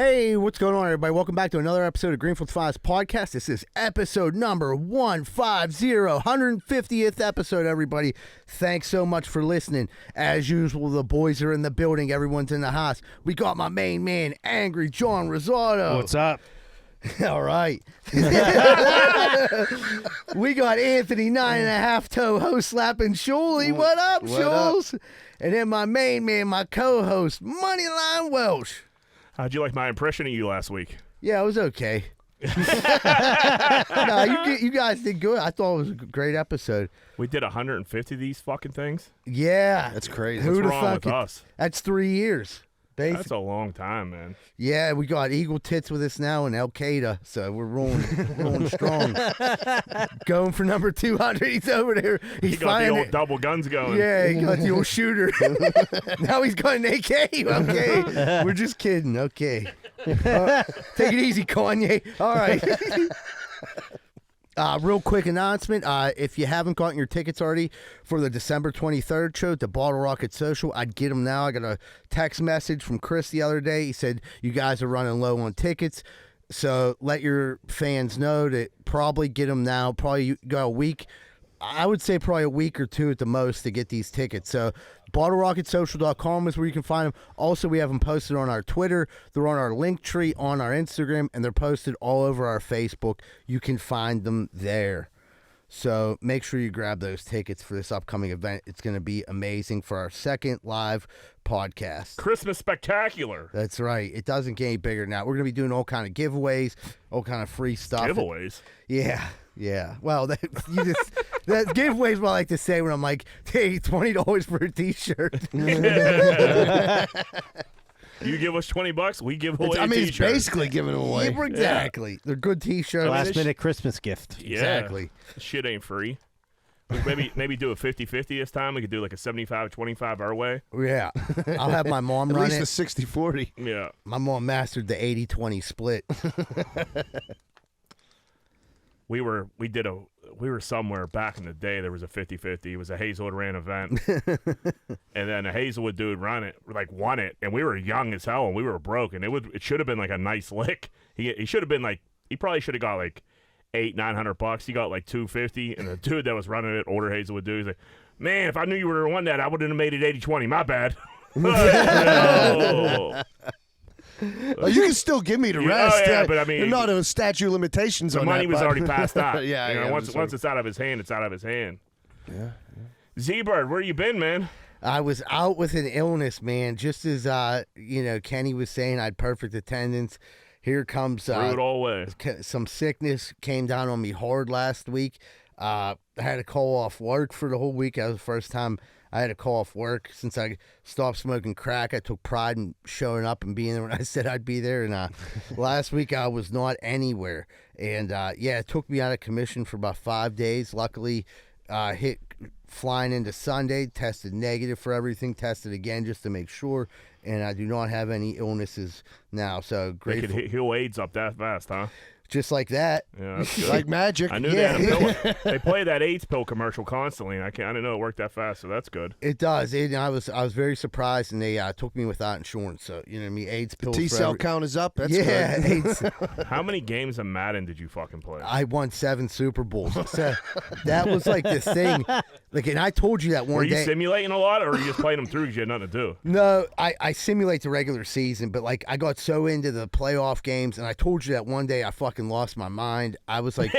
Hey, what's going on, everybody? Welcome back to another episode of Greenfield Files Podcast. This is episode number 150, 150th episode, everybody. Thanks so much for listening. As usual, the boys are in the building. Everyone's in the house. We got my main man, Angry John Rosado. What's up? All right. We got Anthony 9.5 toe host slapping Scuilli. What up, Scuills? And then my main man, my co-host, Moneyline Welsh. How'd you like my impression of you last week? Yeah, it was okay. No, you guys did good. I thought it was a great episode. We did 150 of these fucking things? Yeah. That's crazy. Who'd What's have wrong with fucking- us? That's 3 years. That's a long time, man. Yeah, we got Eagle Tits with us now and Al Qaeda, so we're rolling strong. Going for number 200. He's over there. He got the old double guns going. Yeah, he got the old shooter. Now he's got an AK. Okay, we're just kidding. Okay, take it easy, Kanye. All right. Real quick announcement. If you haven't gotten your tickets already for the December 23rd show at the Bottlerocket Social, I'd get them now. I got a text message from Chris the other day. He said, you guys are running low on tickets. So let your fans know to probably get them now. Probably you got a week. I would say probably a week or two at the most to get these tickets. So bottlerocketsocial.com is where you can find them. Also, we have them posted on our Twitter. They're on our link tree on our Instagram, and they're posted all over our Facebook. You can find them there. So make sure you grab those tickets for this upcoming event. It's going to be amazing for our second live podcast. Christmas spectacular. That's right. It doesn't get any bigger now. We're going to be doing all kind of giveaways, all kind of free stuff. Giveaways? Yeah. Well, that's giveaways what I like to say when I'm like, hey, $20 for a T-shirt. You give us $20, we give away a it's T-shirt. basically giving it away. Yeah, exactly. Yeah. They're good T-shirts. Last minute Christmas gift. Yeah. Exactly. Shit ain't free. Maybe do a 50-50 this time. We could do like a 75-25 our way. Yeah. I'll have my mom At run least it. the 60-40. Yeah. My mom mastered the 80-20 split. We were somewhere back in the day. There was a 50-50. It was a Hazelwood ran event, and then a Hazelwood dude won it, and we were young as hell and we were broke, and it should have been like a nice lick. He should have been like, he probably should have got like $800-900. He got like $250, and the dude that was running it, older Hazelwood dude, he's like, man, if I knew you would have won that, I wouldn't have made it 80-20. My bad. No. Oh, you can still give me the rest. Oh, yeah, but I mean, there's not a statute of limitations the on money that. was already passed out. Yeah. Once it's out of his hand, it's out of his hand. Yeah. Z-Bird, where you been, man? I was out with an illness, man. Just as Kenny was saying, I had perfect attendance. Here comes Threw it all away. Some sickness came down on me hard last week. I had to call off work for the whole week. That was the first time I had to call off work since I stopped smoking crack. I took pride in showing up and being there when I said I'd be there. And last week I was not anywhere. And it took me out of commission for about 5 days. Luckily, hit flying into Sunday, tested negative for everything, tested again just to make sure. And I do not have any illnesses now. So They grateful. could heal AIDS up that fast, huh? Just like that. Yeah, that's good. Like magic. I knew they had a pill. They play that AIDS pill commercial constantly, and I didn't know it worked that fast, so that's good. It does. I was very surprised, and they took me without insurance. So you know what I mean. AIDS pills. T-cell count is up. That's yeah, good. AIDS. How many games of Madden did you fucking play? I won 7 Super Bowls. So that was like the thing. Like, and I told you that one Were you day. simulating a lot, or were you just playing them through because you had nothing to do? No, I simulate the regular season, but like I got so into the playoff games, and I told you that one day I fucking lost my mind. I was like,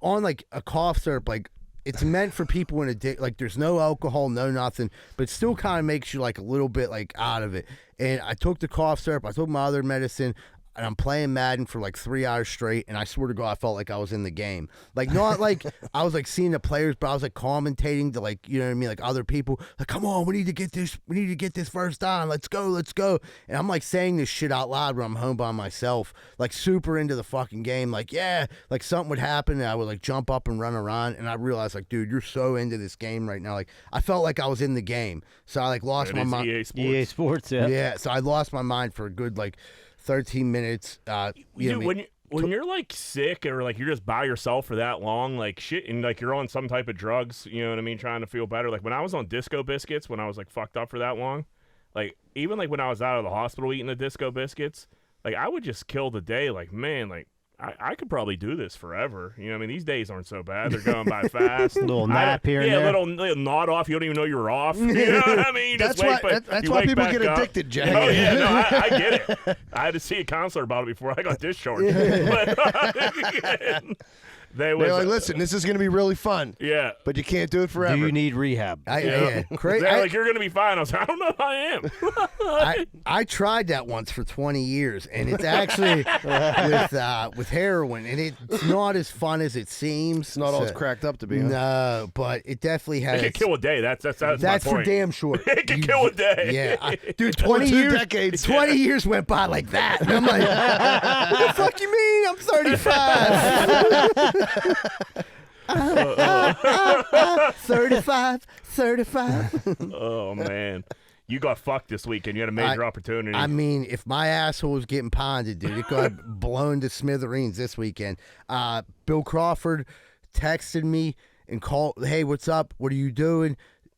on like a cough syrup. Like it's meant for people in a day. Like there's no alcohol, no nothing, but it still kind of makes you like a little bit like out of it. And I took the cough syrup. I took my other medicine. And I'm playing Madden for like 3 hours straight, and I swear to God, I felt like I was in the game. Like, not like I was like seeing the players, but I was like commentating to like, you know what I mean, like other people. Like, come on, we need to get this first down. Let's go. And I'm like saying this shit out loud when I'm home by myself, like super into the fucking game. Like, yeah, like something would happen, and I would like jump up and run around, and I realized like, dude, you're so into this game right now. Like, I felt like I was in the game, so I like lost my mind. EA Sports. yeah. Yeah, so I lost my mind for a good like 13 minutes. When you're like sick or like you're just by yourself for that long, like shit, and like you're on some type of drugs, you know what I mean, trying to feel better. Like when I was on disco biscuits, when I was like fucked up for that long, like even like when I was out of the hospital eating the disco biscuits, like I would just kill the day. Like, man, like I could probably do this forever. You know, I mean, these days aren't so bad. They're going by fast. Little nap here and yeah, there. little nod off. You don't even know you're off. You know what I mean? You That's just why. wake, That's you why wake people back get up. addicted, Jack. Oh yeah, no, I get it. I had to see a counselor about it before I got discharged. But, They're like, listen, this is going to be really fun. Yeah. But you can't do it forever. Do you need rehab? They're like, you're going to be fine. I was like, I don't know if I am. I tried that once for 20 years, and it's actually with heroin, and it's not as fun as it seems. It's not all it's cracked up to be. Huh? No, but it definitely has. It can kill a day. That's my for point. damn sure. It can kill a day. Yeah, dude, 20 years. Decades. 20 years went by like that, and I'm like, what the fuck you mean? I'm 35. 35. Oh man, you got fucked this weekend. You had a major opportunity. I mean, if my asshole was getting ponded, dude, it got blown to smithereens this weekend. Bill Crawford texted me and called, hey, what's up? What are you doing?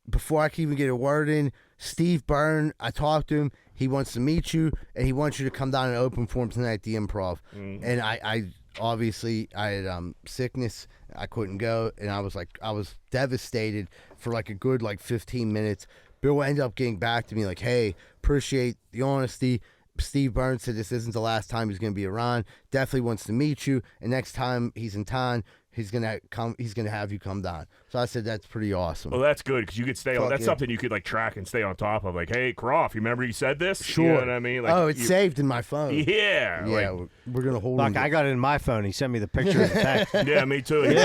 Before I can even get a word in, Steve Byrne, I talked to him. He wants to meet you, and he wants you to come down and open for him tonight at the Improv. And I obviously, I had sickness. I couldn't go, and I was devastated for like a good 15 minutes. Bill ended up getting back to me like, hey, appreciate the honesty. Steve Byrne said this isn't the last time he's going to be around. Definitely wants to meet you, and next time he's in town, he's gonna come. He's gonna have you come down. So I said that's pretty awesome. Well, that's good because you could stay on. That's yeah. something you could track and stay on top of. Like, hey, Croft, you remember you said this? Sure. You know what I mean? Like, it's saved in my phone. Yeah. Yeah, we're gonna hold. Like, I got it in my phone. He sent me the picture of the text. Yeah, me too. He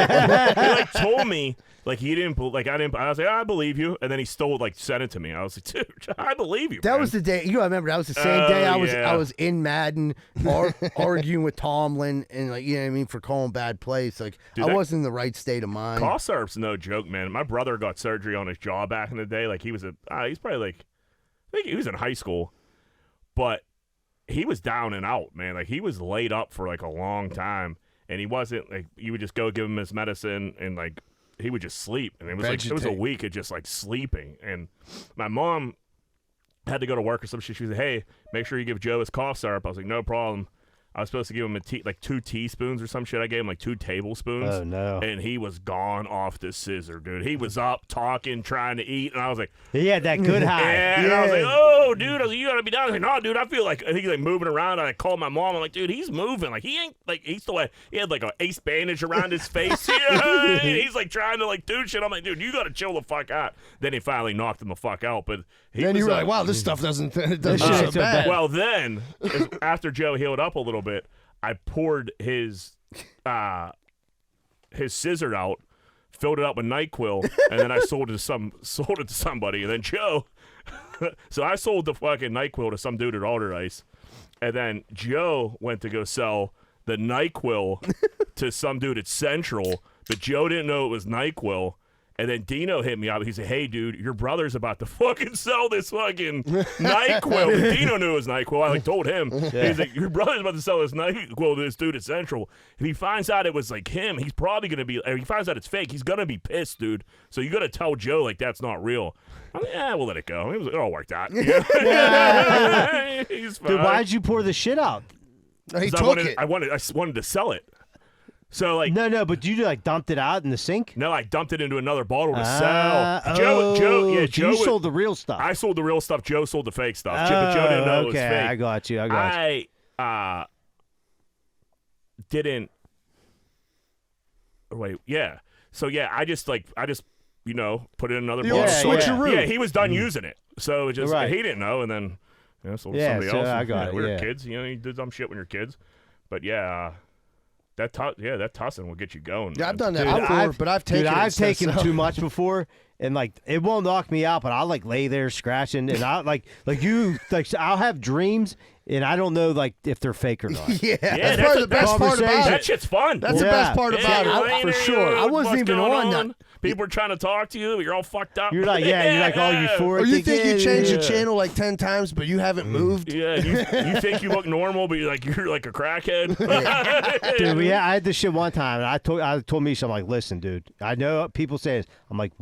told me he didn't I was like, I believe you, and then he still sent it to me. I was like, dude, I believe you. That man. was the day. I remember that was the same day I was in Madden arguing with Tomlin and you know what I mean, for calling bad plays. Dude, I wasn't in the right state of mind. Cough syrup's no joke, man. My brother got surgery on his jaw back in the day. He was he's probably I think he was in high school, but he was down and out, man. He was laid up for a long time, and he wasn't you would just go give him his medicine and he would just sleep, and it was a week of just sleeping. And my mom had to go to work or some shit. She was like, hey, make sure you give Joe his cough syrup. I was like, no problem. I was supposed to give him 2 teaspoons or some shit. I gave him 2 tablespoons. Oh, no. And he was gone off the scissor, dude. He was up, talking, trying to eat, and I was like... He had that good high. Yeah, and I was like, oh, dude. I was like, you got to be down. I was like, no, dude, I feel I think he's moving around. I called my mom. I'm like, dude, he's moving. He ain't, he still had, he had an ace bandage around his face. Yeah, he's trying to do shit. I'm like, dude, you got to chill the fuck out. Then he finally knocked him the fuck out, but... Then you were like, wow, this stuff doesn't so bad. Well, then, after Joe healed up a little bit, I poured his scissor out, filled it up with NyQuil, and then I sold it to somebody. And then Joe, so I sold the fucking NyQuil to some dude at Alderdice, and then Joe went to go sell the NyQuil to some dude at Central, but Joe didn't know it was NyQuil. And then Dino hit me up. He said, hey, dude, your brother's about to fucking sell this fucking NyQuil. Dino knew it was NyQuil. I told him. Yeah. He's like, your brother's about to sell this NyQuil to this dude at Central. If he finds out it was him, he's probably going to be, if he finds out it's fake, he's going to be pissed, dude. So you got to tell Joe, that's not real. I'm like, we'll let it go. It all worked out. Yeah. He's fine. Dude, why'd you pour the shit out? He took it. I wanted to sell it. So no, but you dumped it out in the sink? No, I dumped it into another bottle to sell. Joe, you sold the real stuff. I sold the real stuff. Joe sold the fake stuff. But Joe didn't know it was fake. I got you. I didn't. Wait, yeah. So I just put it in another bottle. Switcheroo. Yeah, he was done using it, so it just he didn't know, and then sold somebody else. I got it. We were kids, you did dumb shit when you're kids, but yeah. That tussing will get you going. Yeah, man. I've done that before, but I've taken I've taken too much before, and it won't knock me out, but I'll lay there scratching, and I'll I'll have dreams, and I don't know if they're fake or not. Yeah, that's probably the best part about it. That shit's fun. That's the best part about it, for sure. I wasn't even on that. People are trying to talk to you, but you're all fucked up. You're all euphoric. Or you think you changed the channel 10 times, but you haven't moved. Yeah, you think you look normal, but you're a crackhead. Dude, I had this shit one time, and I told Misha, I'm like, listen, dude, I know people say this. I'm like,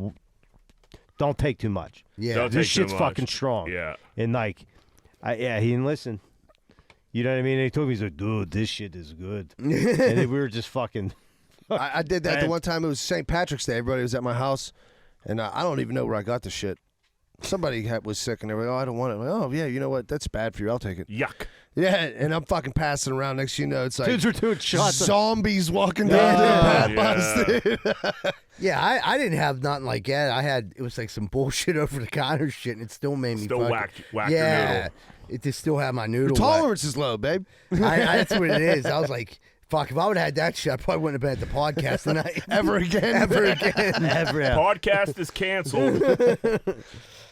don't take too much. Yeah, this shit's fucking strong. Yeah, and he didn't listen. You know what I mean? And he told me, he's like, dude, this shit is good. And then we were just fucking. I did that the one time. It was St. Patrick's Day. Everybody was at my house, and I don't even know where I got the shit. Somebody was sick, and they were like, oh, I don't want it. I'm like, oh, yeah, you know what? That's bad for you. I'll take it. Yuck. Yeah, and I'm fucking passing around. Next thing you know, it's like Dudes were doing shots. zombies walking down the bad bus, dude. Yeah, I didn't have nothing like that. It was like some bullshit over the counter shit, and it still made me Still fucking, whack your noodle. It just still had my noodle. Tolerance is low, babe. That's what it is. I was like, fuck, if I would have had that shit, I probably wouldn't have been at the podcast tonight. Ever again. Podcast is canceled.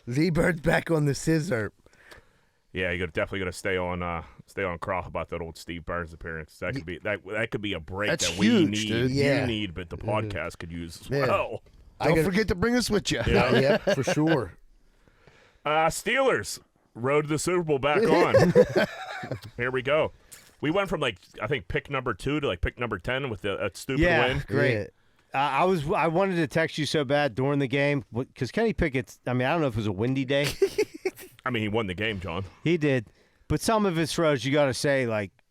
Z-Bird's back on the scissor. Yeah, you're definitely gonna stay on Croc about that old Steve Burns appearance. That could be that could be a break That's that we huge, need. dude. Yeah. You need, but the podcast could use as Yeah. well. Don't forget to bring us with you. Yeah, for sure. Steelers rode the Super Bowl back on. Here we go. We went from I think pick number 2 to pick number 10 with a stupid win. Great. Yeah. I wanted to text you so bad during the game because Kenny Pickett's. I mean, I don't know if it was a windy day. I mean, he won the game, John. He did, but some of his throws, you got to say,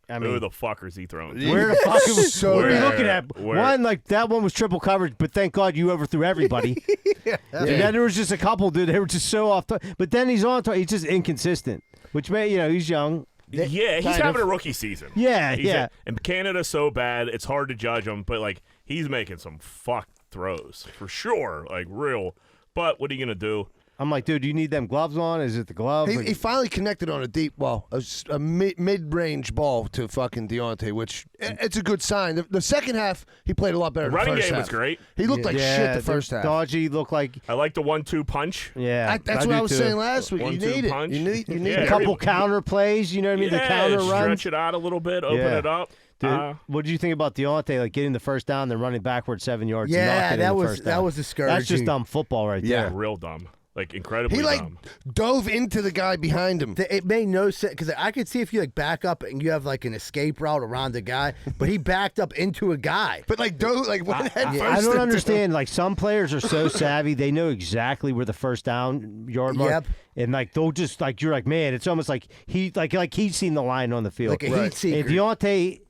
Who the fuck is he throwing? where the fuck was So what are you bad. looking at? Where? One, that one was triple coverage, but thank God you overthrew everybody. And then there was just a couple, dude. They were just so off. But then he's on. He's just inconsistent, which he's young. Yeah, he's kind having of. a rookie season. Yeah, Yeah. And Canada's so bad, it's hard to judge him. But he's making some fucked throws for sure. Real. But what are you gonna do? I'm like, dude, do you need them gloves on? Is it the glove? He finally connected on a mid-range ball to fucking Deontay, which it's a good sign. The second half, he played a lot better. The running than the first game half. was great. He looked like shit the first half. Dodgy looked like. I like the 1-2 punch. Yeah, That's what do I was too. saying last week. You 1-2 need it. punch. You need Yeah, it. A couple counter plays, you know what I mean? Yeah, The counter runs. stretch it out a little bit, open Yeah. it up. Dude, what did you think about Deontay getting the first down, then running backwards 7 yards? and Yeah, knocking in that the was first that down? was discouraging. That's just dumb football right Yeah. there. Real dumb. Incredibly He dumb. dove into the guy behind him. It made no sense because I could see if you back up and you have an escape route around a guy, but he backed up into a guy. But dove went head first. I don't into understand. Some players are so savvy; they know exactly where the first down yard mark, Yep. and they'll just you're like, man, it's almost like he's seen the line on the field. Like a heat seeker. And Deontay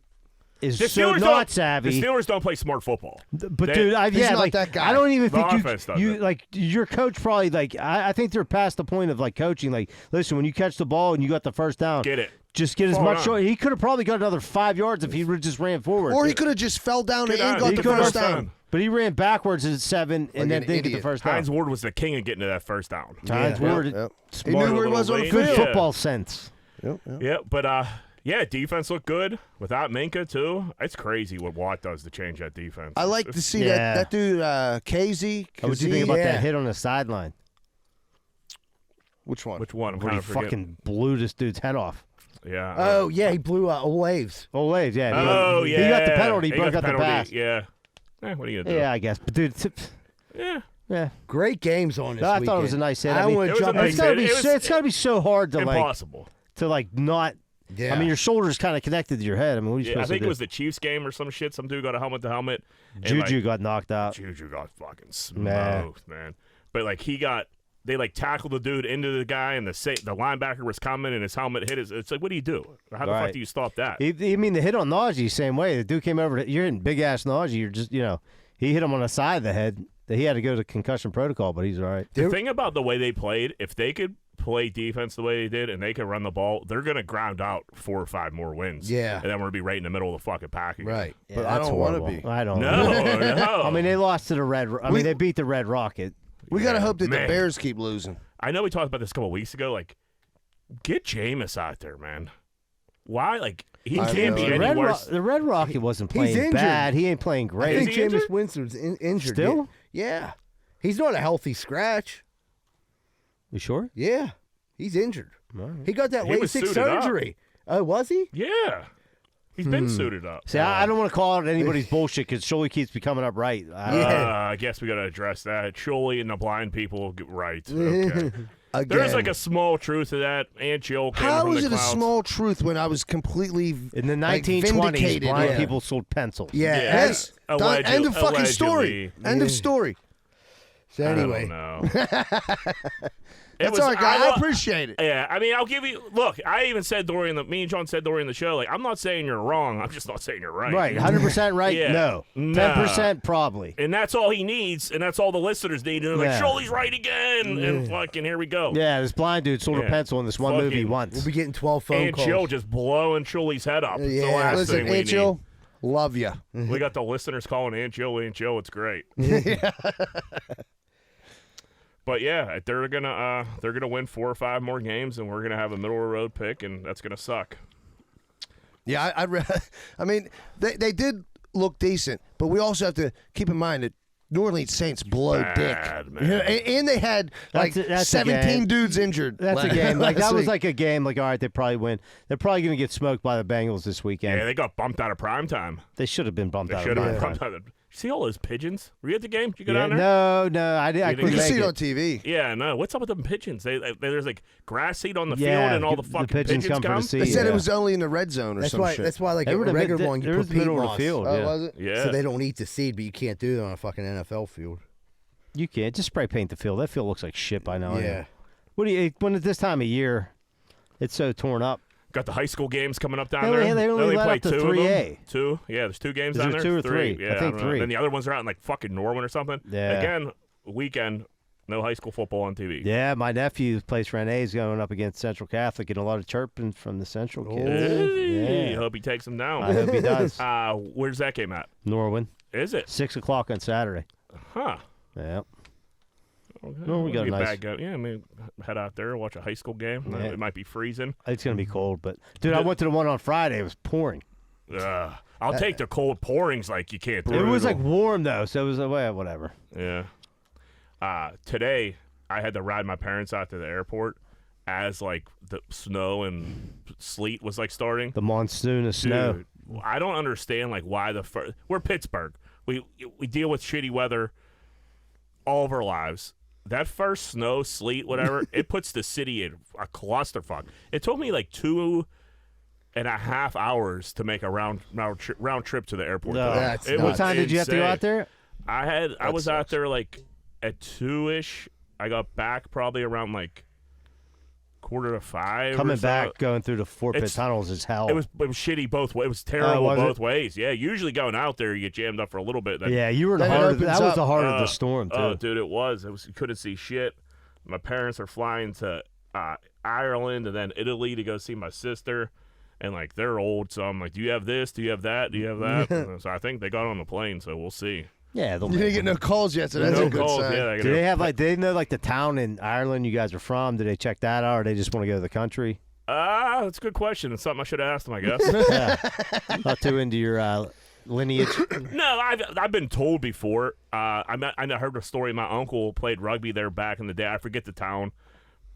is The so Steelers not don't- savvy. The Steelers don't play smart football. But They- dude, He's not that guy. I don't even The think offense does you it. your coach probably I think they're past the point of coaching. Listen, when you catch the ball and you got the first down, Get it. Just get as Fall much. on. Short. He could have probably got another 5 yards if he would have just ran forward. Or he could have just fell down Get and on. got He the could've first done. down. But he ran backwards at 7 and Like then an didn't get the idiot. first down. Hines Ward was the king of getting to that first down. Hines Yeah. Ward, Yep. He smart, knew where he was on the Little good lane. field. football sense. Yep. Yeah, but defense looked good without Minka too. It's crazy what Watt does to change that defense. I like to see Yeah. that dude, KZ. What do you think about yeah. that hit on the sideline? Which one? Which one? I'm Where kind he of forgetting. fucking blew this dude's head off. Yeah. Oh yeah, he blew Waves. Oh, Waves, yeah. Oh, he yeah. got the penalty, He broke got out the penalty. pass. Yeah. What are you gonna do? Yeah, I guess. But dude, Yeah. yeah. Great games on this I weekend. thought it was a nice hit. I I mean, want it to was a jump. nice It's gotta hit. be. It was- It's gotta be so hard to Impossible. not. Yeah. I mean, your shoulder's kind of connected to your head. I mean, what are you Yeah, I supposed think to it do? was the Chiefs game or some shit. Some dude got a helmet to helmet. and, Juju got knocked out. Juju got fucking smoked, man. But they tackled the dude into the guy, and the linebacker was coming, and his helmet hit his. It's like, what do you do? How the fuck Right. do you stop that? I mean, the hit on Najee, same way. The dude came over. You're hitting big ass Najee. You're just, he hit him on the side of the head. He had to go to concussion protocol, but he's all right. The thing about the way they played, if they could play defense the way they did and they could run the ball, they're going to ground out 4 or 5 more wins. Yeah. And then we're going to be right in the middle of the fucking pack again. Right. But I that's don't wanna horrible. be. I don't. No. I mean, they lost to the Red. They beat the Red Rocket. We got to hope that man. the Bears keep losing. I know we talked about this a couple weeks ago. Get Jameis out there, man. Why? He I can't know. be The any Red, worse. the Red Rocket wasn't He's playing injured. bad. He ain't playing I great. think Is he Jameis injured? Winston's injured. Still? Yeah. He's not a healthy scratch. You sure? Yeah. He's injured. All right. He got that He was LASIK suited up. surgery. Oh, was he? Yeah. He's been suited up. See, I don't want to call out anybody's bullshit because Scuilli keeps becoming up right. I guess we got to address that. Surely, and the blind people get right. Okay. There's Again. a small truth to that. Aunt Jill came How from is the it a clouds. small truth when I was completely In the like, 1920s, vindicated? blind Yeah. people sold pencils. Yeah. Yes. Done. End of fucking story. Allegedly. End of story. So anyway, I don't know. That's all right, guys. I appreciate it. Yeah, I mean, I'll give you. Look, I even said me and John said during the show, like, I'm not saying you're wrong. I'm just not saying you're right. Right, 100% right. Yeah. No, 10% probably. And that's all he needs, and that's all the listeners need. And they're like, Scuilli's right again, and fucking here we go. Yeah, this blind dude sold a pencil in this one movie once. We'll be getting 12 phone calls. Aunt Jill just blowing Scuilli's head up. It's the last Listen, thing we Aunt need. Jill, love you. We got the listeners calling Aunt Jill. It's great. But yeah, they're gonna win 4 or 5 more games, and we're gonna have a middle of the road pick, and that's gonna suck. Yeah, I mean, they did look decent, but we also have to keep in mind that New Orleans Saints blow dick, man. And they had like that's 17 dudes injured. That's a game. Like that was like a game. Like all right, they probably win. They're probably going to get smoked by the Bengals this weekend. Yeah, they got bumped out of prime time. They should have been bumped out. Should have been bumped out of. See all those pigeons? Were you at the game? Did you go down there? No, I couldn't You make see it it. on TV. Yeah, no. What's up with them pigeons? There's like grass seed on the field, and all the fucking pigeons come for the seed. They said it was only in the red zone or some shit. That's why, like They a were the regular one, there you was put the peat middle of the moss. field. Oh, yeah. was it? Yeah. So they don't eat the seed, but you can't do it on a fucking NFL field. You can't just spray paint the field. That field looks like shit by now. Yeah. What do you? When at this time of year, it's so torn up. Got the high school games coming up down They there. only let play up to 2 of 3A. them. 2? Yeah, there's 2 games Is down there there. 2 or 3? Yeah, I think don't know. 3. And the other ones are out in like fucking Norman or something. Yeah. Again, weekend, no high school football on TV. Yeah, my nephew plays for NA is going up against Central Catholic, getting a lot of chirping from the Central kids. Hey, Yeah. hope he takes them down. I hope he does. Where's that game at? Norwin, Is it? 6:00 on Saturday. Huh. Yeah. Okay. No, we got Be a a nice- bad go. Yeah, I mean, head out there, watch a high school game. Yeah. It might be freezing. It's going to be cold, but dude, I went to the one on Friday. It was pouring. I'll take the cold pourings like you can't do It was like warm though, so it was like, well, whatever. Yeah. Today, I had to ride my parents out to the airport as like the snow and sleet was like starting. The monsoon of snow. Dude, I don't understand like why we're Pittsburgh. We deal with shitty weather all of our lives. That first snow, sleet, whatever, it puts the city in a clusterfuck. It took me like 2.5 hours to make a round trip to the airport. No. That's It nuts. was What time did you have to go insane. out there? I was out there like at 2-ish. I got back probably around like 4:45. Coming or so. back, going through the 4-pit It's- tunnels is hell. It was shitty both ways. It was terrible was both it? ways. Yeah, usually going out there, you get jammed up for a little bit. Then, yeah, you were the Then it heart. opens That was up. the heart of the storm too. Oh, dude, it was. You couldn't see shit. My parents are flying to Ireland and then Italy to go see my sister. And, like, they're old, so I'm like, do you have this? Do you have that? Do you have that? And so I think they got on the plane, so we'll see. Yeah, they'll You didn't get no calls yet, so that's no a good calls. sign. Yeah, Do they have like? They know like the town in Ireland you guys are from? Do they check that out, or they just want to go to the country? That's a good question. It's something I should have asked them, I guess. Yeah. Not too into your lineage. No, I've been told before. I heard a story. My uncle played rugby there back in the day. I forget the town,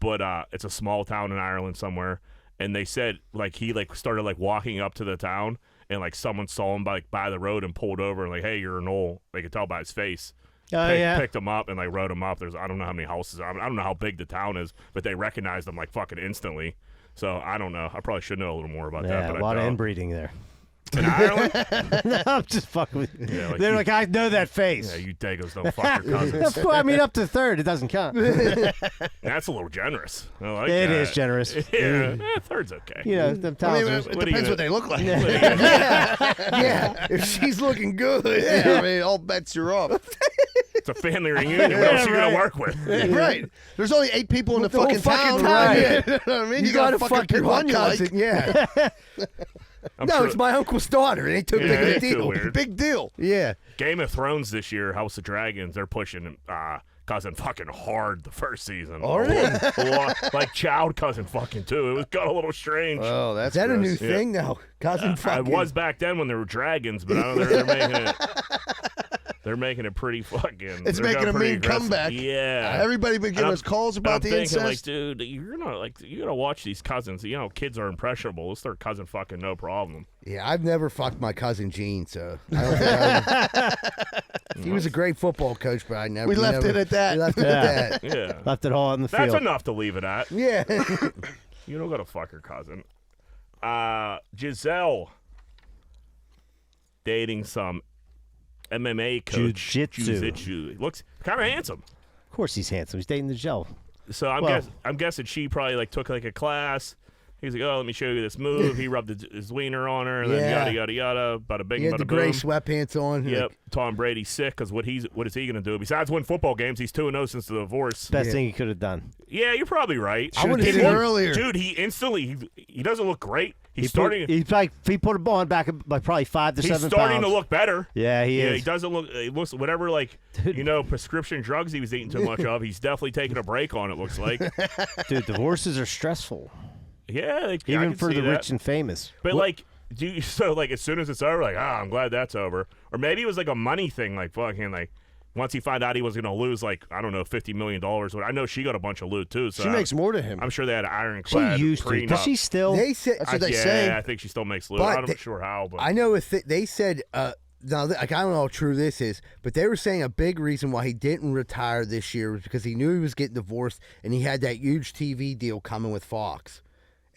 but it's a small town in Ireland somewhere. And they said like he like started like walking up to the town, and like someone saw him by the road and pulled over and like, hey, you're an old. They could tell by his face. Yeah. Picked him up and like rode him up. I don't know how many houses. I don't know how big the town is, but they recognized him like fucking instantly. So I don't know. I probably should know a little more about that. Yeah, But a lot I of don't. inbreeding there. In Ireland. No, I'm just fucking with you. Yeah, like They're you- like, I know that face. Yeah, you Dagos don't fuck your cousins. I mean, up to third, it doesn't count. That's a little generous. I like It that. is generous. Yeah, third's okay. You know, them I towns mean, are- it What do you depends do? what they look like. Yeah, if she's looking good. Yeah, I mean, all bets are off. It's a family reunion. What else are you gonna work with? Right. There's only 8 people in the The whole fucking town. fucking town, You know what I mean? You gotta fucking fuck your pick one you cousin. like. Yeah. I'm No, sure- it's my uncle's daughter. It ain't too Yeah, big of a it's too deal. weird. Big deal. Yeah. Game of Thrones this year, House of Dragons, they're pushing cousin fucking hard the first season. Are they? Like child cousin fucking too. It was got a little strange. Oh, that's Is that a new gross. thing now? Cousin I fucking. was back then when there were dragons, but I don't know, they're making it. They're making it pretty fucking. It's they're making got a pretty mean aggressive. comeback. Yeah. Everybody been giving I'm- us calls And about I'm the thinking, incest. like, dude, you're not like you gotta watch these cousins. You know, kids are impressionable. Let's start cousin fucking no problem. Yeah, I've never fucked my cousin Gene, so I don't think he was a great football coach, but I never. We left never- it at that. We left it Yeah. at that. Yeah, left it all in the that's field. enough to leave it at. Yeah. You don't gotta fuck your cousin. Giselle dating some MMA coach. Jiu-jitsu. He looks kind of handsome. Of course he's handsome. He's dating the gel. So I'm guessing she probably like took like a class. He's like, oh, let me show you this move. He rubbed his wiener on her, and then yada yada yada. Bada bing, He had bada the boom. gray sweatpants on. Yep. Like, Tom Brady's sick because what is he gonna do? Besides win football games, he's 2-0 since the divorce. Best thing he could have done. Yeah, you're probably right. I would have did it earlier, dude. He instantly he doesn't look great. He put a bond back like probably 5 to 7 pounds. He's starting to look better. Yeah, he is. He doesn't look. He looks whatever like prescription drugs he was eating too much of. He's definitely taking a break on it. Looks like. Dude, divorces are stressful. Yeah, even for the rich and famous. But like, so like as soon as it's over, like, I'm glad that's over. Or maybe it was like a money thing, like fucking like. Once he found out he was going to lose, like, I don't know, $50 million. I know she got a bunch of loot, too. So she makes more to him. I'm sure they had an ironclad She used to. prenup. Does she still? they said, That's what they say. I think she still makes loot. But I'm not sure how, but I know they said, now, like, I don't know how true this is, but they were saying a big reason why he didn't retire this year was because he knew he was getting divorced and he had that huge TV deal coming with Fox.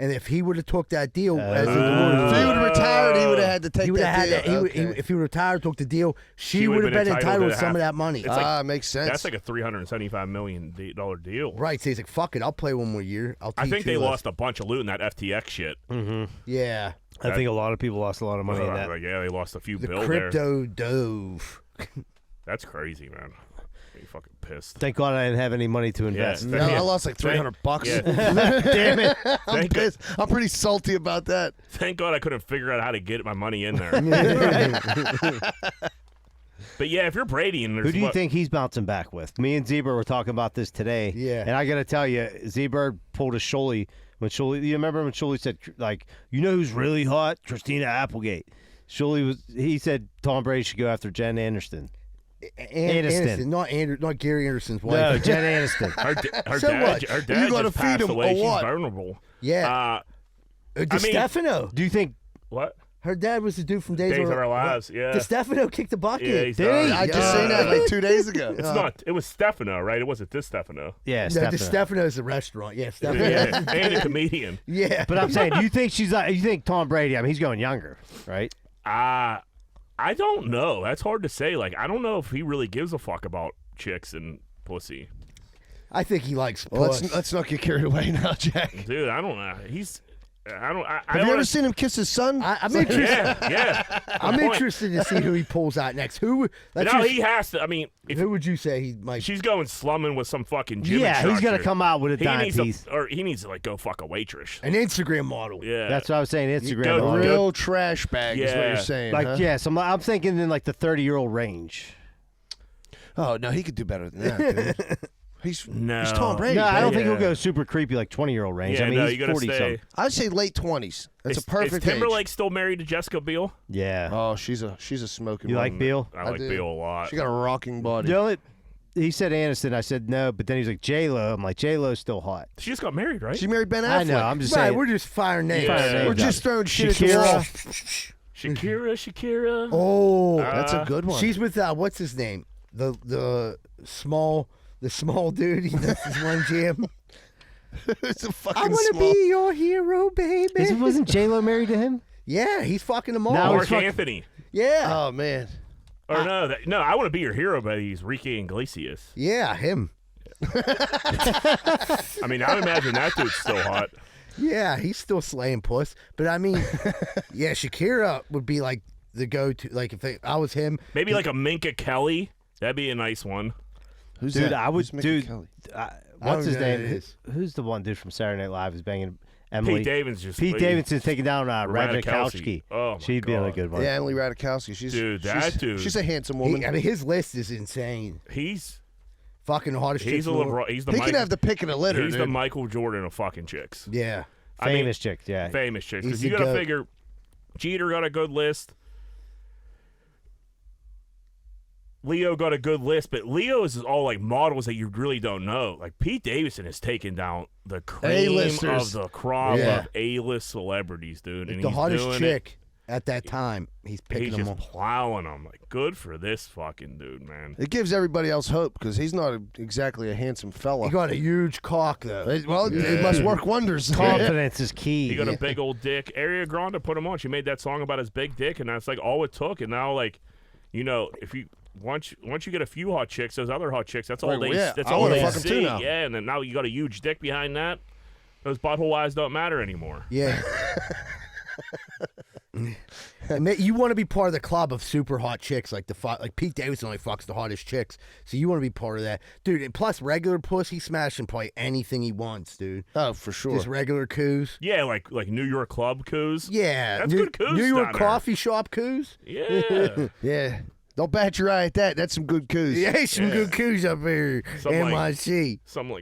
And if he would have took that deal as a divorce, if he would have retired, he would have had to take he would have that had deal. that. If he retired, took the deal, she would've would have been entitled to half. some of that money. It's like- Makes sense. that's like a $375 million deal. Right, so he's like, "Fuck it, I'll play one more year." I think they lost a bunch of loot in that FTX shit. Yeah, I think a lot of people lost a lot of money in that. Like, yeah, they lost a few the bills crypto dove. That's crazy, man. Be fucking pissed. Thank God I didn't have any money to invest. No, I lost like $300. Yeah. Damn it. I'm pissed. I'm pretty salty about that. Thank God I couldn't figure out how to get my money in there. But yeah, if you're Brady and there's Who do you think he's bouncing back with? Me and Zebra were talking about this today. Yeah. And I got to tell you, Zebra pulled a Scuilli. You remember when Scuilli said, like, you know who's really hot? Christina Applegate. He said Tom Brady should go after Jen Anderson. Aniston, not Gary Anderson's wife. No, Jen Aniston. Her So dad, what? her dad You gotta just passed feed him away. a She's what? vulnerable. Yeah, DeStefano. Do you think What? Her dad was the dude from Days Days of of Our Lives, yeah. DeStefano kicked the bucket. Yeah, he's Did done. he? I just seen that like 2 days ago. It's not. It was Stefano, right? It wasn't this Stefano. Yeah, No, Stefano. DeStefano's a restaurant. Yeah, Stefano. Yeah, and a comedian. Yeah. But I'm saying, do you think you think Tom Brady, I mean, he's going younger, right? I don't know. That's hard to say. Like, I don't know if he really gives a fuck about chicks and pussy. I think he likes Well, puss. let's not get carried away now, Jack. Dude, I don't know. Have you ever seen him kiss his son? I'm interested. Yeah. I'm interested to see who he pulls out next. Who? No, he has to. I mean, if Who would you say he might? she's going slumming with some fucking gym Yeah, he's instructor, gonna come out with a dime piece. he needs to like go fuck a waitress. An Instagram model. Yeah, That's what I was saying. Instagram. Go- model. Real trash bag is what Yeah. you're saying. Like, huh? yeah, so I'm thinking in like the 30-year-old range. Oh, no, he could do better than that, dude. He's Tom Brady. No, I don't think Yeah. he'll go super creepy like 20-year-old range. Yeah, I mean, no, he's you gotta 40 stay. something. I'd say late 20s. That's a perfect Is Timberlake age. still married to Jessica Biel? Yeah. Oh, she's a smoking You like woman. Beal? I like do. Biel a lot. She got a rocking body. The only, he said Aniston. I said no, but then he's like J-Lo. I'm like, J-Lo's still hot. She just got married, right? She married Ben Affleck. I know. I'm just Right, saying. we're just firing names. Yeah. We're just throwing shit at the wall. Shakira. Oh, That's a good one. she's with what's his name? The small dude. He does his one jam. It's a fucking I want to small. be your hero, baby. Wasn't J-Lo married to him? Yeah, he's fucking them all. Now Mark he's fucking- Anthony. Yeah, Oh man. Or no, I want to be your hero, but he's Ricky Iglesias. yeah, him. I mean, I would imagine that dude's still hot. Yeah, he's still slaying puss. But I mean, yeah, Shakira would be like the go-to. Like if I was him, Maybe like a Minka Kelly. That'd be a nice one. Who's Dude, that? I would. Who's Mickey Dude, Kelly? what's his know who name? it is. Who's the one dude from Saturday Night Live who's banging Emily? Pete Davidson's Pete Davidson's taking down Radikowski. Oh, my She'd be a God. good one. Yeah, Emily Ratajkowski. Dude. She's a handsome woman. I mean, his list is insane. He's Fucking hottest chicks he's a in the world. LeBron. He's the He can Michael, have the pick of the litter, he's dude. the Michael Jordan of fucking chicks. Yeah, I mean, Famous chick, yeah. famous chicks. He's Because you the got to goat. figure, Jeter got a good list. Leo got a good list, but Leo is all like models that you really don't know. Like Pete Davidson has taken down the cream A-listers. of the crop Yeah. of A-list celebrities, dude. And the he's hottest doing chick at that time. He's picking He's them just all. plowing them. Like, good for this fucking dude, man. It gives everybody else hope because he's not exactly a handsome fella. He got a huge cock though. It must work wonders. Confidence is key. He got a big old dick. Ariana Grande put him on. She made that song about his big dick, and that's like all it took. And now, like, you know, if you once you get a few hot chicks, those other hot chicks, that's all Right, they yeah, that's I all wanna they fuck 'em see. too now. Yeah, and then now you got a huge dick behind that. Those butthole eyes don't matter anymore. Yeah. And you want to be part of the club of super hot chicks, like like Pete Davidson only fucks the hottest chicks, so you want to be part of that, dude. And plus, regular puss, he smashing probably anything he wants, dude. Oh, for sure. Just regular coos. Yeah, like New York club coos. Yeah, That's good coos New York down there. coffee shop coos. Yeah. Yeah. Don't bat your eye at that. That's some good coos. Yeah, some good coos up here. Some, like- MIC. Some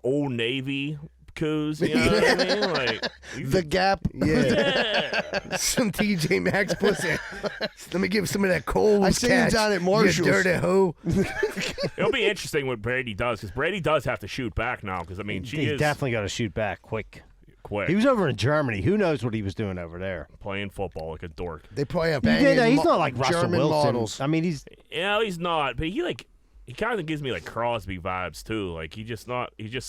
Old Navy coos, you know what I mean? Like The Gap. Yeah. Some TJ Maxx pussy. Let me give some of that Coles I seen him catch, down at you Marshall's. dirty hoe. it'll be interesting what Brady does, because Brady does have to shoot back now. Because I mean, she He's is definitely got to shoot back quick. quick. He was over in Germany. Who knows what he was doing over there? playing football like a dork. They probably have He's not like Russell German Wilson. models. I mean, he's He's not, but he kind of gives me like Crosby vibes too. Like he's just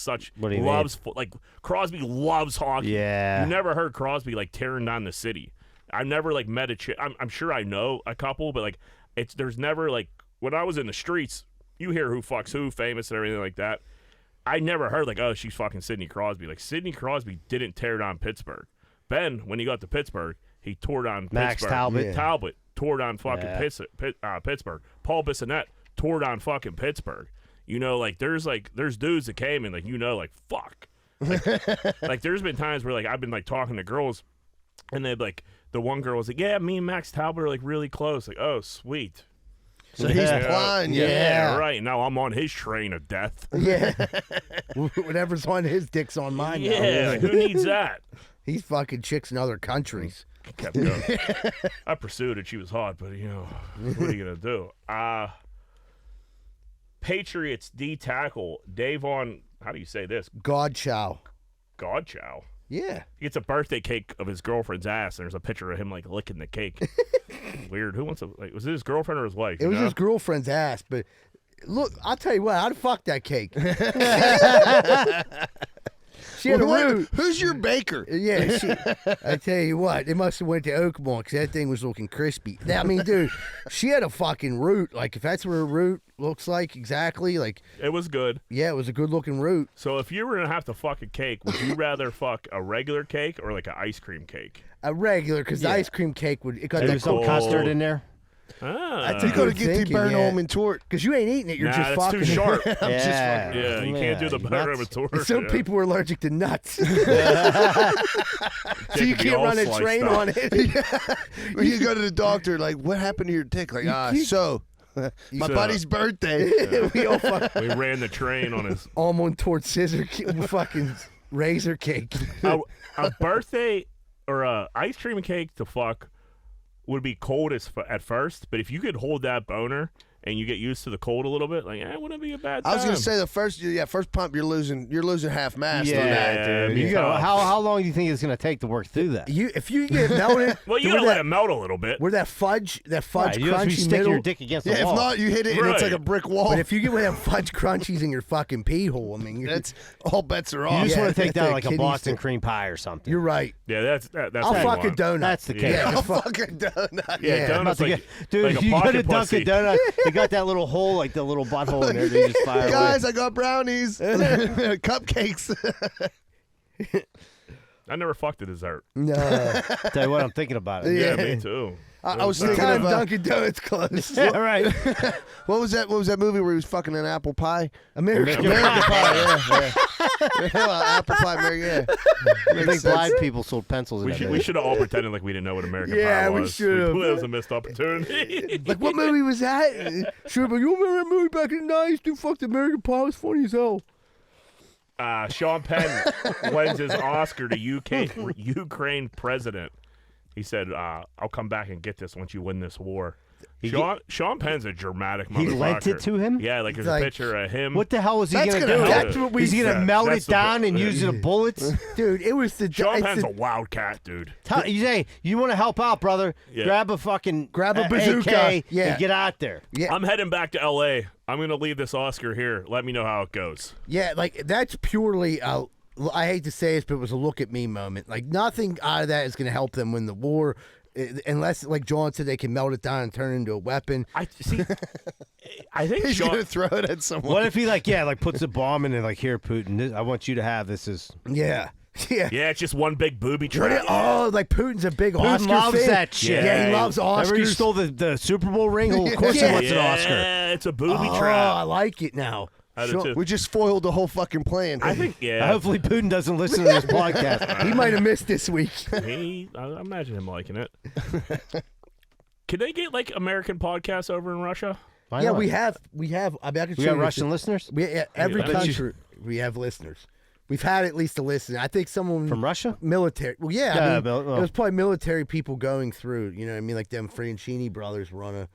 such What do you loves like Crosby loves hockey. Yeah. You never heard Crosby like tearing down the city. I've never like met a chick. I'm sure I know a couple, but like there's never like when I was in the streets, you hear who fucks who, famous and everything like that. I never heard like, oh, she's fucking Sidney Crosby. Like Sidney Crosby didn't tear down Pittsburgh. Ben, when he got to Pittsburgh, he tore down Max Pittsburgh. Talbot. Yeah. Talbot tore down fucking Yeah. Pittsburgh. Paul Bissonnette tore down fucking Pittsburgh. You know, like there's dudes that came and like fuck. Like there's been times where like I've been like talking to girls and they'd like the one girl was like, yeah, me and Max Talbot are like really close. Like, oh sweet. So he's blind. Yeah, right. Now I'm on his train of death. Yeah. Whatever's on his dick's on mine now. Yeah, like, who needs that? He's fucking chicks in other countries. Kept going. I pursued it. She was hot, but you know, what are you gonna do? Patriots D tackle Davon. How do you say this? Godchaux. Godchaux. Yeah. He gets a birthday cake of his girlfriend's ass. And there's a picture of him like licking the cake. Weird. Who wants to? Like, was it his girlfriend or his wife? It was know? his girlfriend's ass, but look, I'll tell you what, I'd fuck that cake. She had a root. Who's your baker? Yeah, I tell you what, they must have went to Oakmont because that thing was looking crispy. I mean, dude, she had a fucking root. Like, if that's what a root looks like exactly, like, It was good. yeah, it was a good-looking root. So if you were gonna have to fuck a cake, would you rather fuck a regular cake or like an ice cream cake? A regular, because the ice cream cake it got Maybe that some cold. custard in there. Ah, a You gotta good get the thinking, burn yeah. home and tort. because you ain't eating it, you're nah, just that's fucking too sharp. I'm just Yeah. fucking. Yeah, you can't do the you butter of a nuts. torch. Some yeah. people are allergic to nuts, so Dick you would be can't all run a sliced train up. on it. When you go to the doctor, like, what happened to your dick? Like, my buddy's birthday. We all fuck We ran the train on his almond torch scissor fucking razor cake. a birthday or a ice cream cake to fuck would be cold at first, but if you could hold that boner and you get used to the cold a little bit, like, it wouldn't be a bad time. I was gonna say the first pump you're losing half mass. on that. Yeah, dude. me You gotta, too. how long do you think it's gonna take to work through that? If you get melted, Well, you where gotta let that- it melt a little bit. where that fudge Right, you just be crunchy sticking middle. your dick against the Yeah, if wall. not, you hit it and it's like a Right. brick wall. But if you get one of them fudge crunchies in your fucking pee hole, I mean, That's all bets are you off. just Yeah, want to take that's down a like a kidney Boston stick. cream pie or something. you're right. Yeah, that's I'll what you fuck a want. donut. That's the case. Yeah, I'll fuck- fuck a donut. Yeah, Yeah. donuts About to like, get- dude, like if a you go to pocket Dunkin' pussy. Donut, they got that little hole, like the little butthole in there. They just fire Guys, away. I got brownies, cupcakes. I never fucked a dessert. No. Tell you what, I'm thinking about it. Yeah, Yeah. me too. I was The thinking time of Dunkin' Donuts closed. Yeah, right. what was that? What was that movie where he was fucking an apple pie? American. American Pie. Yeah. Well, apple pie. American. Yeah. I think Makes blind sense. people sold pencils in that We should have all pretended like we didn't know what American Yeah, Pie we was. should've. It was a missed opportunity. Like, what movie was that? Sure, but you remember that movie back in the 90s? Dude, fuck, the American Pie was funny as hell. Sean Penn wins his Oscar to Ukraine president. He said, "I'll come back and get this once you win this war." Sean Penn's a dramatic motherfucker. He lent it to him? Yeah, like there's Like, a picture of him. What the hell is he That's gonna gonna do? help. That's what we He's gonna said. melt That's it the down and bu- use the bullets. Dude, it was the... Sean it's Penn's the- a wildcat, dude. You say you want to help out, brother? Yeah. Grab a fucking Grab a bazooka. AK Yeah. and get out there. Yeah. I'm heading back to L.A. I'm gonna leave this Oscar here. Let me know how it goes. Yeah, like, that's purely... I hate to say this, but it was a look at me moment. Like, nothing out of that is going to help them win the war. unless, like John said, they can melt it down and turn it into a weapon. I see. I think He's Sean, gonna throw it at someone. What if he puts a bomb in and here, Putin, I want you to have this as Yeah. Yeah. yeah, it's just one big booby trap. Oh, like Putin's a big Putin Oscar loves fan. that shit. Yeah, he loves Oscars. Remember he stole the Super Bowl ring? Well, of course Yeah. he wants an Oscar. Yeah, it's a booby Oh, trap. I like it now. I do too. We just foiled the whole fucking plan. I think, yeah. Hopefully Putin doesn't listen to this podcast. He might have missed this week. I imagine him liking it. Can they get like American podcasts over in Russia? Why Yeah, not? we have. I mean, I can We show got you Russian this. listeners Every I bet you- country we have listeners. We've had at least a listener. I think someone from Russia. military. Well, yeah, I Yeah, mean, well. it was probably military people going through. You know what I mean? Like them Franchini brothers were on a.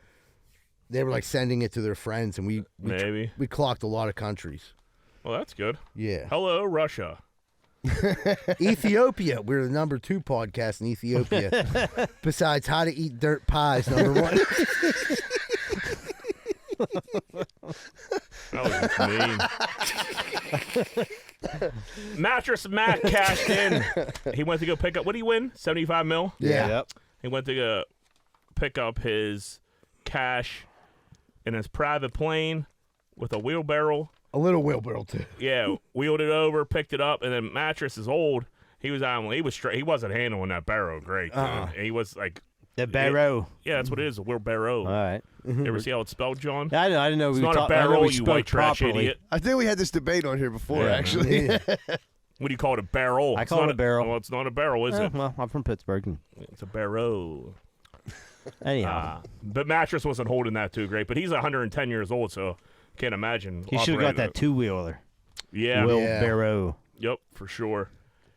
They were like sending it to their friends, and we Maybe. we clocked a lot of countries. Well, that's good. Yeah, Hello, Russia. Ethiopia. We're the number 2 podcast in Ethiopia. Besides How to Eat Dirt Pies, number 1. That was mean. Mattress Matt cashed in. He went to go pick up. What did he win? 75 mil. Yeah. Yep. He went to go pick up his cash in his private plane with a wheelbarrow. A little wheelbarrow too. Yeah, wheeled it over, picked it up, and then Mattress is old. He was straight. He wasn't handling that barrow great. And he was like, The barrow. yeah, that's what it is, a wheelbarrow. All right. You ever see how it's spelled, John? I didn't know It's we not a I know barrel, we you spoke white trash properly. idiot. I think we had this debate on here before, Yeah. actually. What do you call it? A barrel? I It's call not it a barrel. Well, it's not a barrel, is it? Well, I'm from Pittsburgh. It's a barrow. Anyhow, But Mattress wasn't holding that too great. But he's 110 years old, so can't imagine. he should have got operating that 2-wheeler. Yeah. Wheelbarrow. Yep, for sure.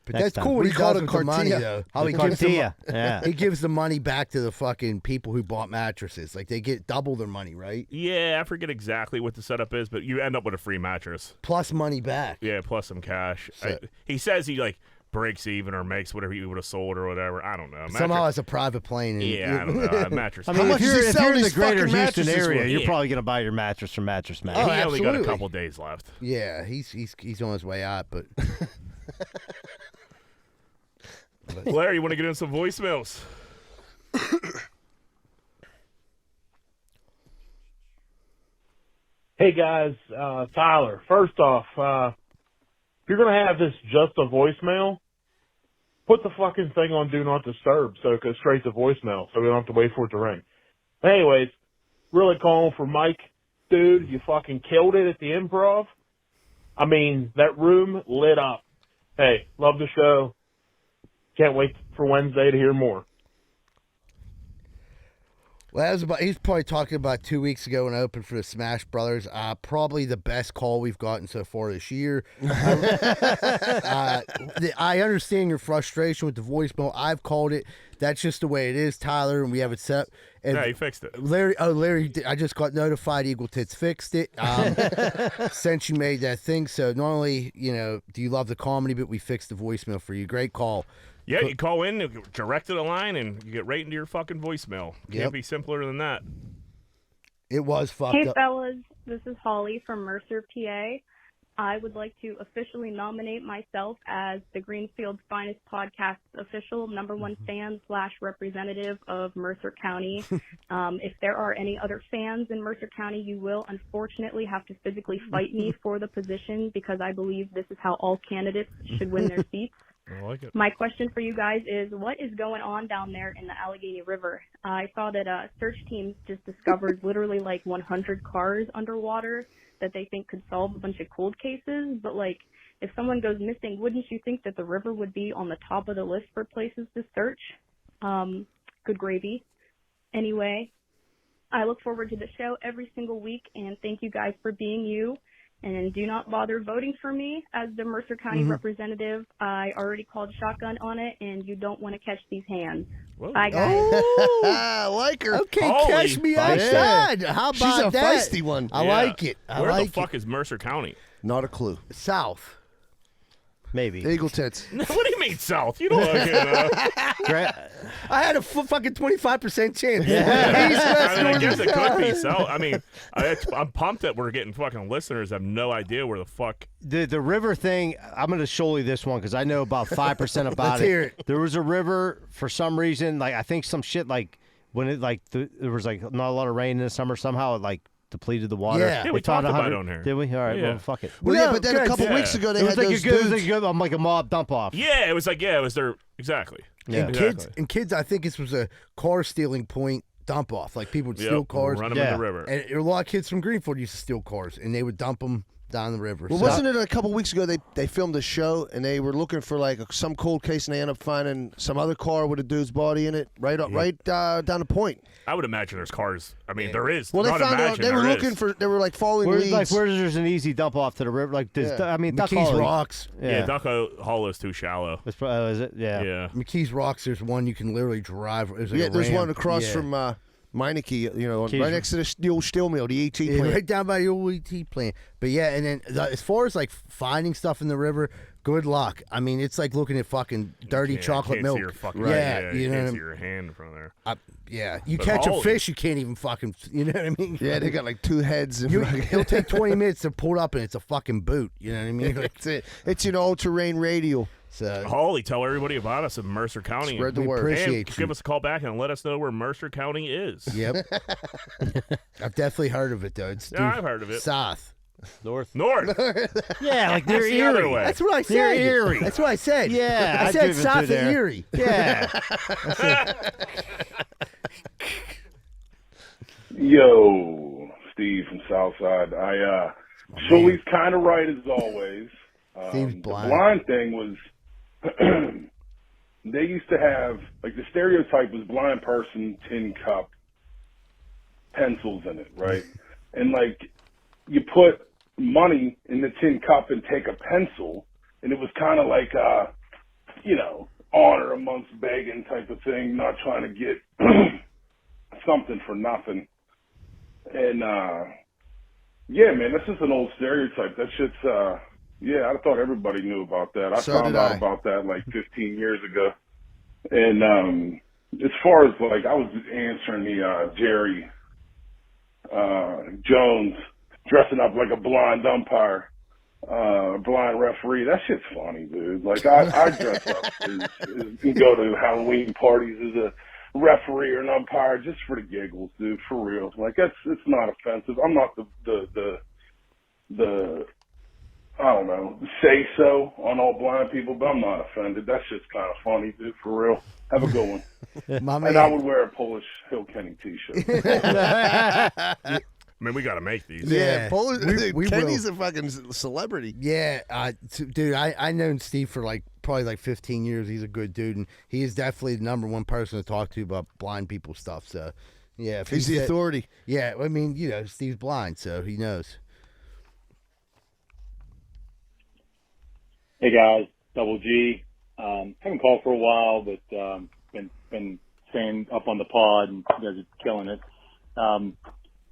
But Next that's time. cool what We he call does it with the money, cartilla. though. How he The gives, tortilla. Yeah. he gives the money back to the fucking people who bought mattresses. Like, they get double their money, right? Yeah, I forget exactly what the setup is, but you end up with a free mattress. Plus money back. Yeah, plus some cash. So- He says he like breaks even or makes whatever he would have sold or whatever. I don't know. Somehow it's a private plane. And, Yeah, I don't know. Mattress. I mean, much if is you're, he if selling you're in the these greater fucking Houston mattresses area, for? you're Yeah. probably going to buy your mattress from Mattress Matt. Oh, he only got a absolutely. couple days left. yeah, he's on his way out, but Larry, you want to get in some voicemails? Hey guys, Tyler. First off, if you're gonna have this just a voicemail, put the fucking thing on Do Not Disturb so it goes straight to voicemail, so we don't have to wait for it to ring. Anyways, really calling for Mike, dude. You fucking killed it at the Improv. I mean, that room lit up. Hey, love the show. Can't wait for Wednesday to hear more. well, that was about. He's probably talking about 2 weeks ago when I opened for the Smash Brothers. Probably the best call we've gotten so far this year. I understand your frustration with the voicemail. I've called it. That's just the way it is, Tyler, and we have it set. And Yeah, he fixed it. Larry, I just got notified Eagle Tits fixed it since you made that thing. So not only, do you love the comedy, but we fixed the voicemail for you. Great call. Yeah, you call in, you get direct to the line, and you get right into your fucking voicemail. Can't Yep. be simpler than that. It was fucked Hey up. fellas, this is Holly from Mercer, PA. I would like to officially nominate myself as the Greenfield Finest Podcast official #1 fan / representative of Mercer County. If there are any other fans in Mercer County, you will unfortunately have to physically fight me for the position because I believe this is how all candidates should win their seats. I like it. My question for you guys is, what is going on down there in the Allegheny River? I saw that search teams just discovered literally like 100 cars underwater that they think could solve a bunch of cold cases. But like, if someone goes missing, wouldn't you think that the river would be on the top of the list for places to search? Good gravy. Anyway, I look forward to the show every single week, and thank you guys for being you. And do not bother voting for me as the Mercer County representative. I already called shotgun on it, and you don't want to catch these hands. Whoa. Bye, guys. I like her. Okay, Holy catch me fuck. outside. How about She's a that? feisty one. I Yeah. like it. I Where like the fuck is Mercer County? Not a clue. it. South. Maybe. Eagle tits. What do you mean south? You don't look I had a fucking 25% chance. I guess it could be south. I mean, I'm pumped that we're getting fucking listeners that have no idea where the fuck. The river thing, I'm going to show you this one because I know about 5% about Let's hear it. There was a river for some reason, like I think some shit like when it like there was like not a lot of rain in the summer, somehow it like depleted the water. Yeah, we talked about it on here. Did we? All right, Yeah. well, fuck it. Well, No, yeah, but then a good, couple yeah. weeks ago they It was had like those it was dudes. like a good, like a mob dump off. Yeah, it was their exactly. Yeah. Exactly. Kids, I think this was a car stealing point dump off. Like people would steal cars. Run them in the river. And a lot of kids from Greenfield used to steal cars, and they would dump them down the river. Well, wasn't it a couple weeks ago they filmed a show and they were looking for like some cold case and they ended up finding some other car with a dude's body in it right down the point. I would imagine there's cars. I mean, there is. Well, they Not found out imagine, they were there looking is. for. They were like following Where's leads. like where's there's an easy dump off to the river? Like there's, Yeah. I mean, Duck McKee's Hollow. Rocks. Yeah, Duck Hollow is too shallow. Is it? Yeah. Yeah. McKee's Rocks. There's one you can literally drive. There's like Yeah, a there's ramp. one across Yeah. from Meineke, right Keys- next to the old steel mill, the ET Yeah, plant. right down by the old ET plant. But yeah, and then as far as like finding stuff in the river, good luck. I mean, it's like looking at fucking dirty chocolate can't milk. See your fucking, Yeah, you you know can't what I see mean? your hand from there. Yeah, you But catch a holy- fish, you can't even fucking. You know what I mean? Yeah, they got like two heads. And It'll take 20 minutes to pull up, and it's a fucking boot. You know what I mean? Like, That's it. It's an all-terrain radial. so, Holly, tell everybody about us in Mercer County. Spread the we word. appreciate And you. give us a call back and let us know where Mercer County is. Yep. I've definitely heard of it though. It's Yeah, I've heard of it. south. North. North. Yeah, like they're That's the other Erie. way. That's what I said. They're Erie. That's what I said. Yeah, I I'd said give it south to of there. Erie. Yeah. Yo, Steve from Southside. Scuilli's kind of right as always. Steve's The blind. blind thing was, they used to have, like the stereotype was blind person, tin cup, pencils in it, right? And like, you put money in the tin cup and take a pencil, and it was kind of like, honor amongst begging type of thing, not trying to get something for nothing. And, yeah, man, that's just an old stereotype. That shit's, I thought everybody knew about that. I So found did out I. about that like 15 years ago. And, as far as like, I was answering the, Jerry, Jones dressing up like a blind umpire, blind referee. That shit's funny, dude. Like, I dress up and go to Halloween parties as a referee or an umpire just for the giggles, dude, for real. Like, it's not offensive. I'm not the I don't know, say so on all blind people, but I'm not offended. That's just kind of funny, dude, for real. Have a good one. My And I man. would wear a Polish Hill Kenny t-shirt. I mean, we got to make these. Yeah. We Kenny's will. a fucking celebrity. Yeah, dude, I known Steve for probably 15 years. He's a good dude, and he is definitely the number one person to talk to about blind people stuff. So, yeah, if He's he the said- authority. Yeah, I mean, Steve's blind, so he knows. Hey guys, Double G. Haven't called for a while, but been staying up on the pod, and you guys are killing it.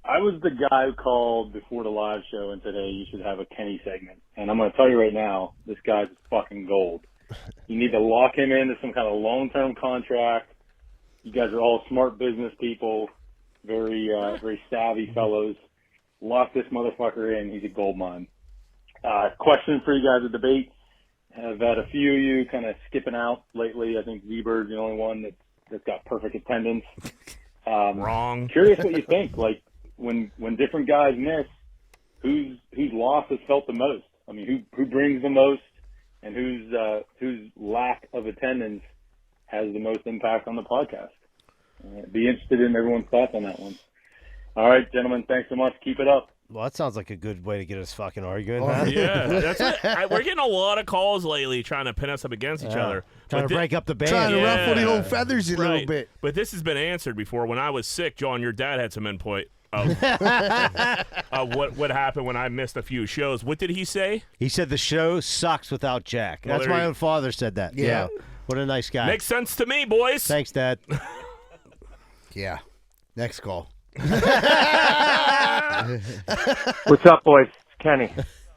I was the guy who called before the live show and said, "Hey, you should have a Kenny segment." And I'm going to tell you right now, this guy's fucking gold. You need to lock him into some kind of long-term contract. You guys are all smart business people, very savvy fellows. Lock this motherfucker in. He's a gold mine. Question for you guys: a debate. Have had a few of you kind of skipping out lately. I think Z-Bird's the only one that's got perfect attendance. Wrong. Curious what you think. Like when different guys miss, whose loss has felt the most? I mean, who brings the most, and whose lack of attendance has the most impact on the podcast? Be interested in everyone's thoughts on that one. All right, gentlemen, thanks so much. Keep it up. Well, that sounds like a good way to get us fucking arguing. Oh, huh? Yeah, that's it. We're getting a lot of calls lately trying to pin us up against each other. Trying But to break up the band. Trying to ruffle the Yeah. old feathers a little Right. bit. But this has been answered before. When I was sick, John, your dad had some input of what happened when I missed a few shows. What did he say? He said the show sucks without Jack. Well, That's there my you- own father said that. Yeah. What a nice guy. Makes sense to me, boys. Thanks, Dad. Yeah. Next call. What's up, boys? It's Kenny.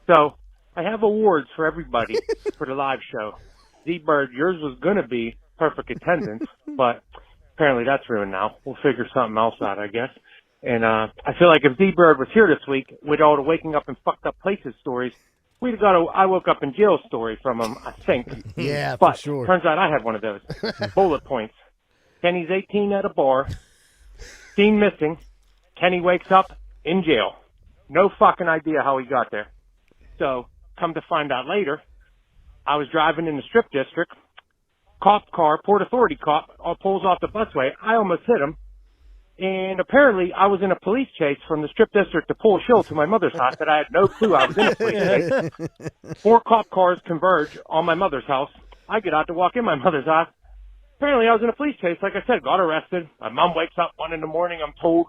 So, I have awards for everybody for the live show. Z-Bird, yours was going to be perfect attendance, but apparently that's ruined now. We'll figure something else out, I guess. And I feel like if Z-Bird was here this week with all the waking up in fucked up places stories, we'd have got a I woke up in jail story from him, I think. Yeah, but for sure. Turns out I had one of those. Bullet points. Kenny's 18 at a bar. Seen missing. Kenny wakes up in jail. No fucking idea how he got there. So, come to find out later, I was driving in the Strip District. Cop car, Port Authority cop, pulls off the busway. I almost hit him. And apparently, I was in a police chase from the Strip District to Pole Hill to my mother's house that I had no clue I was in a police chase. 4 cop cars converge on my mother's house. I get out to walk in my mother's house. Apparently, I was in a police chase. Like I said, got arrested. My mom wakes up 1 a.m, I'm told,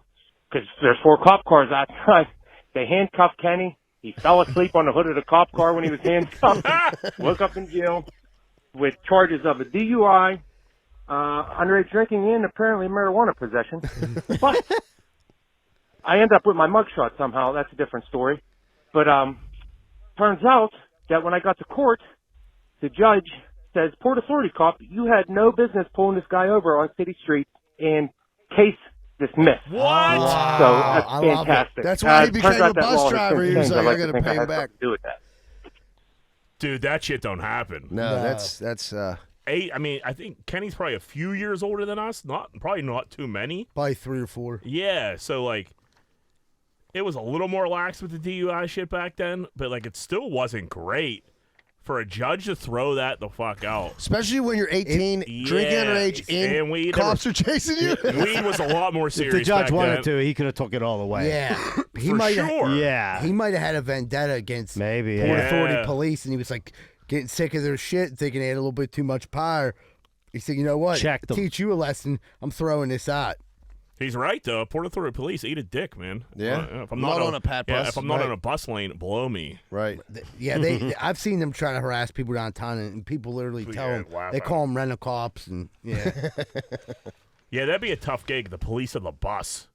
because there's 4 cop cars outside. They handcuffed Kenny. He fell asleep on the hood of the cop car when he was handcuffed. Woke up in jail with charges of a DUI, underage drinking, and apparently marijuana possession. But I end up with my mugshot somehow. That's a different story. But turns out that when I got to court, the judge says, Port Authority cop, you had no business pulling this guy over on city streets, and case dismissed. What? Wow. So that's fantastic. That's why he became turns out a that bus law has driver. since He was changed. like, I'd I gotta to think pay him had back. something to do with that. Dude, that shit don't happen. No, that's I mean, I think Kenny's probably a few years older than us. Probably not too many. Probably 3 or 4. Yeah, so like, it was a little more lax with the DUI shit back then, but like, it still wasn't great for a judge to throw that the fuck out. especially when you're 18, drinking underage, and weed cops are chasing you. Weed was a lot more If serious. the judge back wanted then. to, he could have took it all away. Yeah. He For might sure. Yeah. He might have had a vendetta against Maybe, Port yeah. Authority police, and he was like getting sick of their shit, thinking they had a little bit too much power. He said, you know what? Check them. Teach you a lesson. I'm throwing this out. He's right though. Port Authority police eat a dick, man. Yeah. If I'm Not on a pat bus. If I'm not Right. on a bus lane, blow me. Right. Yeah, I've seen them try to harass people downtown, and people literally tell them. wow. They call them rent-a-cops, and yeah. Yeah, that'd be a tough gig. The police of the bus.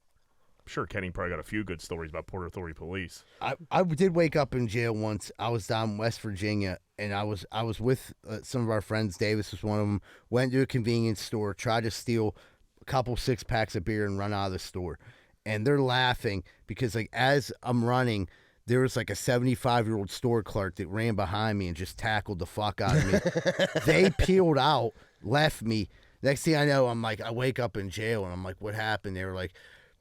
I'm sure Kenny probably got a few good stories about Port Authority police. I did wake up in jail once. I was down in West Virginia, and I was with some of our friends. Davis was one of them. Went to a convenience store, tried to steal a couple 6-packs of beer and run out of the store. And they're laughing because, like, as I'm running, there was like a 75-year-old store clerk that ran behind me and just tackled the fuck out of me. They peeled out, left me. Next thing I know, I wake up in jail, and I'm like, what happened? They were like,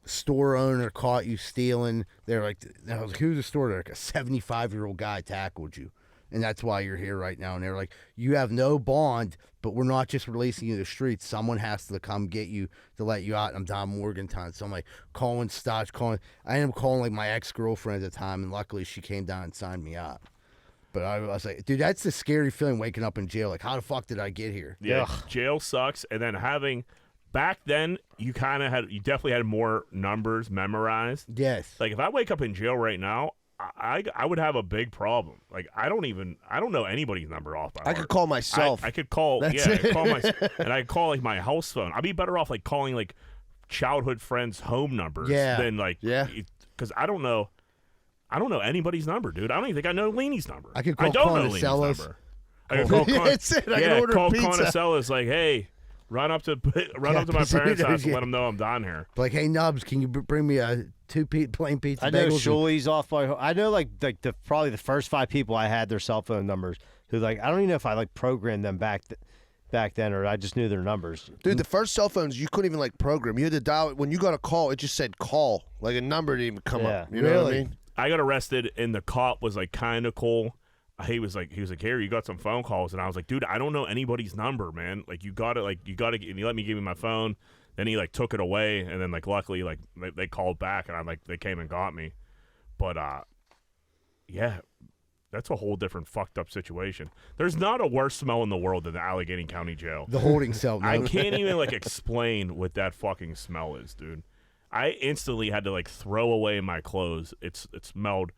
store owner caught you stealing. They're like, I was like, who's the store? They're like, a 75-year-old guy tackled you, and that's why you're here right now. And they're like, you have no bond, but we're not just releasing you to the streets. Someone has to come get you to let you out. And I'm down Morgantown, so I'm like calling Stotch, I ended up calling like my ex-girlfriend at the time, and luckily she came down and signed me out. But I was like, dude, that's the scary feeling, waking up in jail. Like, how the fuck did I get here? Yeah, jail sucks. And then back then, you definitely had more numbers memorized. Yes. Like, if I wake up in jail right now, I would have a big problem. Like, I don't know anybody's number off by I heart. could call myself. I could call, That's yeah, it. and I could call like my house phone. I'd be better off like calling like childhood friends' home numbers than like, because I don't know anybody's number, dude. I don't even think I know Leanie's number. I could call Leanie's Conacella's. number. I could call That's it. I can order call pizza. Conacella's like, hey, run up to my parents' house and let them know I'm down here. Like, hey, Nubs, can you bring me a 2 plain pizza I know bagels? Scuilli's off by. I know like probably the first 5 people I had their cell phone numbers. Who like I don't even know if I like programmed them back then or I just knew their numbers. Dude, the first cell phones you couldn't even like program. You had to dial it when you got a call. It just said call, like a number didn't even come up. You know what I mean? I got arrested and the cop was like kind of cool. He was like, here, you got some phone calls, and I was like, dude, I don't know anybody's number, man. Like, you got to, and he let me give me my phone. Then he like took it away, and then like luckily like they called back, and they came and got me. But yeah, that's a whole different fucked up situation. There's not a worse smell in the world than the Allegheny County Jail. The holding cell. I can't even like explain what that fucking smell is, dude. I instantly had to like throw away my clothes. It smelled.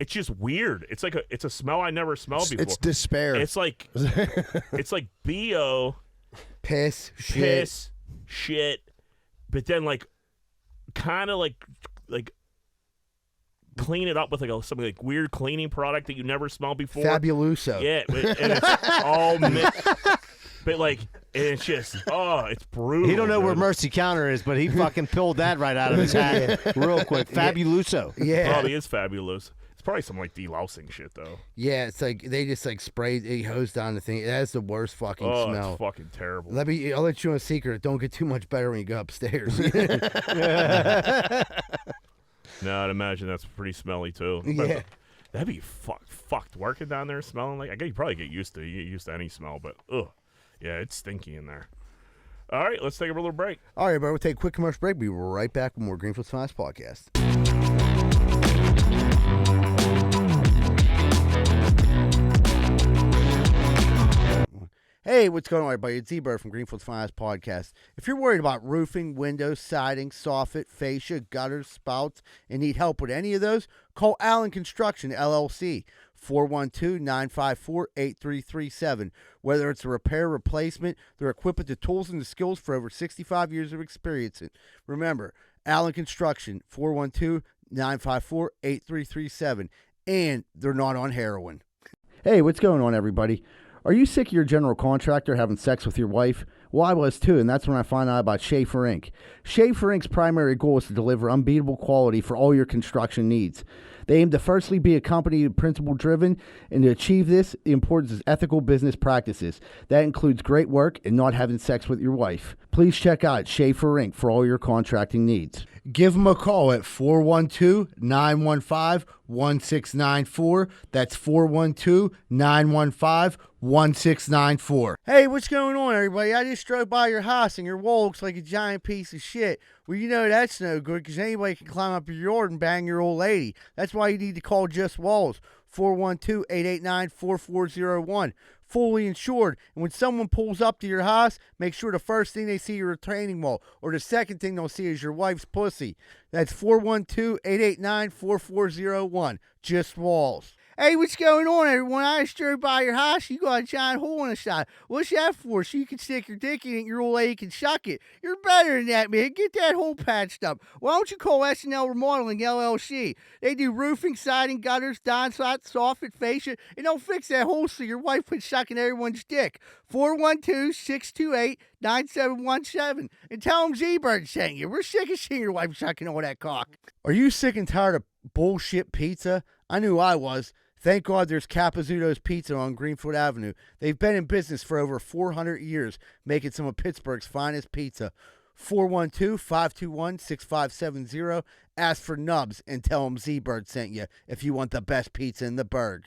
It's just weird. It's like it's a smell I never smelled before. It's despair. It's like BO, piss, shit, but then like kind of like clean it up with like some like weird cleaning product that you never smelled before. Fabuloso. Yeah, and it's all mixed. But like, and it's just, it's brutal. He don't know where Mercy Counter is, but he fucking pulled that right out of his hat real quick. Fabuloso. Yeah. Probably is fabulous. It's probably some like delousing shit though. Yeah, it's like they just like sprayed a hose down the thing. It has the worst fucking smell. It's fucking terrible. I'll let you know a secret. Don't get too much better when you go upstairs. No, I'd imagine that's pretty smelly too. Yeah. That'd be fucked working down there smelling like. I guess you probably get used to any smell, but yeah, it's stinky in there. All right, let's take a little break. All right, bro. We'll take a quick commercial break. Be right back with more Greenfield's Finest podcast. Hey, what's going on, everybody? It's Z-Bird from Greenfield's Finest Podcast. If you're worried about roofing, windows, siding, soffit, fascia, gutters, spouts, and need help with any of those, call Allen Construction, LLC, 412-954-8337. Whether it's a repair, replacement, they're equipped with the tools and the skills for over 65 years of experience. Remember, Allen Construction, 412-954-8337. And they're not on heroin. Hey, what's going on, everybody? Are you sick of your general contractor having sex with your wife? Well, I was too, and that's when I found out about Schaefer Inc. Schaefer Inc.'s primary goal is to deliver unbeatable quality for all your construction needs. They aim to firstly be a company principle-driven, and to achieve this, the importance is ethical business practices. That includes great work and not having sex with your wife. Please check out Schaefer Inc. for all your contracting needs. Give them a call at 412-915-1694. That's 412-915-1694. Hey, what's going on, everybody? I just drove by your house, and your wall looks like a giant piece of shit. Well, you know that's no good, because anybody can climb up your yard and bang your old lady. That's why you need to call Just Walls, 412-889-4401. Fully insured, and when someone pulls up to your house, make sure the first thing they see is your retaining wall, or the second thing they'll see is your wife's pussy. That's 412-889-4401. Just Walls. Hey, what's going on, everyone? I just drove by your house. You got a giant hole in the side. What's that for? So you can stick your dick in it and your old lady can suck it. You're better than that, man. Get that hole patched up. Why don't you call SNL Remodeling LLC? They do roofing, siding, gutters, downspout, soffit, fascia, and they'll fix that hole so your wife quits sucking everyone's dick. 412-628-9717. And tell them Z-Bird sent you. We're sick of seeing your wife sucking all that cock. Are you sick and tired of bullshit pizza? I knew I was. Thank God there's Capizzuto's Pizza on Greenfield Avenue. They've been in business for over 400 years, making some of Pittsburgh's finest pizza. 412-521-6570. Ask for Nubs and tell them Z-Bird sent you if you want the best pizza in the burg.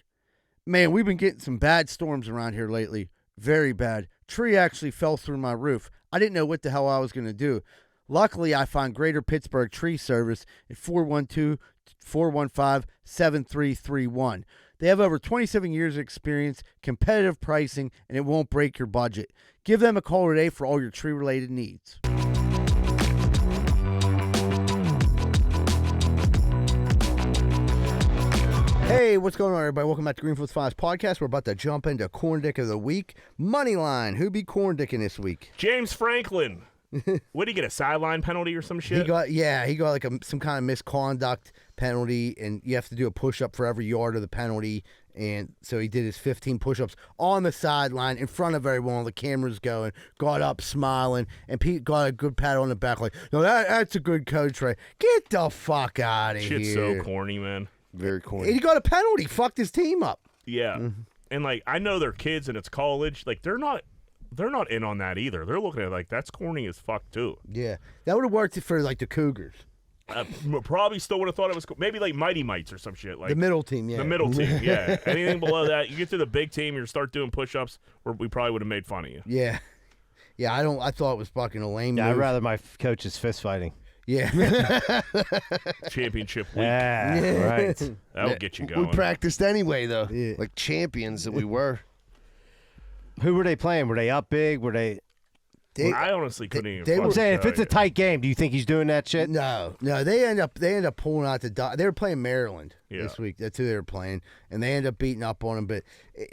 Man, we've been getting some bad storms around here lately. Very bad. Tree actually fell through my roof. I didn't know what the hell I was going to do. Luckily, I found Greater Pittsburgh Tree Service at 412-415-7331. They have over 27 years of experience, competitive pricing, and it won't break your budget. Give them a call today for all your tree-related needs. Hey, what's going on, everybody? Welcome back to Greenfield's Finest Podcast. We're about to jump into Corn Dick of the Week. Moneyline. Who be Corn Dicking this week? James Franklin. What did he get, a sideline penalty or some shit? He got like some kind of misconduct penalty, and you have to do a push-up for every yard of the penalty. And so he did his 15 push-ups on the sideline in front of everyone, all the cameras going, got up smiling, and Pete got a good pat on the back like, no, that's a good coach, right? Get the fuck out of here. Shit's so corny, man. Very corny. And he got a penalty, fucked his team up. Yeah. Mm-hmm. And like, I know they're kids and it's college. Like, they're not in on that either. They're looking at it like, that's corny as fuck too. Yeah. That would have worked for like the Cougars. Probably still would have thought it was maybe like Mighty Mites or some shit. Like the middle team, yeah. The middle team, yeah. Anything below that, you get to the big team, you start doing push-ups, we probably would have made fun of you. Yeah. Yeah, I thought it was fucking a lame Yeah, move. I'd rather my coaches fist fighting. Yeah. Championship week. Yeah, right. That'll get you going. We practiced anyway, though. Yeah. Like champions that we were. Who were they playing? Were they up big? Were they? I honestly couldn't even. I'm saying, if it's a tight game, do you think he's doing that shit? No. They end up pulling out the. They were playing Maryland this week. That's who they were playing, and they end up beating up on him. But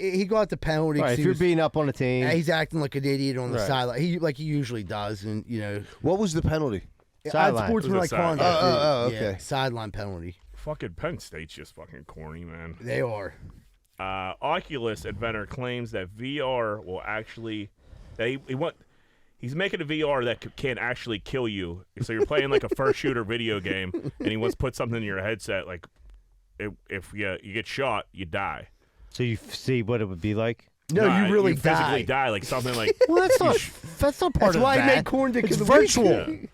he got the penalty. Right, if you're beating up on a team, he's acting like an idiot on the sideline. He usually does, and you know. What was the penalty? Sportsmanlike conduct. Oh, okay. Yeah, sideline penalty. fucking Penn State's just fucking corny, man. They are. Oculus inventor claims that VR will actually. He's making a VR that can't actually kill you. So you're playing like a first shooter video game, and he wants to put something in your headset. Like, if you get shot, you die. So you see what it would be like? No, you really physically die. die. Like something like. Well, that's not part That's of why that. he made Corn Dick It's of the virtual. Week.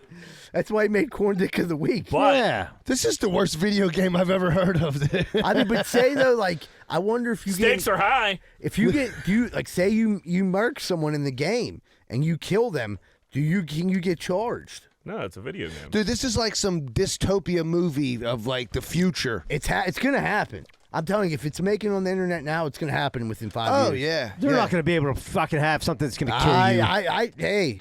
That's why he made Corn Dick of the Week. But Yeah. This is the worst video game I've ever heard of. I mean, but say though, like, I wonder if you stakes are high. if you get like say you murk someone in the game and you kill them, can you get charged? No, it's a video game. Dude, this is like some dystopia movie of like the future. It's gonna happen. I'm telling you, if it's making it on the internet now, it's gonna happen within 5 years. Oh yeah, They're not going to be able to fucking have something that's going to kill you. Hey,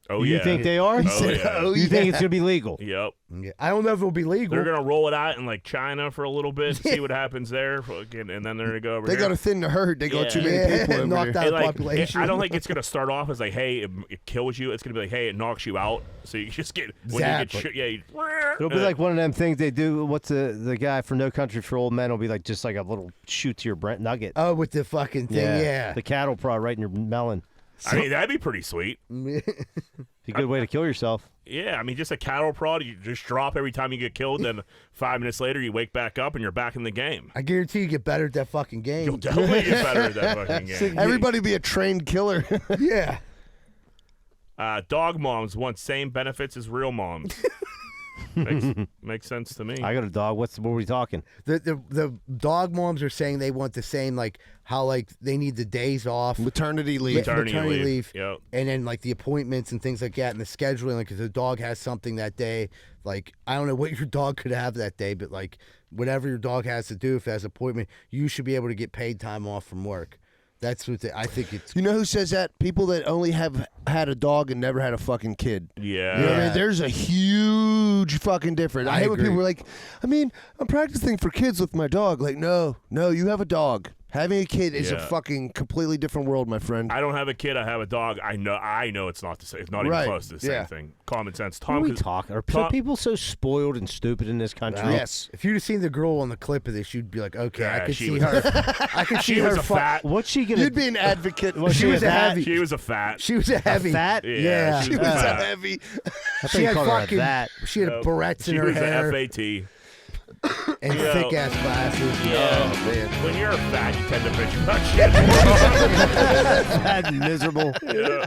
Oh you yeah. think they are? Oh, yeah. You think it's going to be legal? Yep. I don't know if it'll be legal. They're gonna roll it out in like China for a little bit, see what happens there, and then they're gonna go over They here. got to thin the herd. They got too many people over knocked there. out It, the like, population. I don't think it's gonna start off as like, hey, it kills you. It's gonna be like, hey, it knocks you out. So you just get when Exactly. you get shit. Yeah. It'll be like one of them things they do. What's the guy for No Country for Old Men will be like just like a little shoot to your nugget. Oh, with the fucking thing, yeah. The cattle prod right in your melon. I mean, that'd be pretty sweet. It's a good way to kill yourself. Yeah, I mean, just a cattle prod, you just drop every time you get killed. Then 5 minutes later, you wake back up and you're back in the game. I guarantee you get better at that fucking game. You'll definitely get better at that fucking game. Everybody be a trained killer. Yeah. Dog moms want same benefits as real moms. Makes sense to me. I got a dog. What are we talking? The dog moms are saying they want the same, like how like they need the days off, Maternity leave. Maternity leave. Yep. and then like the appointments and things like that, and the scheduling. Like if the dog has something that day, like I don't know what your dog could have that day, but like whatever your dog has to do, if it has an appointment, you should be able to get paid time off from work. That's what I think it's. You know who says that? People that only have had a dog and never had a fucking kid. Yeah. You know what I mean? There's a huge fucking difference. I hate when people are like, I mean, I'm practicing for kids with my dog. Like, no, you have a dog. Having a kid is a fucking completely different world, my friend. I don't have a kid. I have a dog. I know it's not the same. It's not even close to the same thing. Common sense. What are we talking? Are people so spoiled and stupid in this country? Yes. If you'd have seen the girl on the clip of this, you'd be like, okay, Yeah, I could she see was- her. I could see She was her. a fat. What's she gonna? You'd be an advocate. She was a heavy. She was a fat. She was a heavy. fat? Yeah. she She was a fat. heavy. I She thought you had called her a fucking. that. She had Nope. barrettes in She her was hair a FAT. and Yeah. thick ass glasses. Yeah. Oh, man. When you're fat, you tend to bitch about shit. Fat and miserable. Yeah.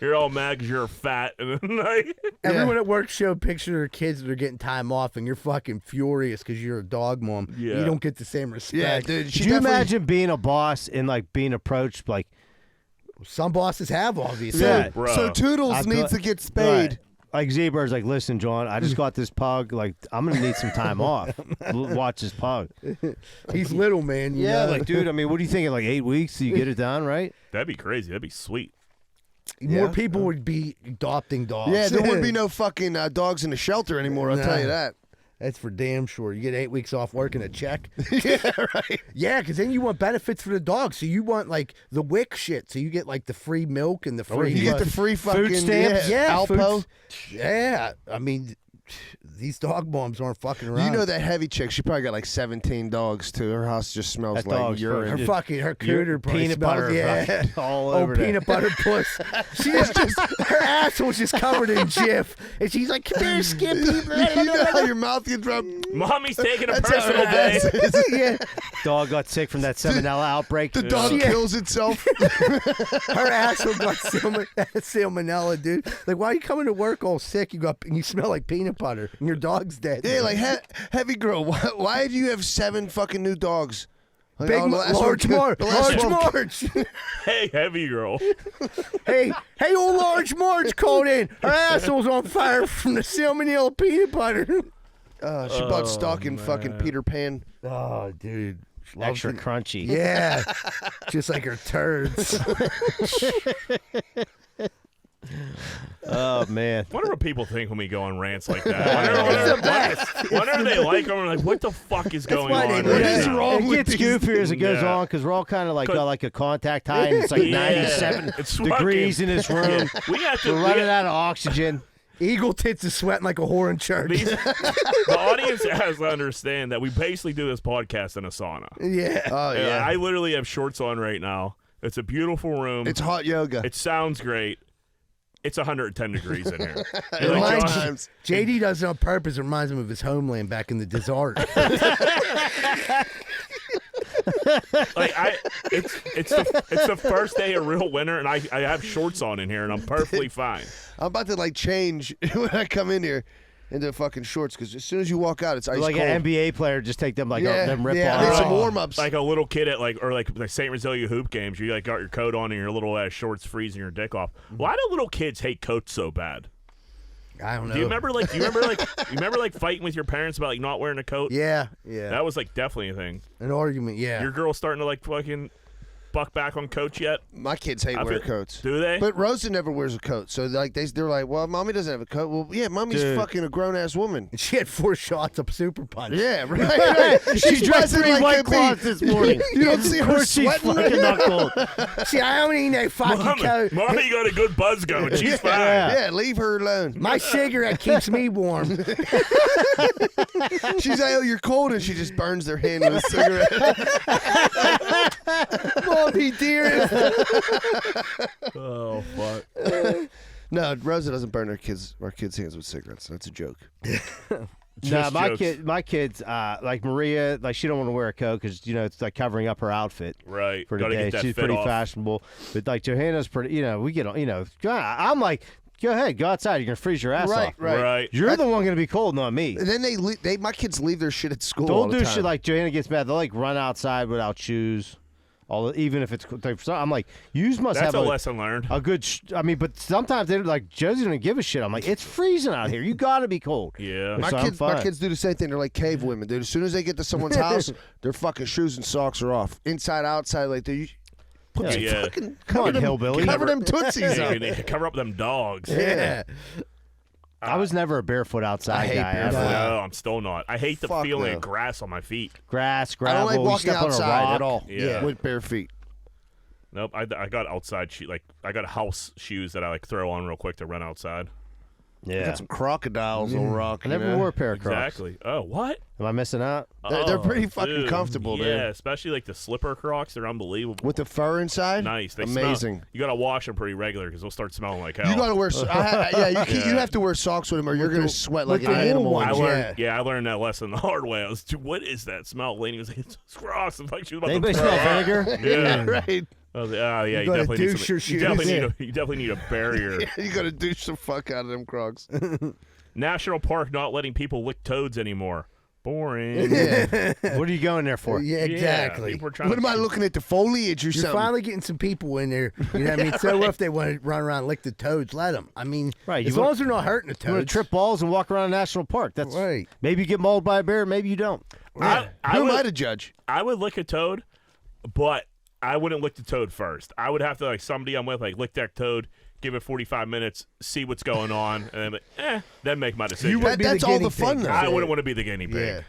You're all mad because you're fat. And then, like, Everyone at work showed pictures of their kids that are getting time off, and you're fucking furious because you're a dog mom. Yeah. You don't get the same respect. Yeah, dude. Could you imagine being a boss and like being approached like? Some bosses have, obviously. Yeah. bro. So Toodles I've needs got- to get spayed. Right. Like Z-Bird's like, listen, John, I just got this pug. Like, I'm gonna need some time off. Watch this pug. He's little, man. you Yeah, know? like, dude. I mean, what are you thinking? Like 8 weeks? So you get it done, right? that'd be crazy. That'd be sweet. More people would be adopting dogs. Yeah, there wouldn't be no fucking dogs in the shelter anymore. I'll tell you No. that. That's for damn sure. You get 8 weeks off work and a check. Yeah, right. Yeah, because then you want benefits for the dog. So you want like the WIC shit. So you get like the free milk and the free. You get the free fucking stamps. Yeah, Alpo. Yeah, I mean, these dog moms aren't fucking around. You know that heavy chick? She probably got like 17 dogs too. Her house just smells That like dog's urine. her fucking her cooter probably peanut smells, butter yeah. fucking all Oh, over there. peanut butter puss. She is just her asshole's just covered in Jif, and she's like, "Come here, Skippy." You know how your mouth gets rubbed? Mommy's taking a That's how personal her day. ass is. Yeah, Dog got sick from that salmonella outbreak. The dog Yeah. kills itself. her asshole got salmonella, dude. Like, why are you coming to work all sick? You smell like peanut butter, and your dog's dead. Yeah, like heavy girl. Why do you have 7 fucking new dogs? Like, Big the last one large killed- Marge, the last large one- Marge. Hey, heavy girl. hey, old large Marge called in. Her asshole's on fire from the salmonella peanut butter. She bought stock in fucking Peter Pan. Oh, dude. Extra crunchy. Yeah, just like her turds. Oh man. Wonder what people think when we go on rants like that. Wonder they like them or like, what the fuck is going why on they- right what is now? wrong It with gets these goofier as it goes Yeah. on because we're all kind of like got like a contact high and it's like Yeah. 97 It's degrees fucking- in this room. We have to. We're running out of oxygen. Eagle tits is sweating like a whore in church. The audience has to understand that we basically do this podcast in a sauna. Yeah. Oh yeah. I literally have shorts on right now. It's a beautiful room. It's hot yoga. It sounds great. It's 110 degrees in here. It reminds, JD does it on purpose. It reminds him of his homeland back in the desert. It's the first day of real winter, and I have shorts on in here, and I'm perfectly fine. I'm about to like change when I come in here into fucking shorts because as soon as you walk out, it's ice like cold. an NBA player, just take them them rip I off. need some warm ups. Like a little kid at the St. Rosalia hoop games, you like got your coat on and your little ass shorts freezing your dick off. Why do little kids hate coats so bad? I don't know. Do you remember fighting with your parents about like not wearing a coat? Yeah. That was like definitely a thing. An argument, yeah. Your girl starting to like fucking buck back on coats yet? My kids hate wearing coats. Do they? But Rosa never wears a coat, so like they're like, well, mommy doesn't have a coat. Well, yeah, mommy's fucking a grown ass woman. She had 4 shots of Super Punch. Yeah, right. She dressed in like White a Claws bee. this morning. You don't see her She's sweating. fucking not cold. See, I don't need no fucking coat. Mommy got a good buzz going. She's fine. Yeah, leave her alone. My cigarette keeps me warm. She's like, oh, you're cold, and she just burns their hand with a cigarette. Mommy, dear. Oh fuck. No, Rosa doesn't burn our kids' hands with cigarettes. That's a joke. No, jokes. my kids, like Maria, like she don't want to wear a coat because it's like covering up her outfit. Right. For the Gotta day, get that she's fit pretty off. fashionable. But like Johanna's pretty. We get on. I'm like, go ahead, go outside. You're gonna freeze your ass off. Right. You're the one gonna be cold, not me. And then my kids leave their shit at school. all Don't the do time. shit like Johanna gets mad. They'll like run outside without shoes. Even if it's I'm like, you must That's have a lesson learned. a good. But sometimes they're like, Josie don't give a shit. I'm like, it's freezing out here. You gotta be cold. Yeah. My So I'm fine. kids do the same thing. They're like cave women, dude. As soon as they get to someone's house, their fucking shoes and socks are off. Inside, outside, like they put some Yeah. fucking Come on, hillbilly. cover them tootsies up. You need to cover up them dogs. Yeah. I was never a barefoot outside I hate guy. barefoot. ever. No, I'm still not. I hate the Fuck feeling no. of grass on my feet. Grass, I gravel. don't like you walking step on a outside rock. at all. Yeah. With bare feet. Nope. I got outside I got house shoes that I like throw on real quick to run outside. I Yeah. got some crocodiles on rock. I never wore a pair of Crocs. Exactly. Oh, what? Am I missing out? They're Oh, pretty fucking dude. comfortable, Yeah, dude. especially like the slipper Crocs. They're unbelievable. With the fur inside. Nice. They amazing. Smell, you gotta wash them pretty regular because they'll start smelling like hell. You gotta wear. You have to wear socks with them, or you're gonna sweat like with an the wool animal. ones. I learned that lesson the hard way. I was, dude, what is that smell? Lady was like, it's Crocs. It's like she was about Anybody to smell throw up. vinegar? Yeah. Right. I was like, oh yeah, you gotta definitely need douche some, your you definitely shoes. you definitely need a barrier. You gotta douche the fuck out of them Crocs. National Park not letting people lick toads anymore. Boring. What are you going there for? Yeah, exactly. people are trying What to am I looking at? The foliage or You're something? finally getting some people in there. You know what I mean? So if they want to run around and lick the toads, let them. I mean, Right, as you long want- as they're not hurting the You want toads. to trip balls and walk around a national park. That's Right. Maybe you get mauled by a bear, maybe you don't. Who am I would, to judge? I would lick a toad, but I wouldn't lick the toad first. I would have to like somebody I'm with, like lick that toad, give it 45 minutes, see what's going on, and then make my decision. You wouldn't be That's the all guinea the fun, pig. though. I wouldn't want to be the guinea pig. Yeah.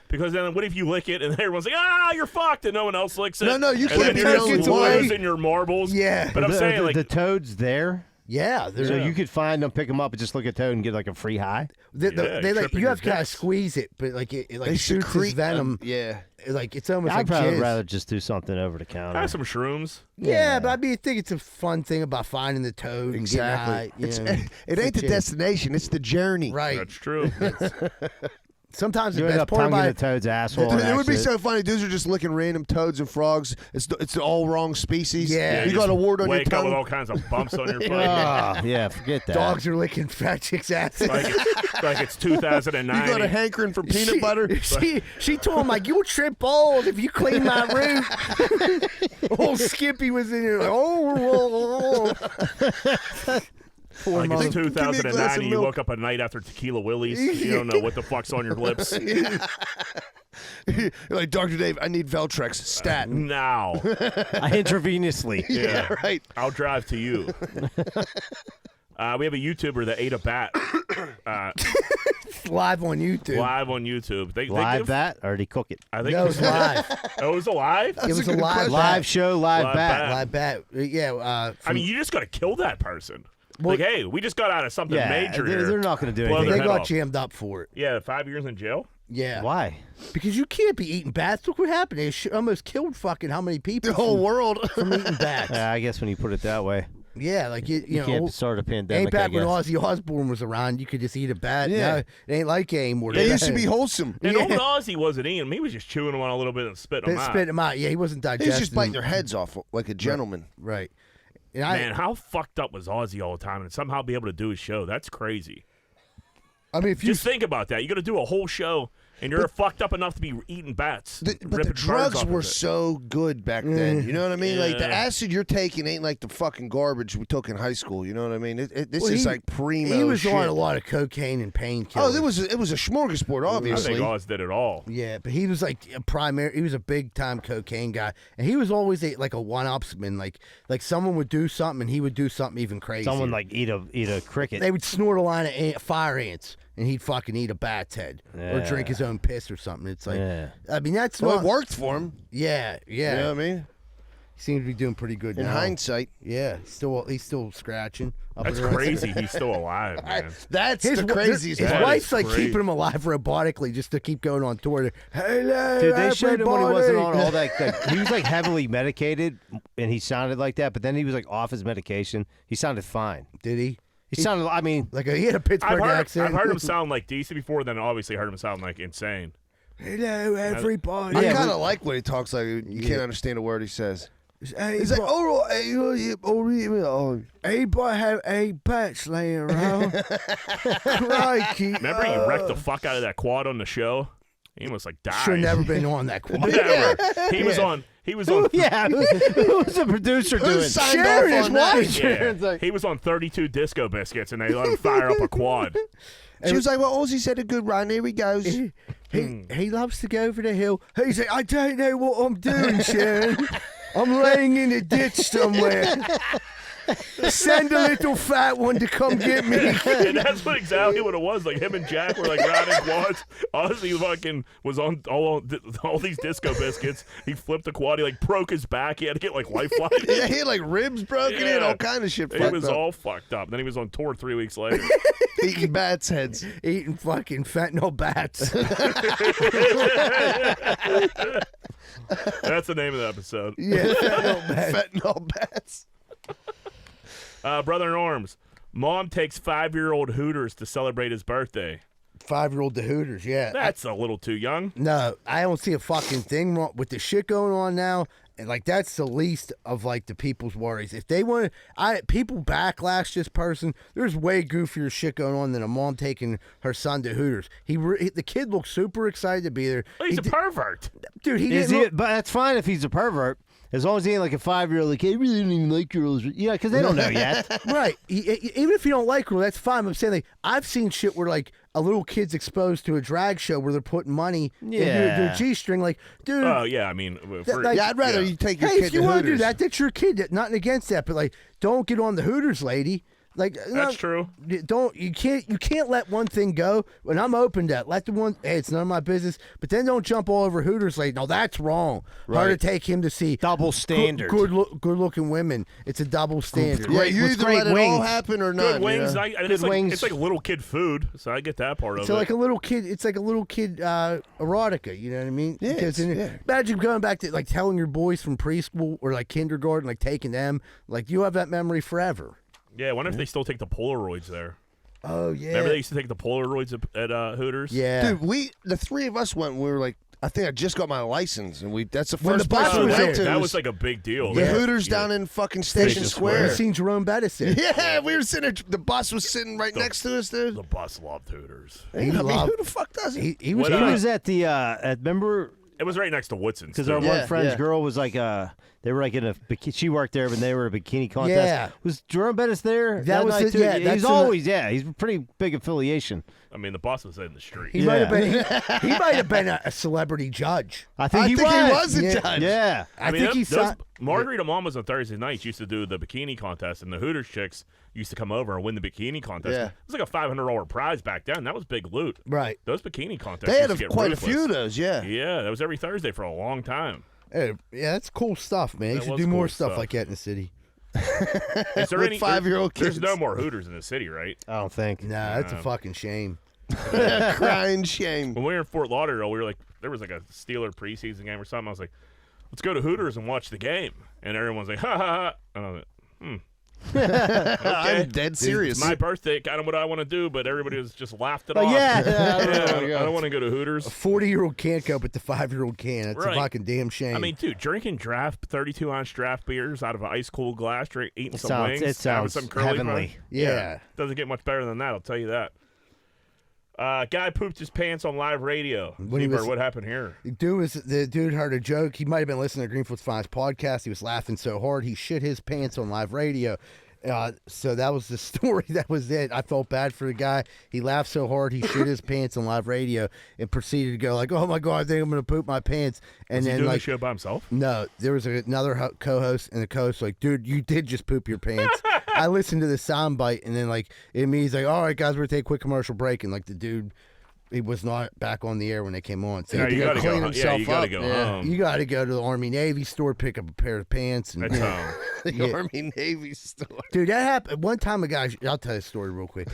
Because then what if you lick it and everyone's like, you're fucked, and no one else licks it? No, you and can't then be you're the just only one. losing your marbles. Yeah. But I'm saying, like, the toad's there, Yeah. They're, so you could find them, pick them up, and just look at toad and get like a free high. they Yeah, like tripping you have to your kind of dicks. squeeze it, but like it like They shoots his secrete venom. yeah. Like it's almost I'd like probably jizz. rather just do something over the counter. have some shrooms. Yeah, but I think it's a fun thing about finding the toad and getting high. You know, It ain't the jizz. destination; it's the journey. Right. That's true. Sometimes You the end best up part tonguing about the it, toad's asshole. It would be accident. so funny. Dudes are just licking random toads and frogs. It's all wrong species. Yeah. you got a wart on your Wake up with tongue. all kinds of bumps on your foot. Yeah, forget that. dogs are licking fat chicks' asses. like it's 2009. You got a hankering for peanut butter. She told him like you'll trip balls if you clean my room. Old Skippy was in here like oh. Poor Like mom. it's Give me a glass 2009 of and you milk. woke up a night after Tequila Willie's. You don't know what the fuck's on your lips. You're like, Dr. Dave, I need Veltrex stat. Now. Intravenously. Yeah. Right. I'll drive to you. We have a YouTuber that ate a bat Live on YouTube. live on YouTube. They Live give, bat, or did he cook it? I think No, it was live. Oh, it was alive? It was a a good live question. Live show, live Live bat. bat. Live bat. Yeah. I mean, you just got to kill that person. Like, hey, we just got out of something major here. They're not going to do Blow anything. their They head got off. jammed up for it. Yeah, 5 years in jail. Yeah. Why? Because you can't be eating bats. Look what happened. They almost killed fucking how many people? The whole world. from eating bats. I guess when you put it that way. Yeah, like you know, can't start a pandemic. ain't back I guess. when Ozzy Osbourne was around. You could just eat a bat. Yeah. Now, it ain't like it anymore. They used to be wholesome. And old Ozzy wasn't eating them. He was just chewing them on a little bit and spitting them out. Spit them out. Yeah, he wasn't He digesting. was just biting them. their heads off like a gentleman. Right. And Man, how fucked up was Ozzy all the time and somehow be able to do his show? That's crazy. I mean, if you Just think about that. You got to do a whole show, and you're fucked up enough to be eating bats. But the ripping birds drugs off were of it. so good back then. You know what I mean? Like the Yeah. acid you're taking ain't like the fucking garbage we took in high school. You know what I mean? This Well, is he- like primo he was shit. on a lot of cocaine and painkillers. Oh, it was a smorgasbord, I obviously. think Oz did it all. Yeah, but he was like a primary. He was a big time cocaine guy, and he was always like a one-upsman. Like someone would do something, and he would do something even crazy. Someone like eat a cricket. They would snort a line of fire ants, and he'd fucking eat a bat's head or drink his own piss or something. It's like, I mean, that's Well, not. it worked for him. Yeah, yeah. You know what I mean? He seems to be doing pretty good In now. hindsight. Yeah, he's still scratching. Up That's and around. crazy. He's still alive, man. That's His, the craziest his part. wife's like crazy. keeping him alive robotically just to keep going on tour. Hello, Dude, they showed him when he wasn't on everybody. all that. He was like heavily medicated, and he sounded like that. But then he was like off his medication. He sounded fine. Did he? He sounded. I mean, Like he had a Pittsburgh accent. I've heard him sound like decent before, then obviously heard him sound like insane. Hello, everybody. I kind of like when he talks like you can't understand a word he says. He's like, oh, anybody have a bats laying around? Crikey. Remember he wrecked the fuck out of that quad on the show? He almost like died. Should have never been on that quad. Never. He was on. He was on. yeah. Who was the producer doing? signed Sharon, off his on that? wife. Yeah. He was on 32 disco biscuits, and they let him fire up a quad. She was like, well, Ozzy said a good run. Here he goes. He loves to go over the hill. He's like, I don't know what I'm doing, Sharon. I'm laying in a ditch somewhere. Send a little fat one to come get me. And that's exactly what it was. Like him and Jack were like riding quads. Ozzy fucking was on all these disco biscuits. He flipped the quad. He like broke his back. He had to get like lifeline. Yeah, he had like ribs broken in, all kind of shit. He was all fucked up. Then he was on tour 3 weeks later. eating bats' heads. Eating fucking fentanyl bats. That's the name of the episode. Yeah, fentanyl bats. Fentanyl bats. Brother in arms. Mom takes 5-year-old Hooters to celebrate his birthday. 5-year-old the Hooters, yeah. That's a little too young. No, I don't see a fucking thing wrong with the shit going on now. And like that's the least of like the people's worries. If they want to, people backlash this person. There's way goofier shit going on than a mom taking her son to Hooters. The kid looks super excited to be there. Well, he's a pervert. Dude, he Is didn't he? look, But that's fine if he's a pervert. As long as he ain't like a 5-year-old, like, I really don't even like girls. Yeah, because they don't know yet. right. Even if you don't like her, that's fine. I'm saying like I've seen shit where like a little kid's exposed to a drag show where they're putting money into a G-string. Like, dude. Oh, yeah. I mean, like- I'd rather you take your Hey, kid if you to want to do Hooters. that, that's your kid. Nothing against that, but like, don't get on the Hooters, lady. Like That's true. You can't let one thing go. And I'm open to that. Let the one. Hey, it's none of my business. But then don't jump all over Hooters. Like, no, that's wrong. Hard to take him to see Double standard. Good looking women. It's a double standard. Yeah, you with either great let it all wings. happen or not. Good wings. You know? It's wings. It's like little kid food, so I get that part of So it. like a little kid, it's like a little kid erotica. You know what I mean? Yeah, Because yeah. imagine going back to like telling your boys from preschool or like kindergarten, like taking them, like you have that memory forever. Yeah, I wonder if they still take the Polaroids there. Oh yeah. Remember they used to take the Polaroids at Hooters? Yeah. Dude, the three of us went. We were like, I think I just got my license, and that's the When first the place bus we was went there. to. That was like a big deal. the Yeah. Hooters down in fucking Station I Square. seen Jerome Bettis there. Yeah, we were sitting. The bus was sitting right next to us, dude. The bus loved Hooters. I mean, loved- who the fuck doesn't? He was. What, He was at the, remember, It was right next to Woodson's. because too. our one Yeah, friend's yeah. girl was like, they were like in a, she worked there, but they were in a bikini contest. Yeah. Was Jerome Bettis there? That was night it, too? yeah, He's that's always, he's a pretty big affiliation. I mean, the boss was in the street. He might have been. He might have been a celebrity judge. I think he he was. was a Yeah. judge. Yeah. I mean, think he saw. Margarita Mamas on Thursday nights used to do the bikini contest, and the Hooters chicks used to come over and win the bikini contest. Yeah. It was like a $500 prize back then. That was big loot. Right. Those bikini contests They had used to get quite a ruthless. few of those. Yeah. Yeah, that was every Thursday for a long time. Hey, yeah, that's cool stuff, man. You That should was do more cool stuff stuff. like that in the city. Is there With any 5-year-old kids. There's no more Hooters in the city, right? I don't think. Nah, that's a fucking shame. Crying shame. When we were in Fort Lauderdale, we were like, there was like a Steeler preseason game or something. I was like, let's go to Hooters and watch the game. And everyone's like, ha ha ha. And I was like, Okay. I'm dead serious. It's my birthday, kind of what I want to do, but everybody was just laughed it Oh, off. yeah. I don't want to go to Hooters. A 40-year-old can't go, but the 5-year-old can. That's Right. a fucking damn shame. I mean, dude, drinking 32-ounce draft beers out of an ice-cold glass, eating some wings, It having sounds some curly heavenly. fries. Yeah. Doesn't get much better than that, I'll tell you that. Guy pooped his pants on live radio. When he Seabird, was- what happened here? The dude heard a joke. He might have been listening to Greenfield's Finest podcast. He was laughing so hard he shit his pants on live radio. So that was the story. That was it. I felt bad for the guy. He laughed so hard he shit his pants on live radio and proceeded to go like, "Oh my god, I think I'm gonna poop my pants." And Was he then doing like, the show by himself? no, there was another co-host, and the co-host was like, "Dude, you did just poop your pants." I listened to the soundbite, and then like he's like, "All right, guys, we're gonna take a quick commercial break," and like the dude. He was not back on the air when they came on. So No, you gotta go. clean himself you gotta up. go Yeah. home. you got to go to the Army Navy store, pick up a pair of pants, and That's home. The Yeah. Army Navy store. dude, that happened one time. I'll tell you a story real quick.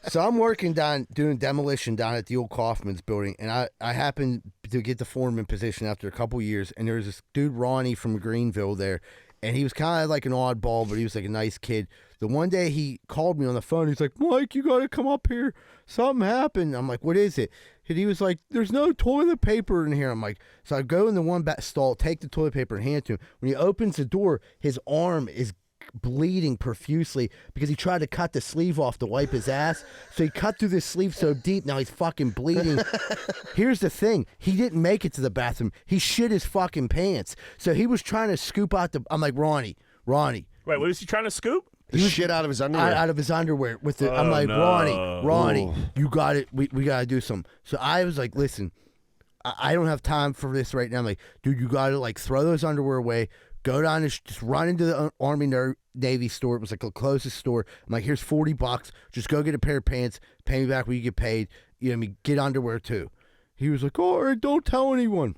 So I'm working doing demolition down at the old Kaufman's building, and I happened to get the foreman position after a couple years, and there was this dude Ronnie from Greenfield there, and he was kind of like an oddball, but he was like a nice kid. The one day he called me on the phone, he's like, "Mike, you got to come up here. Something happened." I'm like, "What is it?" And he was like, "There's no toilet paper in here." I'm like, so I go in the one back stall, take the toilet paper and hand it to him. When he opens the door, his arm is bleeding profusely because he tried to cut the sleeve off to wipe his ass. So he cut through the sleeve so deep, now he's fucking bleeding. Here's the thing. He didn't make it to the bathroom. He shit his fucking pants. So he was trying to scoop out I'm like, Ronnie. Wait, what was he trying to scoop? The shit out of his underwear. Out of his underwear with the. Oh, I'm like, no. Ronnie, you got it. We got to do something. So I was like, listen, I don't have time for this right now. I'm like, dude, you got to like throw those underwear away. Go down and just run into the Army Navy store. It was like the closest store. I'm like, here's $40. Just go get a pair of pants. Pay me back when you get paid. You know what I mean? Get underwear too. He was like, all right, don't tell anyone.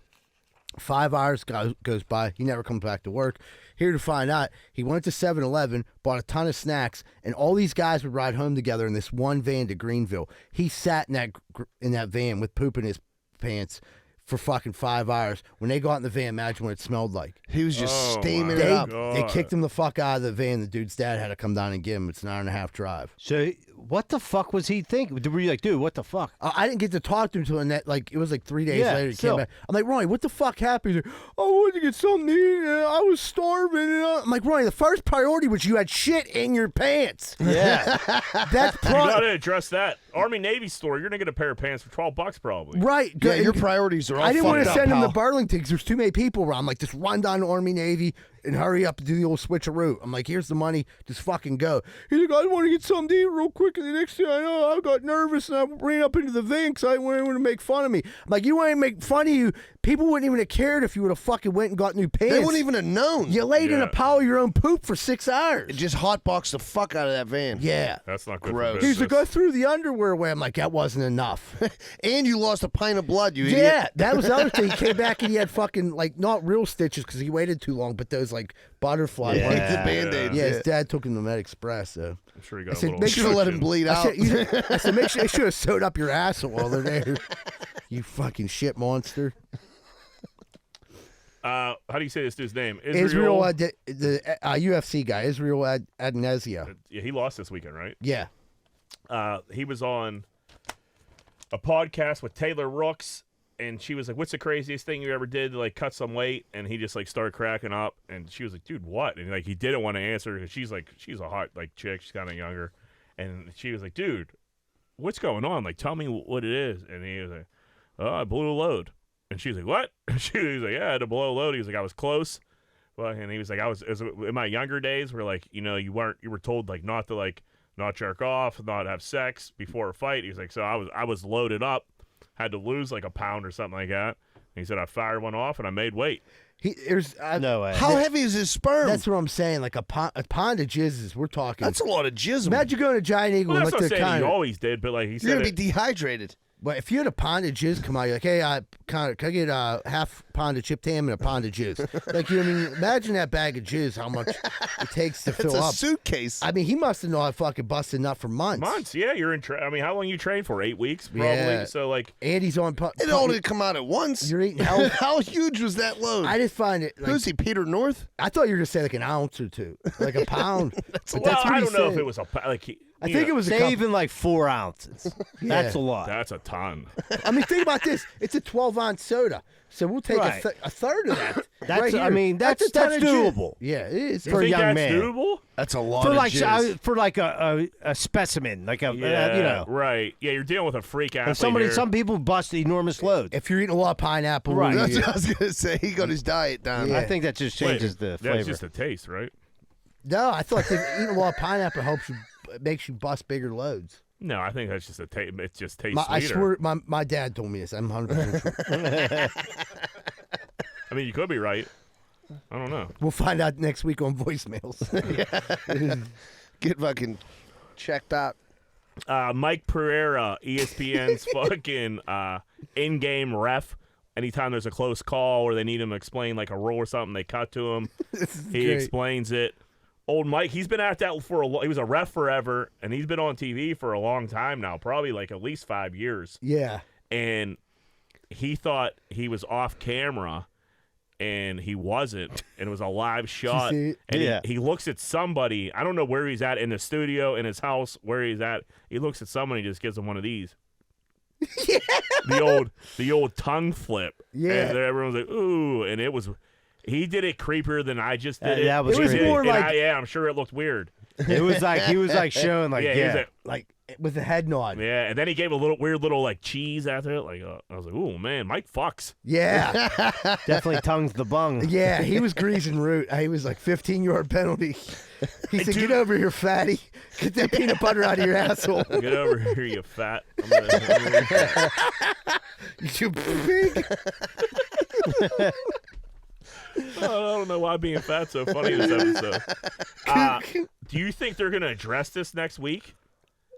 5 hours goes by. He never comes back to work. Here to find out, he went to 7-Eleven, bought a ton of snacks, and all these guys would ride home together in this one van to Greenville. He sat in that van with poop in his pants for fucking 5 hours. When they got in the van, imagine what it smelled like. He was just steaming my it up. They kicked him the fuck out of the van. The dude's dad had to come down and get him. It's an hour-and-a-half drive. So what the fuck was he thinking? Were you like, dude, what the fuck? I didn't get to talk to him until it was like 3 days Yeah, later. He still. came back. I'm like, Ronnie, what the fuck happened? He's like, I wanted to get something to eat. And I was starving. And I'm like, Ronnie, the first priority was you had shit in your pants. Yeah. That's You gotta address that. Army Navy store, you're gonna get a pair of pants for $12 probably. right. Yeah, your priorities are all I didn't want to fucked up, send him to pal. Burlington because there's too many people around. I'm like, just run down to Army Navy and hurry up and do the old switcheroo. I'm like, here's the money. Just fucking go. He's like, I want to get something to eat real quick. And the next thing I know, I got nervous and I ran up into the van because I didn't want anyone to make fun of me. I'm like, you want to make fun of you? People wouldn't even have cared if you would have fucking went and got new pants. They wouldn't even have known. You laid in a Yeah. pile of your own poop for 6 hours. It just hotboxed the fuck out of that van. Yeah. That's not good Gross. for He's like, business. I threw the underwear away. I'm like, that wasn't enough. And you lost a pint of blood, you Yeah, idiot. that was the other thing. He came back and he had fucking, like, not real stitches because he waited too long, but those, like, butterfly Yeah. ones. Like the Band-Aids. Yeah, his dad took him to Med Express, so. I'm sure he I got a said, little make Should have let him instruction. bleed I out. said, make sure they should have sewed up your asshole while they're there. You fucking shit monster. How do you say this dude's name? Israel, the UFC guy, Israel Adesanya. Yeah, he lost this weekend, right? Yeah. He was on a podcast with Taylor Rooks, and she was like, "What's the craziest thing you ever did to like cut some weight?" And he just like started cracking up, and she was like, "Dude, what?" And like he didn't want to answer because she's a hot like chick, she's kind of younger, and she was like, "Dude, what's going on? Like, tell me what it is." And he was like, "Oh, I blew a load." And she was like, "What?" She was like, "Yeah, I had to blow a load." He was like, "I was close." Well, and he was like, in my younger days where like, you know, you were told like not to like not jerk off, not have sex before a fight. He was like, so I was loaded up, had to lose like a pound or something like that. And he said, I fired one off and I made weight. No way. How heavy is his sperm? That's what I'm saying. Like a pond of jizzes. We're talking. That's a lot of jism. Imagine going to Giant Eagle Well, and that's look not at saying kind he of. always did, but like he You're said going to it- be dehydrated. But if you had a pound of jizz come out, you're like, hey, can I get a half pound of chipped ham and a pound of jizz? Like, you know what I mean? Imagine that bag of jizz, how much it takes to fill up. It's a suitcase. I mean, he must have known fucking busted nut for months. Months, yeah. You're in. I mean, how long you train for? 8 weeks, probably. Yeah. So like, Andy's on. It all didn't come out at once. You're eating hell. How huge was that load? I just find it. Like, Who's he, Peter North? I thought you were gonna say like an ounce or two, like a pound. But well, that's what I he don't know if said. it was a like. I think it was a Say couple. even like 4 ounces. That's a lot. That's a ton. I mean, think about this. It's a 12-ounce soda, so we'll take Right. a third of that. That's. right here. I mean, that's a ton of gin. doable. Yeah, it is. You For a think young that's man. doable? That's a lot For of like jizz. for like a specimen, like a Yeah, you know. right. Yeah, you're dealing with a freak athlete. And here. some people bust enormous loads. If you're eating a lot of pineapple, Right. That's what I was gonna say. He got his diet down. Yeah. I think that just changes the flavor. That's just the taste, right? No, I thought that eating a lot of pineapple makes you bust bigger loads. No, I think that's just a taste. It just tastes I sweeter. swear, my dad told me this. I'm 100% sure. I mean, you could be right. I don't know. We'll find out next week on voicemails. Get fucking checked out. Mike Pereira, ESPN's fucking in-game ref. Anytime there's a close call or they need him to explain like a rule or something, they cut to him. He great. explains it. Old Mike, he's been at that for he was a ref forever, and he's been on TV for a long time now, probably like at least 5 years. Yeah. And he thought he was off camera, and he wasn't, and it was a live shot. see it? And Yeah. he looks at somebody. I don't know where he's at in the studio, in his house, where he's at. He looks at somebody, and just gives him one of these. The old tongue flip. Yeah. And everyone's like, ooh, and it was. He did it creepier than I just did it. that was It was He did more and like- I'm sure it looked weird. It was like he was like showing like Yeah, he was like, Like with a head nod. yeah, and then he gave a little weird little like cheese after it. Like I was like, "Ooh, man, Mike fucks." Yeah. definitely tongues the bung. Yeah, he was greasing root. He was like 15-yard penalty. He said, "Get over here, fatty. Get that peanut butter out of your asshole. Get over here, you fat. I'm gonna- You pig." I don't know why being fat's so funny this episode. Do you think they're gonna address this next week,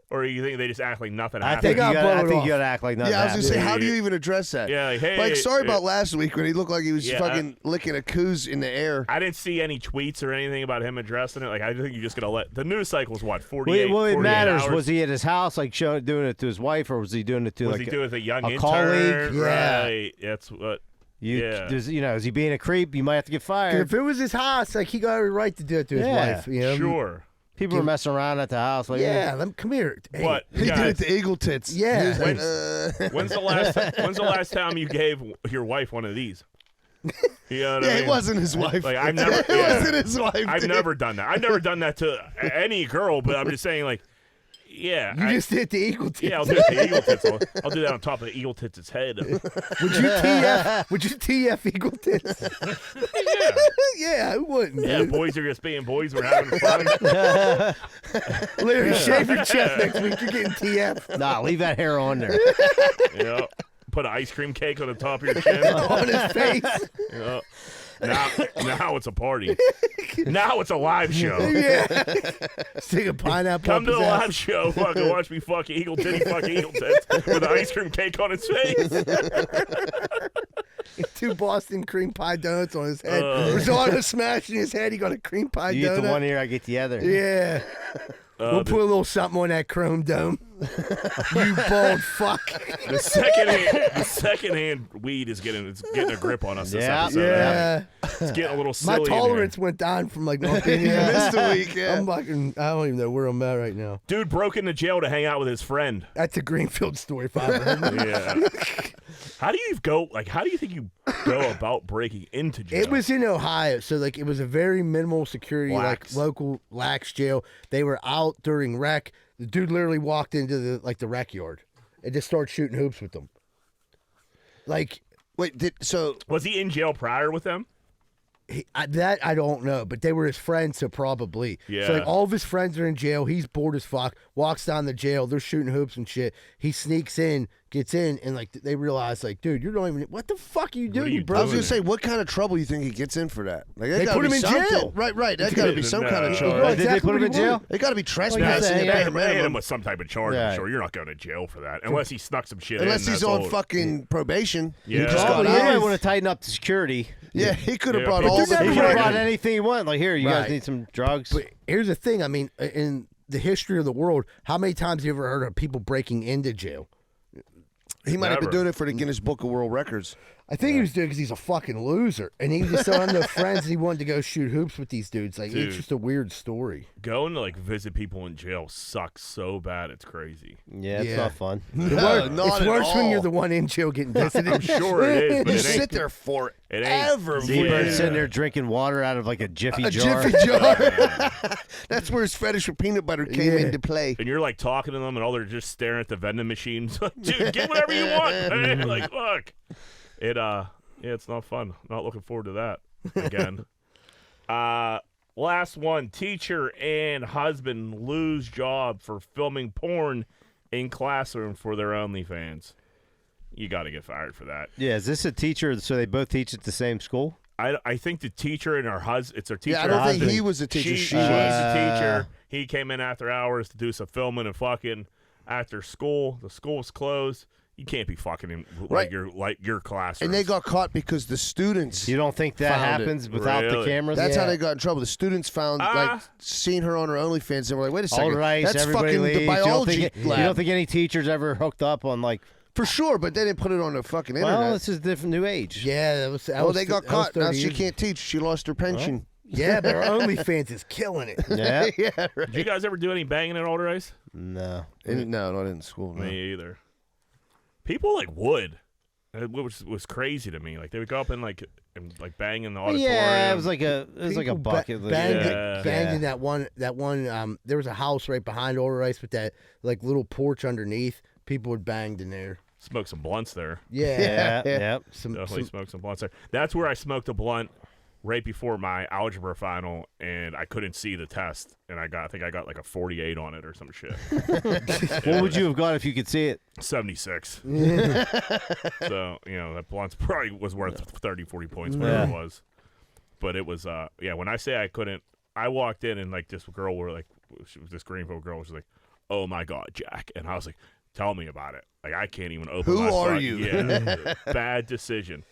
or do you think they just act like nothing I happened? think, got blown you off. gotta act like nothing Yeah, I was gonna happened. say, how do you even address that? Yeah, like, hey, Like, sorry yeah. about last week when he looked like he was Yeah, fucking licking a coos in the air. I didn't see any tweets or anything about him addressing it. Like, I think you're just gonna let the news cycle's what 48. Well, it 48 matters. hours? Was he at his house, like doing it to his wife, or was he doing it to Was like he doing it with a young a intern? colleague? Yeah. Right. That's what. Yeah. Is he being a creep? You might have to get 'Cause fired. if it was his house, like he got a right to do it to his Yeah, wife. You know? Sure. People were messing around at the house. Like, Yeah. Come here. Hey. But He did guys, it to Eagle Tits. Yeah. He was like, when's the last time you gave your wife one of these? You know what I yeah, mean? it wasn't his wife. Like I've never. It wasn't his wife. I've dude. never done that. I've never done that to any girl. But I'm just saying, like, yeah. You just did the eagle tits. Yeah, I'll do it to Eagle Tits. I'll do that on top of the Eagle Tits' head. Would you TF? Would you TF eagle tits? Yeah. Yeah, I wouldn't. Yeah, dude. boys are just being boys. We're having fun. Larry, shave your chest next week. You're getting TF Nah, leave that hair on there. You know, put an ice cream cake on the top of your chin. on his face. You know. Now it's a party. Now it's a live show. Yeah. Stick a pineapple Come up to the his ass. live show. Fucking watch me fuck Eagle Titty, fuck Eagle Tits with an ice cream cake on his face. 2 Boston cream pie donuts on his head. Risotto smashing his head. He got a cream pie You donut. get the one ear, I get the other. Yeah. We'll put a little something on that chrome dome. You bald fuck. The secondhand weed is getting a grip on us this Yeah. episode. Yeah. It's getting a little My silly. tolerance went down from like not being You missed a week, yeah. I'm fucking, I don't even know where I'm at right now. Dude broke into jail to hang out with his friend. That's a Greenfield story, Father. Yeah. How do you think you go about breaking into jail? It was in Ohio, so like it was a very minimal security, Lax. like local lax jail. They were out during rec. The dude literally walked into the rec yard and just started shooting hoops with them. Like Wait, was he in jail prior with them? That I don't know, but they were his friends, so probably. Yeah. So like all of his friends are in jail. He's bored as fuck. Walks down the jail. They're shooting hoops and shit. He sneaks in, gets in, and like they realize, like, dude, you're not even. What the fuck are you doing, bro? I was gonna say, what kind of trouble you think he gets in for that? Like They put him in jail. Right. That got to be some kind of No. charge. Did they put him in jail? They got to be trespassing. They at hit bare him minimum. with some type of charge. I'm sure you're not going to jail for that unless he snuck some shit. Unless in, he's that's on all. fucking probation. Yeah. He just got He out. might want to tighten up the security. Yeah, he could have Yeah, brought but all they're the. He never could have Right. brought anything he wanted. Like, here, you guys Right. need some drugs. But here's the thing. I mean, in the history of the world, how many times have you ever heard of people breaking into jail? He might have been Never. doing it for the Guinness Book of World Records. I think he was doing it because he's a fucking loser, and he just had no friends, and he wanted to go shoot hoops with these dudes. Like, Dude. it's just a weird story. Going to like visit people in jail sucks so bad. It's crazy. Yeah, it's not fun. It's not at worse when all. you're the one in jail getting visited. I'm sure it is, but You it sit ain't. there It forever. ain't. Seabird's sitting there drinking water out of like a Jiffy A jar. Jiffy jar. That's where his fetish for peanut butter came into play. And you're like talking to them, and all they're just staring at the vending machines. Like, dude, get whatever you want. Like, look, yeah, it's not fun. Not looking forward to that again. Last one: teacher and husband lose job for filming porn in classroom for their OnlyFans. You got to get fired for that. Yeah, is this a teacher? So they both teach at the same school? I think the teacher and her husband. It's her teacher. Yeah, I and don't her think husband. he was a teacher. She's She a was. teacher. He came in after hours to do some filming and fucking after school. The school's closed. You can't be fucking in Right. like your classroom. And they got caught because the students. You don't think that Found it. happens without the Really? cameras? That's how Yeah. they got in trouble. The students found, like, seen her on her OnlyFans and were like, wait a second. All right, that's everybody fucking leaves. the biology you lab. don't think any teachers ever hooked up on like? For sure, but they didn't put it on the fucking internet. Well, this is a different new age. Yeah, that was. Oh, they got caught. Now she can't. can't teach. She lost her pension. Yeah, but her OnlyFans is killing it. Yeah. Yeah, right. Did you guys ever do any banging at Alder Ice? No. No, not in school. No. Me either. People like would, which was crazy to me. Like they would go up and like bang in the auditorium. Yeah, it was like a People bucket list. banged, Yeah. banged in that one. There was a house right behind Alder Ice with that like little porch underneath. People would banged in there. Smoke some blunts there. Yeah, Yeah. Definitely smoke some blunts there. That's where I smoked a blunt right before my algebra final, and I couldn't see the test, and I think I got like a 48 on it or some shit. What would you have got if you could see it? 76. So that blunt probably was worth 30, 40 points, whatever it was. But it was when I say I couldn't, I walked in and like this girl this Greenfield girl was like, "Oh my God, Jack," and I was like, "Tell me about it." Like I can't even open. Who my are fuck- you? Yeah, bad decision.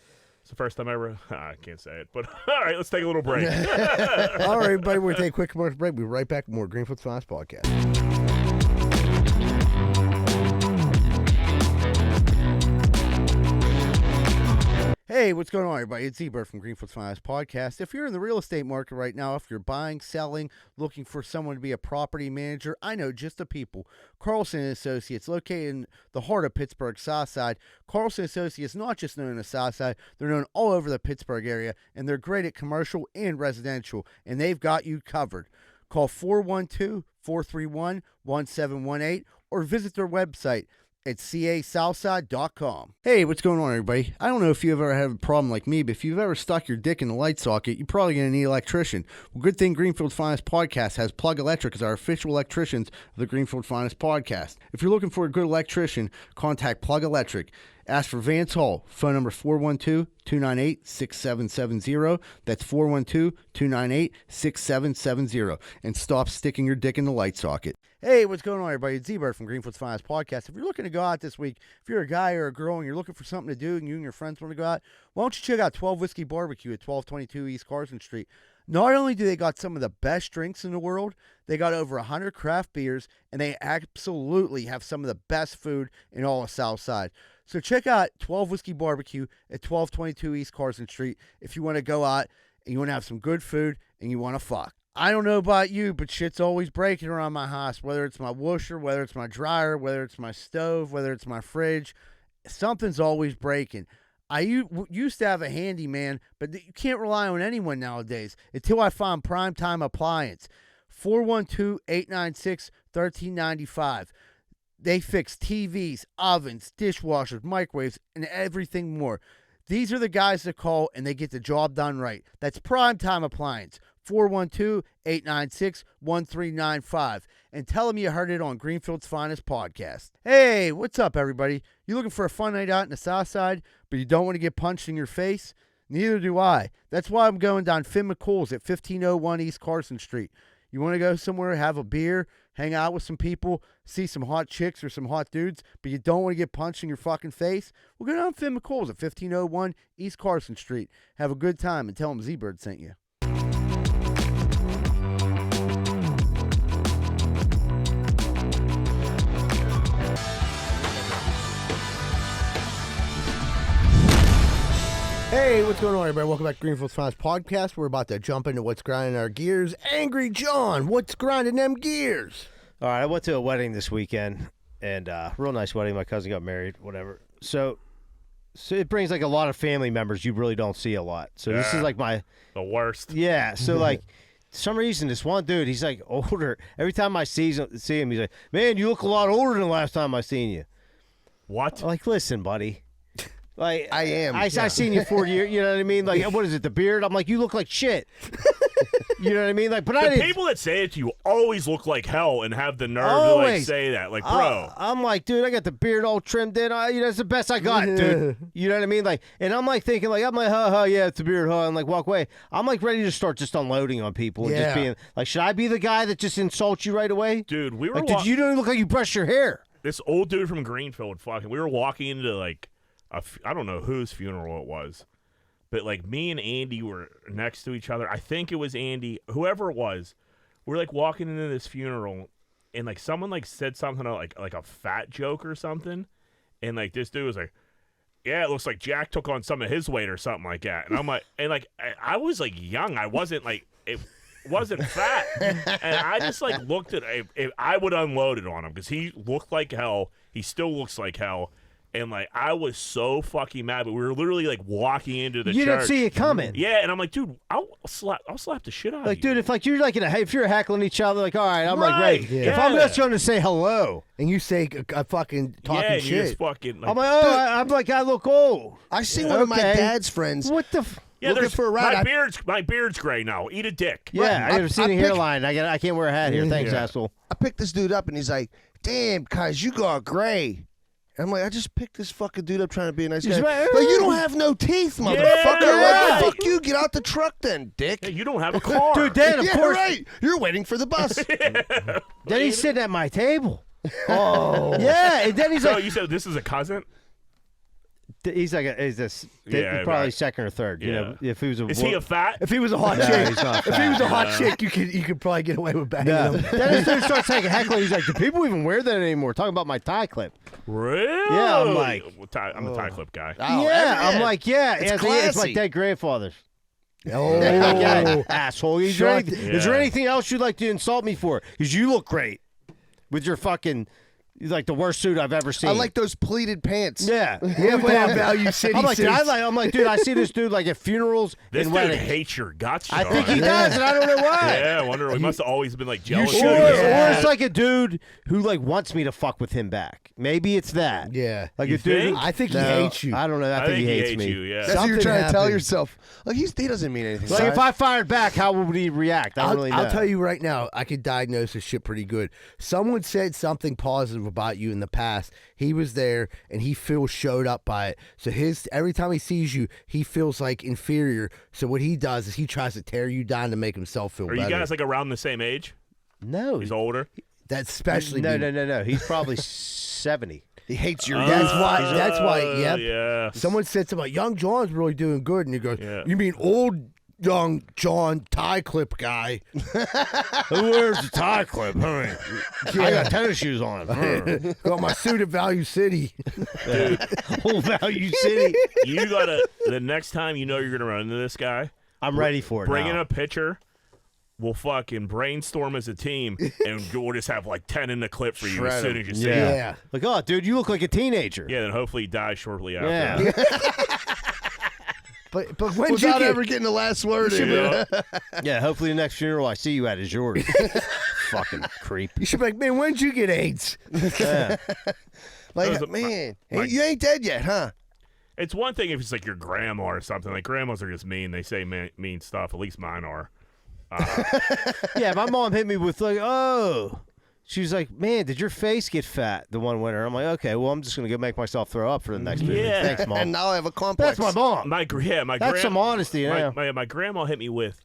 It's the first time I ever. I can't say it, but all right, let's take a little break. All right, everybody, we're going to take a quick commercial break. We'll be right back with more Greenfield's Finest Podcast. Hey, what's going on, everybody? It's Z-Bird from Greenfield's Finest Podcast. If you're in the real estate market right now, if you're buying, selling, looking for someone to be a property manager, I know just the people. Carlson & Associates, located in the heart of Pittsburgh, Southside. Carlson & Associates, not just known in the Southside, they're known all over the Pittsburgh area, and they're great at commercial and residential, and they've got you covered. Call 412-431-1718 or visit their website at casouthside.com. Hey, what's going on, everybody? I don't know if you've ever had a problem like me, but if you've ever stuck your dick in the light socket, you're probably going to need an electrician. Well, good thing Greenfield's Finest Podcast has Plug Electric as our official electricians of the Greenfield Finest Podcast. If you're looking for a good electrician, contact Plug Electric. Ask for Vance Hall. Phone number 412-298-6770. That's 412-298-6770. And stop sticking your dick in the light socket. Hey, what's going on, everybody? It's Z-Bird from Greenfield's Finest Podcast. If you're looking to go out this week, if you're a guy or a girl and you're looking for something to do and you and your friends want to go out, why don't you check out 12 Whiskey Barbecue at 1222 East Carson Street. Not only do they got some of the best drinks in the world, they got over 100 craft beers, and they absolutely have some of the best food in all of Southside. So check out 12 Whiskey Barbecue at 1222 East Carson Street if you want to go out and you want to have some good food and you want to fuck. I don't know about you, but shit's always breaking around my house, whether it's my washer, whether it's my dryer, whether it's my stove, whether it's my fridge. Something's always breaking. I used to have a handyman, but you can't rely on anyone nowadays until I find Primetime Appliance. 412-896-1395. They fix TVs, ovens, dishwashers, microwaves, and everything more. These are the guys that call, and they get the job done right. That's Primetime Appliance, 412-896-1395. And tell them you heard it on Greenfield's Finest podcast. Hey, what's up, everybody? You looking for a fun night out in the South Side, but you don't want to get punched in your face? Neither do I. That's why I'm going down Finn McCool's at 1501 East Carson Street. You want to go somewhere, have a beer, hang out with some people, see some hot chicks or some hot dudes, but you don't want to get punched in your fucking face? Well, go down Finn McCool's at 1501 East Carson Street. Have a good time and tell them Z-Bird sent you. Hey, what's going on, everybody? Welcome back to Greenfield's Finest podcast. We're about to jump into what's grinding our gears. Angry John, what's grinding them gears? All right, I went to a wedding this weekend, and real nice wedding. My cousin got married, whatever. So it brings like a lot of family members you really don't see a lot. So this is like the worst. Yeah. So like, some reason this one dude, he's like older. Every time I see him, he's like, "Man, you look a lot older than the last time I seen you." What? I'm like, listen, buddy. Like I am. I seen you 4 years. You know what I mean? Like, what is it? The beard? I'm like, you look like shit. You know what I mean? Like, but the I didn't. people that say it to you always look like hell and have the nerve to like say that. Like, bro, I'm like, dude, I got the beard all trimmed in. That's the best I got, dude. You know what I mean? Like, and I'm like thinking, like, I'm like, yeah, it's the beard, and like walk away. I'm like ready to start just unloading on people and just being like, should I be the guy that just insults you right away? Dude, we were. Like, you don't look like you brushed your hair. This old dude from Greenfield, we were walking into like. I don't know whose funeral it was, but like me and Andy were next to each other. I think it was Andy, whoever it was. We're like walking into this funeral, and like someone like said something like a fat joke or something, and like this dude was like, "Yeah, it looks like Jack took on some of his weight or something like that." And I'm like, and like I was like young, I wasn't like it wasn't fat, and I just like looked at I would unload it on him because he looked like hell. He still looks like hell. And, like, I was so fucking mad, but we were literally, like, walking into the church. You didn't see it coming. Yeah, and I'm like, dude, I'll slap the shit out of you. Like, dude, if, like, you're, like, if you're heckling each other, like, all right, I'm right. like, great. Yeah. If I'm just going to say hello. And you say a fucking talking shit. You just fucking, like, I'm like, I'm like, I look old. I see one of my dad's friends. What the yeah, looking for a ride. My beard's gray now. Eat a dick. Yeah, I have seen a hairline. I can't wear a hat here. Thanks, asshole. I picked this dude up, and he's like, damn, guys, you got gray. I'm like, I just picked this fucking dude up trying to be a nice guy. Like, you don't have no teeth, motherfucker. Yeah. What the fuck you? Get out the truck then, dick. Yeah, you don't have a car. Dude, Dan, of course. Right. You're waiting for the bus. Then he's sitting at my table. Oh. Yeah, and then he's so like. you said this is a cousin? He's like probably right. second or third. You know, if he was is he a fat? If he was a hot chick, if he was a hot chick, you could probably get away with banging him. Then he starts taking heckling. He's like, do people even wear that anymore? Talking about my tie clip. Really? Yeah, I'm like, I'm a tie clip guy. Oh, yeah, I'm like, yeah, it's my dead grandfather's. Oh, yeah, asshole! Is there anything else you'd like to insult me for? Because you look great with your fucking. Like the worst suit I've ever seen. I like those pleated pants. Yeah, Value City. I'm like, dude, I see this dude like at funerals this and dude weddings. hates your guts. I think he does, and I don't know why. Yeah, I wonder. He must have always been like jealous. Or it's like a dude who like wants me to fuck with him back. Maybe it's that. Yeah, like you a dude. think? I think he hates you. I don't know. I think he hates me. You, yeah. That's what you're trying to tell happened. yourself. Like he doesn't mean anything. Like if I fired back, how would he react? I don't really know. I'll tell you right now, I could diagnose this shit pretty good. Someone said something positive about you in the past. He was there and he feels showed up by it. So every time he sees you, he feels like inferior. So what he does is he tries to tear you down to make himself feel better. Are you guys like around the same age? No, he's older. That's especially no. He's probably 70. He hates your. That's why. Yep. Yeah. Someone said something like, "Young John's really doing good," and he goes, "You mean old?" Young John tie clip guy. Who wears the tie clip? I got tennis shoes on. Got my suit at Value City. Whole Value City. You gotta. The next time you know you're gonna run into this guy, I'm ready for it. Bring in now. a pitcher. We'll fucking brainstorm as a team, and we'll just have like 10 in the clip for you as soon as you see it. Yeah. Like, oh, dude, you look like a teenager. Yeah, then hopefully he dies shortly after. Yeah. But when without ever getting the last word in. Yeah, hopefully the next funeral I see you at is yours. Fucking creep. You should be like, man, when'd you get AIDS? Yeah. Like, man, you ain't dead yet, huh? It's one thing if it's like your grandma or something. Like grandmas are just mean. They say mean stuff. At least mine are. Yeah, my mom hit me with like, oh. She was like, man, did your face get fat the one winter? I'm like, okay, well, I'm just going to go make myself throw up for the next minute. Yeah. Thanks, Mom. And now I have a complex. That's my mom. That's some honesty. Yeah. My grandma hit me with,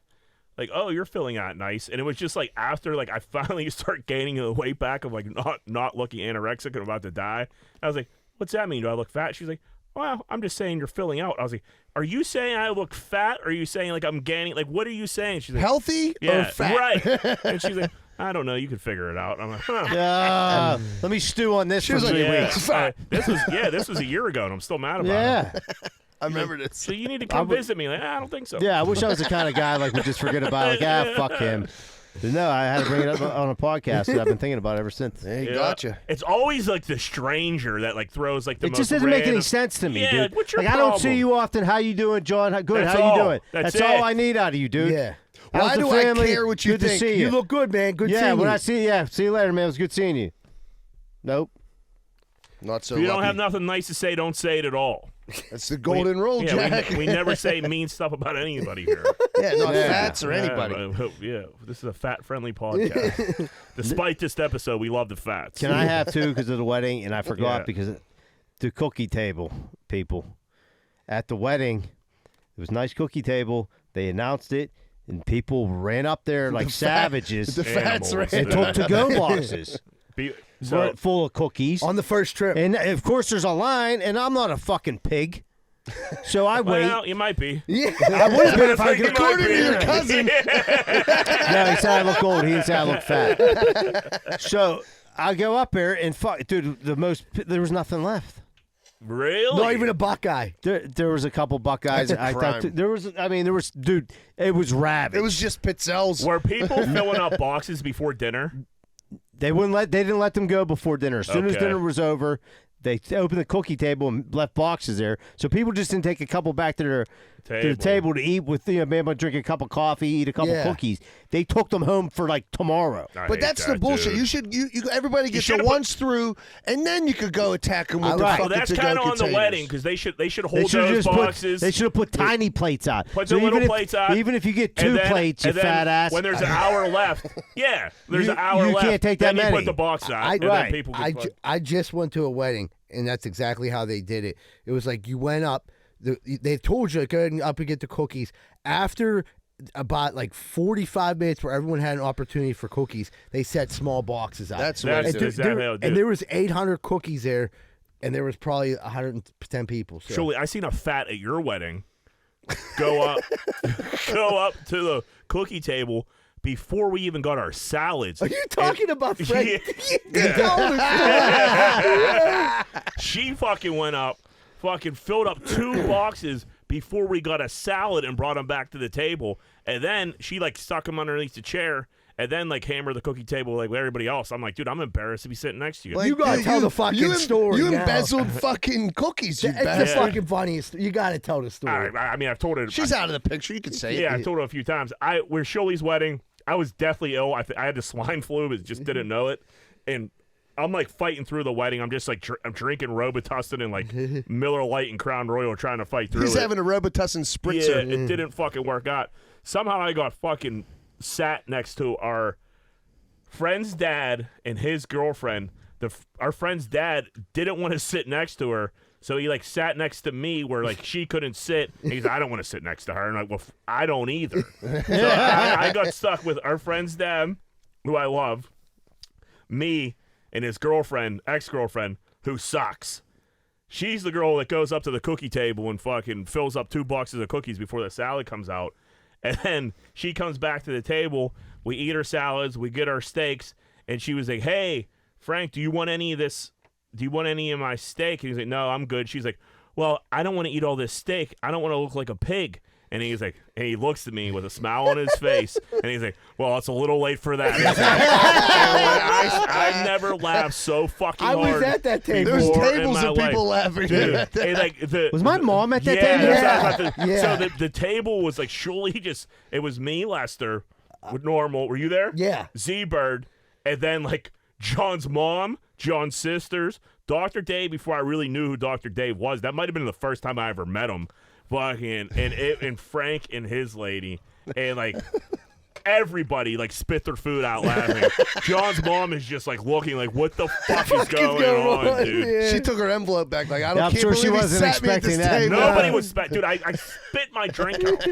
like, oh, you're feeling that nice. And it was just like after like I finally start gaining the weight back of like not looking anorexic and about to die. I was like, what's that mean? Do I look fat? She's like, well, I'm just saying you're filling out. I was like, are you saying I look fat? Or are you saying like I'm gaining? Like, what are you saying? She's like, healthy or fat? Right. And she's like, I don't know. You can figure it out. I'm like, huh. Let me stew on this for 3 weeks. This was a year ago, and I'm still mad about it. I remember this. So you need to come visit me. Like, I don't think so. Yeah, I wish I was the kind of guy like would just forget about it. Like, fuck him. But no, I had to bring it up on a podcast that I've been thinking about ever since. Hey, gotcha. It's always like the stranger that like throws like the most. It just doesn't make any sense to me, dude. What's your like problem? I don't see you often. How you doing, John? Good. That's How all. you doing? That's all it. I need out of you, dude. Yeah. Why do I care what you Good think? To see You look good, man. Good seeing you. when I see see you later, man. It was good seeing you. Nope. Not so If you lucky. don't have nothing nice to say, don't say it at all. That's the golden rule, Jack. We never say mean stuff about anybody here. Not fats or anybody. This is a fat-friendly podcast. Despite this episode, we love the fats. Can I have two because of the wedding? And I forgot because the cookie table, people. At the wedding, it was a nice cookie table. They announced it, and people ran up there like savages. The fats ran. And took to-go boxes. Full of cookies. On the first trip. And, of course, there's a line, and I'm not a fucking pig. So I wait. Well, you might be. Yeah. I would have been if I could. According to your cousin. No, he said I look old. He didn't say I look fat. So I go up there, and dude, there was nothing left. Really? Not even a Buckeye. There was a couple Buckeyes. That's a crime. There was, dude, it was rabid. It was just pizzelles. Were people filling up boxes before dinner? They didn't let them go before dinner. As soon as dinner was over, they opened the cookie table and left boxes there. So people just didn't take a couple back to the table to eat with, maybe drink a cup of coffee, eat a couple cookies. They took them home for like tomorrow. But that's the bullshit. Dude. You should everybody gets it once through, and then you could go attack them with the fucking that's to-go kind of on containers. the wedding because they should hold those boxes. They should have put tiny plates out. Put the little plates out. Even if you get two plates, you fat ass. When there's an hour left, there's an hour left. You can't take that then many. You put the box out. Then people I just went to a wedding, and that's exactly how they did it. It was like you went up. They told you to go up and get the cookies. After about like 45 minutes where everyone had an opportunity for cookies, they set small boxes out. That's and there was 800 cookies there, and there was probably 110 people. So. Surely, I seen a fat at your wedding go up to the cookie table before we even got our salads. Are you talking about Frank? She fucking went up, fucking filled up 2 boxes before we got a salad and brought them back to the table. And then she like stuck them underneath the chair and then like hammered the cookie table like with everybody else. I'm like, dude, I'm embarrassed to be sitting next to you. You gotta tell the fucking story. You now. embezzled fucking cookies. You It's the fucking funniest. You gotta tell the story. I mean, I've told her. She's out of the picture. You can say it. Yeah, I've told her a few times. We're Scuilli's wedding. I was deathly ill. I had the swine flu, but just didn't know it. And I'm like fighting through the wedding. I'm just like I'm drinking Robitussin and like Miller Lite and Crown Royal, trying to fight through it. He's having a Robitussin spritzer. Yeah, it didn't fucking work out. Somehow I got fucking sat next to our friend's dad and his girlfriend. Our friend's dad didn't want to sit next to her, so he like sat next to me where like she couldn't sit. And he's like, I don't want to sit next to her. And I'm like, well, I don't either. So I got stuck with our friend's dad, who I love, me, and his girlfriend, ex-girlfriend, who sucks. She's the girl that goes up to the cookie table and fucking fills up 2 boxes of cookies before the salad comes out. And then she comes back to the table. We eat our salads. We get our steaks. And she was like, hey, Frank, do you want any of this? Do you want any of my steak? And he's like, no, I'm good. She's like, well, I don't want to eat all this steak. I don't want to look like a pig. And he's like, and he looks at me with a smile on his face, and he's like, well, it's a little late for that. I never laughed so fucking hard. I was at that table. There's tables of people laughing. Dude, was my mom at that table? So the table was like, surely it was me, Lester, with normal. Were you there? Yeah. Z-Bird, and then like John's mom, John's sisters, Dr. Dave, before I really knew who Dr. Dave was, that might have been the first time I ever met him. Fucking and Frank and his lady and like everybody like spit their food out laughing. John's mom is just like looking like, what the fuck is going on, dude? Yeah. She took her envelope back like, I don't I'm can't sure believe she he wasn't sat me at expecting this that. table. Nobody was dude. I spit my drink out.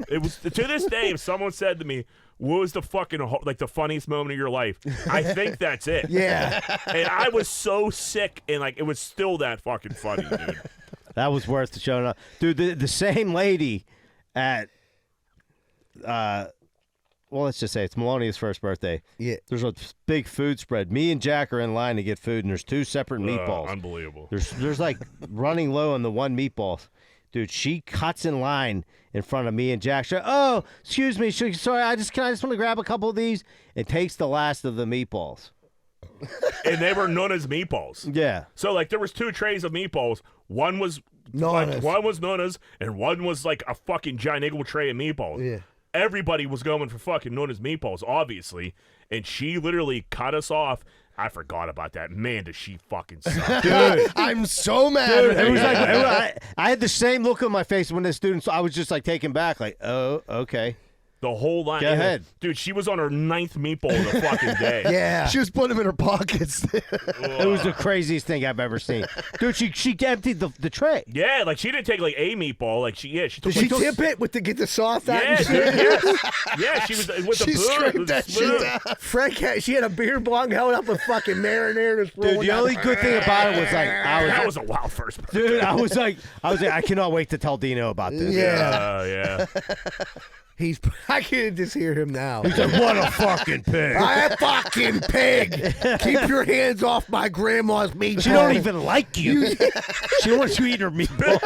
It was to this day. If someone said to me, "What was the fucking like the funniest moment of your life?" I think that's it. Yeah. And I was so sick, and like it was still that fucking funny, dude. That was worth the showing up. Dude, the same lady at, well, let's just say it's Melania's first birthday. Yeah. There's a big food spread. Me and Jack are in line to get food, and there's 2 separate meatballs. Unbelievable. There's like running low on the one meatball. Dude, she cuts in line in front of me and Jack. She, oh, excuse me. Sorry, I just want to grab a couple of these, and takes the last of the meatballs. And they were Nona's meatballs. Yeah. So like there was 2 trays of meatballs. One was Nona's. one was Nona's, and one was like a fucking gigantic tray of meatballs. Yeah. Everybody was going for fucking Nona's meatballs, obviously, and she literally cut us off. I forgot about that. Man, does she fucking suck. Dude, I'm so mad. Dude, it was like I had the same look on my face when the students. I was just like taken back, like, oh, okay. The whole line. Go ahead. Dude, she was on her 9th meatball of the fucking day. Yeah. She was putting them in her pockets. It was the craziest thing I've ever seen. Dude, she emptied the tray. Yeah, like she didn't take like a meatball. Like she took Did she like, tip it with get the sauce out? Yeah, and dude, shit? yeah, she was with She the spoon. scraped that shit down. Frank she had a beer bong held up with fucking marinara. Dude, the only good thing about it was like That was a wild first birthday. dude, I was like, I cannot wait to tell Dino about this. Yeah. Yeah. I can just hear him now. He's like, what a fucking pig. I fucking pig. Keep your hands off my grandma's meatball. She don't even like you. She wants you to eat her meatball.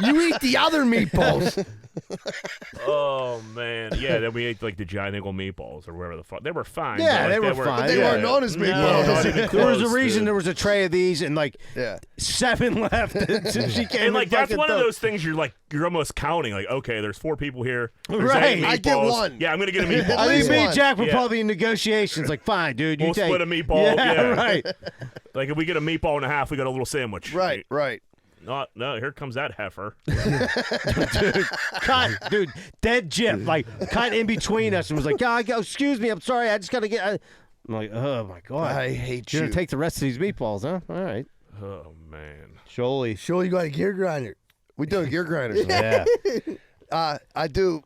You eat the other meatballs. Oh man, yeah. Then we ate like the giant meatballs or whatever the fuck. They were fine. Yeah, but, like, they were fine. But they weren't known as meatballs. No, not even There was a close, reason dude. there was a tray of these and like Yeah. 7 left. So she came And like that's fucking one of took- those things you're almost counting. Like, okay, there's 4 people here. There's Right. 8 I get meatballs. one. Yeah, I'm gonna get a meatball. At I mean, least me and one. Jack were Yeah. probably in negotiations. Like, fine, dude, you We'll take split a meatball. Yeah. right. Like if we get a meatball and a half, we got a little sandwich. Right, right. No, here comes that heifer. Cut, dude, dead Jim, like cut in between us and was like, "Yeah, excuse me, I'm sorry, I just gotta get." I'm like, "Oh my god, I hate you're you. gonna take the rest of these meatballs, huh? All right, Oh man. surely, Sure, you got a gear grinder. We do gear grinders. yeah." I do.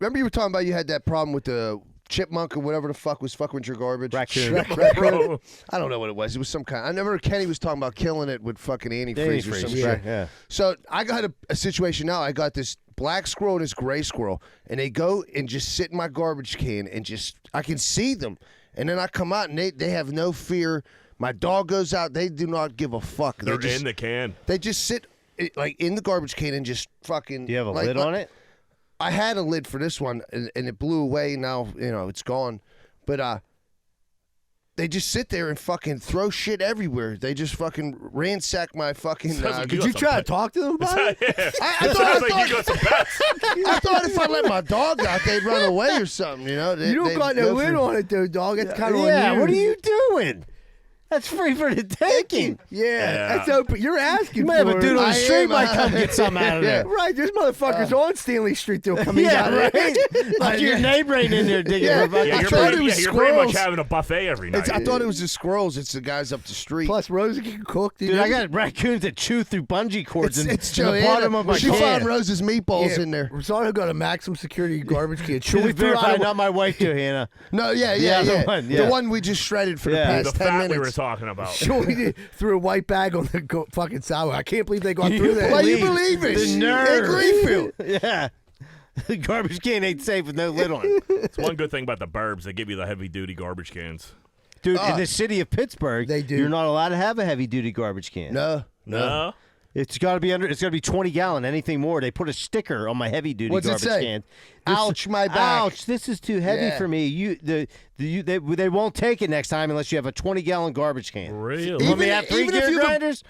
Remember you were talking about you had that problem with the chipmunk or whatever the fuck was fucking with your garbage? Raccoon. Bro. I don't know what it was. It was some kind. I remember Kenny was talking about killing it with fucking antifreeze or some Antifreeze, shit. yeah. So I got a situation now. I got this black squirrel and this gray squirrel, and they go and just sit in my garbage can and just I can see them, and then I come out and they have no fear. My dog goes out. They do not give a fuck. They're just, in the can. They just sit like in the garbage can and just fucking. Do you have a like, lid on it? I had a lid for this one, and it blew away. Now it's gone. But they just sit there and fucking throw shit everywhere. They just fucking ransack my fucking. Sounds like Did you try to talk to them about it? Yeah. I It thought- sounds like you got some pets. I thought if I let my dog out, they'd run away or something. You know, You don't got no lid on it, though, dog. That's kind of Yeah, on you. what are you doing? That's free for the taking. Yeah, that's open. You're asking You might have for a dude on it. the I street am. might come get some out of there. Right, there's motherfuckers on Stanley Street that'll come in. Yeah, out of right. it. Like your neighbor ain't in there digging Yeah. for bucket. Yeah, I you're, thought pretty, it was you're pretty much squirrels. having a buffet every night. I thought it was the squirrels. It's the guys up the street. Plus, Rosie can cook. Dude, I got raccoons that chew through bungee cords in the Joanna. bottom of my She can. found Rose's meatballs in there. Rosario got a maximum security garbage can. Should we verify? Not my wife, Johanna. No, yeah. The one, The one we just shredded for the Yeah. past the 10 fat minutes. we were talking about. Shorty threw a white bag on the fucking sidewalk. I can't believe they got You through that. Why you believe it? The nerve. In Greenfield. Yeah. The garbage can ain't safe with no lid on it. It's one good thing about the burbs. They give you the heavy duty garbage cans. Dude, in the city of Pittsburgh, They do. you're not allowed to have a heavy duty garbage can. No. No. It's got to be 20 gallon. Anything more, they put a sticker on my heavy duty What's it garbage say? can. Ouch, my back. Ouch, this is too heavy Yeah. for me. They won't take it next time unless you have a 20-gallon garbage can. Really? Want me to Even- have 3 even if gear you don't- grinders?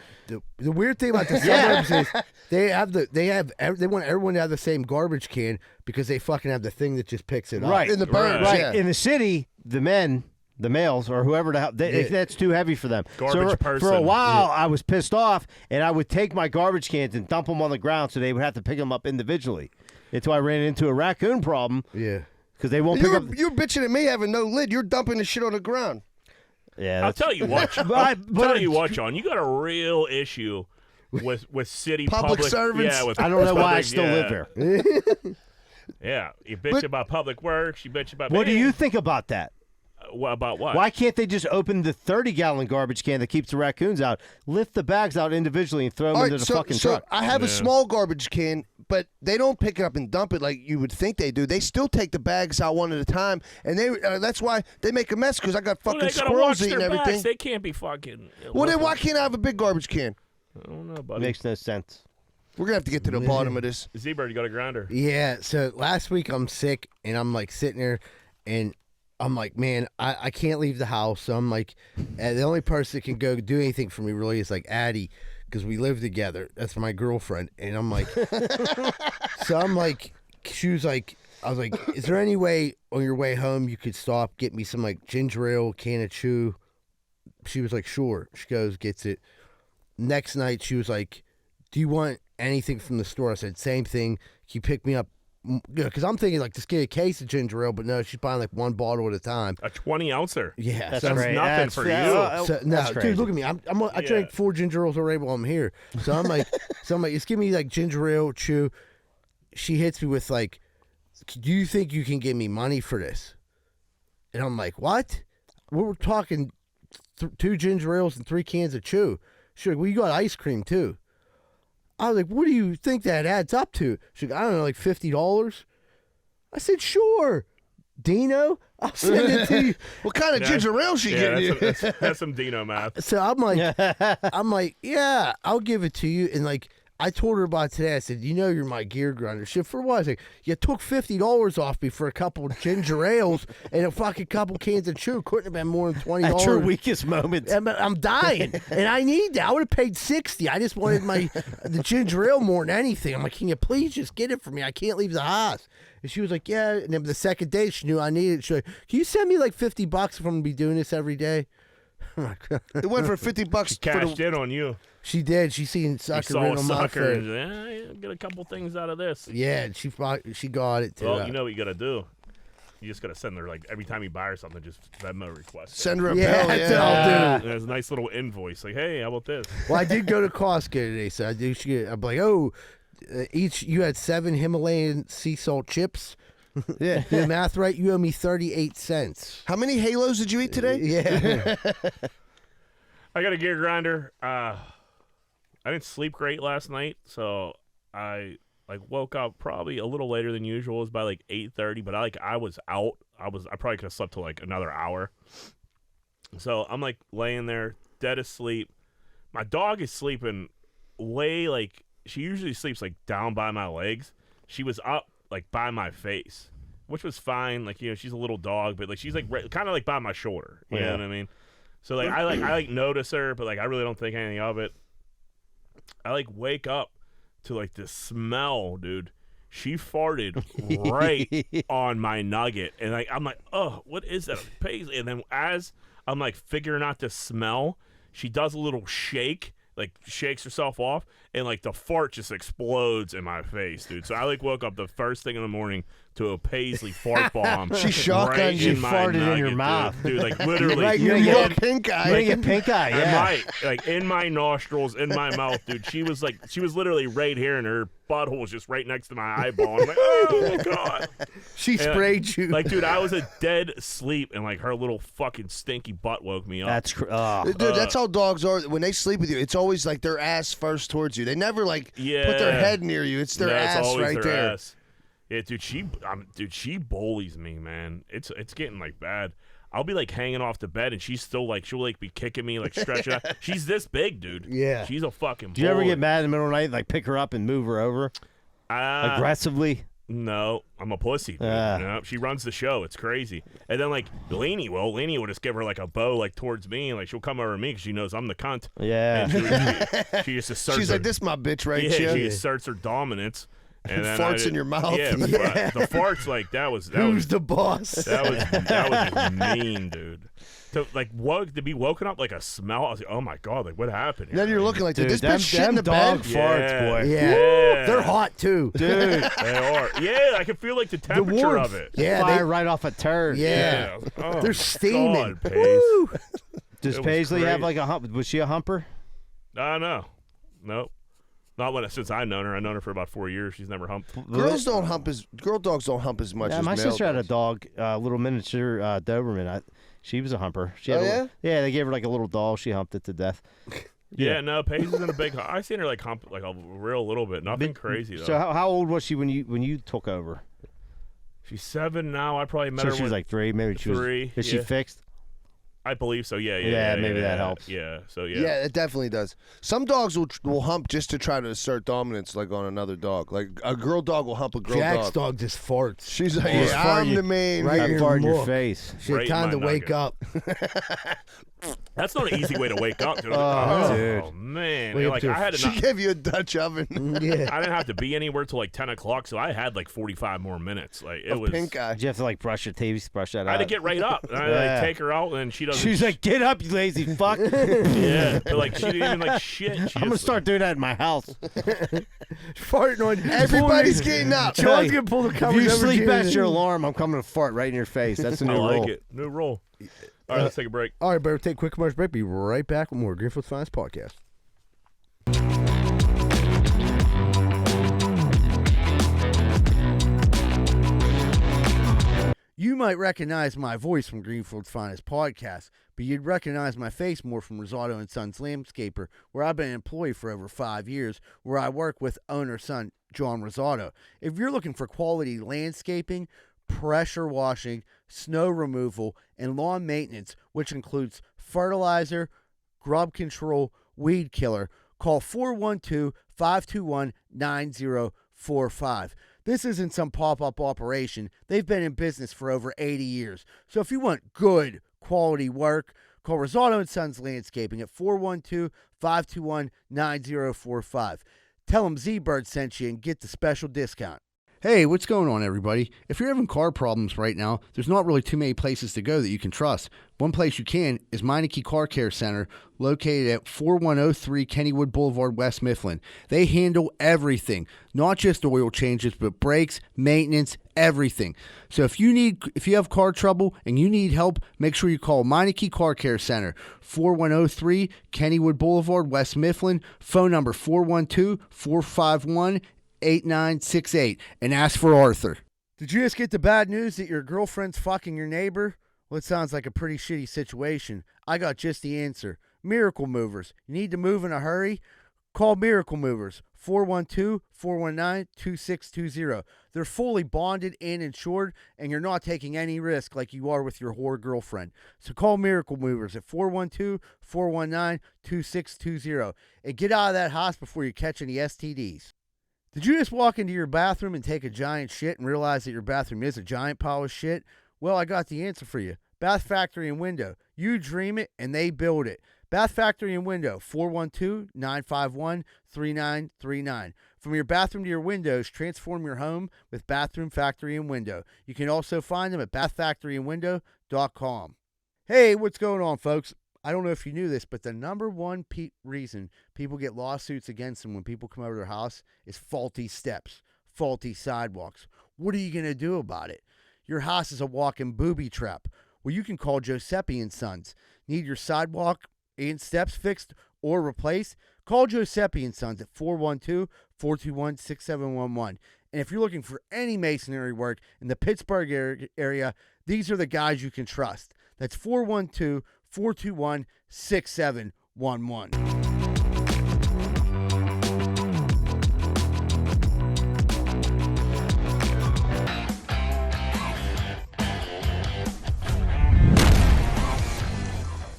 The weird thing about the suburbs is they want everyone to have the same garbage can because they fucking have the thing that just picks it up. Right. In the birds, Right. yeah. In the city, the men The males or whoever that's too heavy for them. Garbage person. For a while, I was pissed off, and I would take my garbage cans and dump them on the ground, so they would have to pick them up individually. Until I ran into a raccoon problem. Yeah, because they won't pick up. You're bitching at me having no lid. You're dumping the shit on the ground. Yeah, I'll tell you what. Tell you what, John. You got a real issue with city public servants. Yeah, I don't know why I still live here. Yeah, you bitch about public works. You bitch about. What do you think about that? About what? Why can't they just open the 30-gallon garbage can that keeps the raccoons out, lift the bags out individually, and throw them into the fucking truck? I have a small garbage can, but they don't pick it up and dump it like you would think they do. They still take the bags out one at a time, and that's why they make a mess, because I got fucking squirrels eating everything. Backs. They can't be fucking. Well, then why can't I have a big garbage can? I don't know, buddy. Makes no sense. We're going to have to get to the bottom of this. Z-Bird, you got a grinder? Yeah, so last week I'm sick, and I'm like sitting there, and I'm like, man, I can't leave the house. So I'm like, the only person that can go do anything for me really is like Addie, because we live together. That's my girlfriend. And I'm like, so I'm like, she was like, I was like, is there any way on your way home you could stop, get me some like ginger ale, can of chew? She was like, sure. She goes, gets it. Next night, she was like, do you want anything from the store? I said, same thing. Can you pick me up? Because I'm thinking like just get a case of ginger ale, but no, she's buying like one bottle at a time. A 20-ouncer. Yeah, that's nothing that's for you. So, no, dude, look at me. I drank 4 ginger ales already while I'm here. So I'm like, just give me like ginger ale, chew. She hits me with like, do you think you can give me money for this? And I'm like, what? We're talking 2 ginger ales and 3 cans of chew. She's like, well, you got ice cream too. I was like, what do you think that adds up to? She's like, I don't know, like $50. I said, sure, Dino, I'll send it to you. What kind of ginger ale she getting you? That's some Dino math. So I'm like, yeah, I'll give it to you. And like, I told her about today. I said, you know, you're my gear grinder. She said, for what? I was like, you took $50 off me for a couple of ginger ales and a fucking couple cans of chew. Couldn't have been more than $20. At your weakest moment. I'm dying, and I need that. I would have paid $60. I just wanted the ginger ale more than anything. I'm like, can you please just get it for me? I can't leave the house. And she was like, yeah. And then the second day, she knew I needed it. She was like, can you send me like $50 if I'm going to be doing this every day? It went for $50. Cashed in on you. She did. She seen sucker written on my face. Yeah, get a couple things out of this. Yeah, she got it too. Well, you know what you got to do. You just got to send her, like, every time you buy her something, just Venmo request. Send her a bill. I'll do. There's a nice little invoice. Like, hey, how about this? Well, I did go to Costco today, so I'm like, oh, each you had 7 Himalayan sea salt chips. Yeah. Do the math right? You owe me 38 cents. How many Halos did you eat today? Yeah. I got a gear grinder. I didn't sleep great last night, so I woke up probably a little later than usual. It was by like 8:30, but I was out. I probably could have slept till like another hour. So I'm like laying there, dead asleep. My dog is sleeping way like she usually sleeps like down by my legs. She was up like by my face, which was fine. Like, you know, she's a little dog, but like she's like kind of like by my shoulder. You know what I mean? So like I notice her, but like I really don't think anything of it. I like wake up to like this smell, dude. She farted right on my nugget, and like I'm like, oh, what is that? Paisley. And then as I'm like figuring out the smell, she does a little shake, like shakes herself off, and like the fart just explodes in my face, dude. So I like woke up the first thing in the morning to a Paisley fart bomb. She shotgunned right you, in my farted nugget, in your mouth. dude. Like literally. Right, you got pink eye. You get pink eye, yeah. I might, like in my nostrils, in my mouth, dude. She was literally right here, and her butthole was just right next to my eyeball. I'm like, oh my god. She sprayed you. Like, dude, I was a dead sleep, and like her little fucking stinky butt woke me up. That's Dude, that's how dogs are. When they sleep with you, it's always like their ass first towards you. They never like put their head near you. It's their ass right there. Ass. Yeah, dude, she bullies me, man. It's getting like bad. I'll be like hanging off the bed, and she's still like she'll like be kicking me, like stretching out. She's this big, dude. Yeah, she's a fucking. Do you ever get mad in the middle of the night, like pick her up and move her over aggressively? No, I'm a pussy. Dude. No, she runs the show. It's crazy. And then like Lainey will just give her like a bow like towards me, and like she'll come over to me because she knows I'm the cunt. Yeah. And she just asserts. She's like, this my bitch right here. Yeah, she asserts her dominance. And then farts in your mouth. Yeah, the farts like that was Who's the boss? That was mean, dude. to be woken up like a smell. I was like, oh my god, like what happened here? Then you're looking like, dude, this bitch shit in the dog bed. farts, boy. Yeah. They're hot too, Dude. They are. Yeah, I can feel like the temperature warmth. of it. Yeah, Fire right off a turd. Yeah. Oh, They're steaming. God, Pace. Woo. Does It was Paisley have great. like a hump? Was she a humper? No. Nope. Not since I've known her. I've known her for about 4 years. She's never humped. Girl dogs don't hump as much Yeah, as my male sister had a dogs. dog, little miniature Doberman. She was a humper. She had yeah? they gave her like a little doll. She humped it to death. Yeah, no, Paige is in a big. I seen her like hump like a real little bit. Nothing crazy though. So how old was she when you took over? She's 7 now. I probably met So her she was when like 3, maybe she was 3. Is she yeah. fixed? I believe so. Yeah, Yeah, maybe that helps. Yeah, so yeah. Yeah, it definitely does. Some dogs will hump just to try to assert dominance, like on another dog. Like a girl dog will hump a girl Jack's dog. dog just farts. She's like, Just yeah, fart I'm you the main. right Yeah. in your Fart in your muck. face. Shit, Right in time my to wake nugget. up. That's not an easy way to wake up. Dude. Dude. Man, Wake up like to I had to. She gave you a Dutch oven. Yeah. I didn't have to be anywhere till like 10 o'clock, so I had like 45 more minutes. Like it was. Pink eye. Did you have to like brush your teeth, brush that I had to out? get right up. And I Yeah. like take her out, and she doesn't. She's like, get up, you lazy fuck. yeah, but like she didn't even like shit. She I'm gonna just, start doing that in my house. Farting on Everybody's getting up. John's gonna pull the If covers you over sleep Janet. past your alarm, I'm coming to fart right in your face. That's a I new like rule. it. New roll. All right, let's take a break. All right, better take a quick commercial break. Be right back with more Greenfield's Finest Podcast. You might recognize my voice from Greenfield's Finest Podcast, but you'd recognize my face more from Rosado and Sons Landscaper, where I've been an employee for over 5 years, where I work with owner-son John Rosado. If you're looking for quality landscaping, pressure washing, snow removal, and lawn maintenance, which includes fertilizer, grub control, weed killer, call 412-521-9045. This isn't some pop-up operation. They've been in business for over 80 years. So if you want good quality work, call Rosado & Sons Landscaping at 412-521-9045. Tell them Z-Bird sent you and get the special discount. Hey, what's going on, everybody? If you're having car problems right now, there's not really too many places to go that you can trust. One place you can is Meineke Car Care Center, located at 4103 Kennywood Boulevard, West Mifflin. They handle everything, not just oil changes, but brakes, maintenance, everything. So if you have car trouble and you need help, make sure you call Meineke Car Care Center, 4103 Kennywood Boulevard, West Mifflin. Phone number 412-451-8968, and ask for Arthur. Did you just get the bad news that your girlfriend's fucking your neighbor? Well, it sounds like a pretty shitty situation. I got just the answer. Miracle Movers. You need to move in a hurry? Call Miracle Movers, 412-419-2620. They're fully bonded and insured, and you're not taking any risk like you are with your whore girlfriend. So call Miracle Movers at 412-419-2620 and get out of that house before you catch any STDs. Did you just walk into your bathroom and take a giant shit and realize that your bathroom is a giant pile of shit? Well, I got the answer for you. Bath Factory and Window. You dream it, and they build it. Bath Factory and Window, 412-951-3939. From your bathroom to your windows, transform your home with Bathroom Factory and Window. You can also find them at bathfactoryandwindow.com. Hey, what's going on, folks? I don't know if you knew this, but the number one reason people get lawsuits against them when people come over their house is faulty steps, faulty sidewalks. What are you going to do about it? Your house is a walking booby trap. Well, you can call Giuseppe and Sons. Need your sidewalk and steps fixed or replaced? Call Giuseppe and Sons at 412-421-6711. And if you're looking for any masonry work in the Pittsburgh area, these are the guys you can trust. That's 412-421-6711.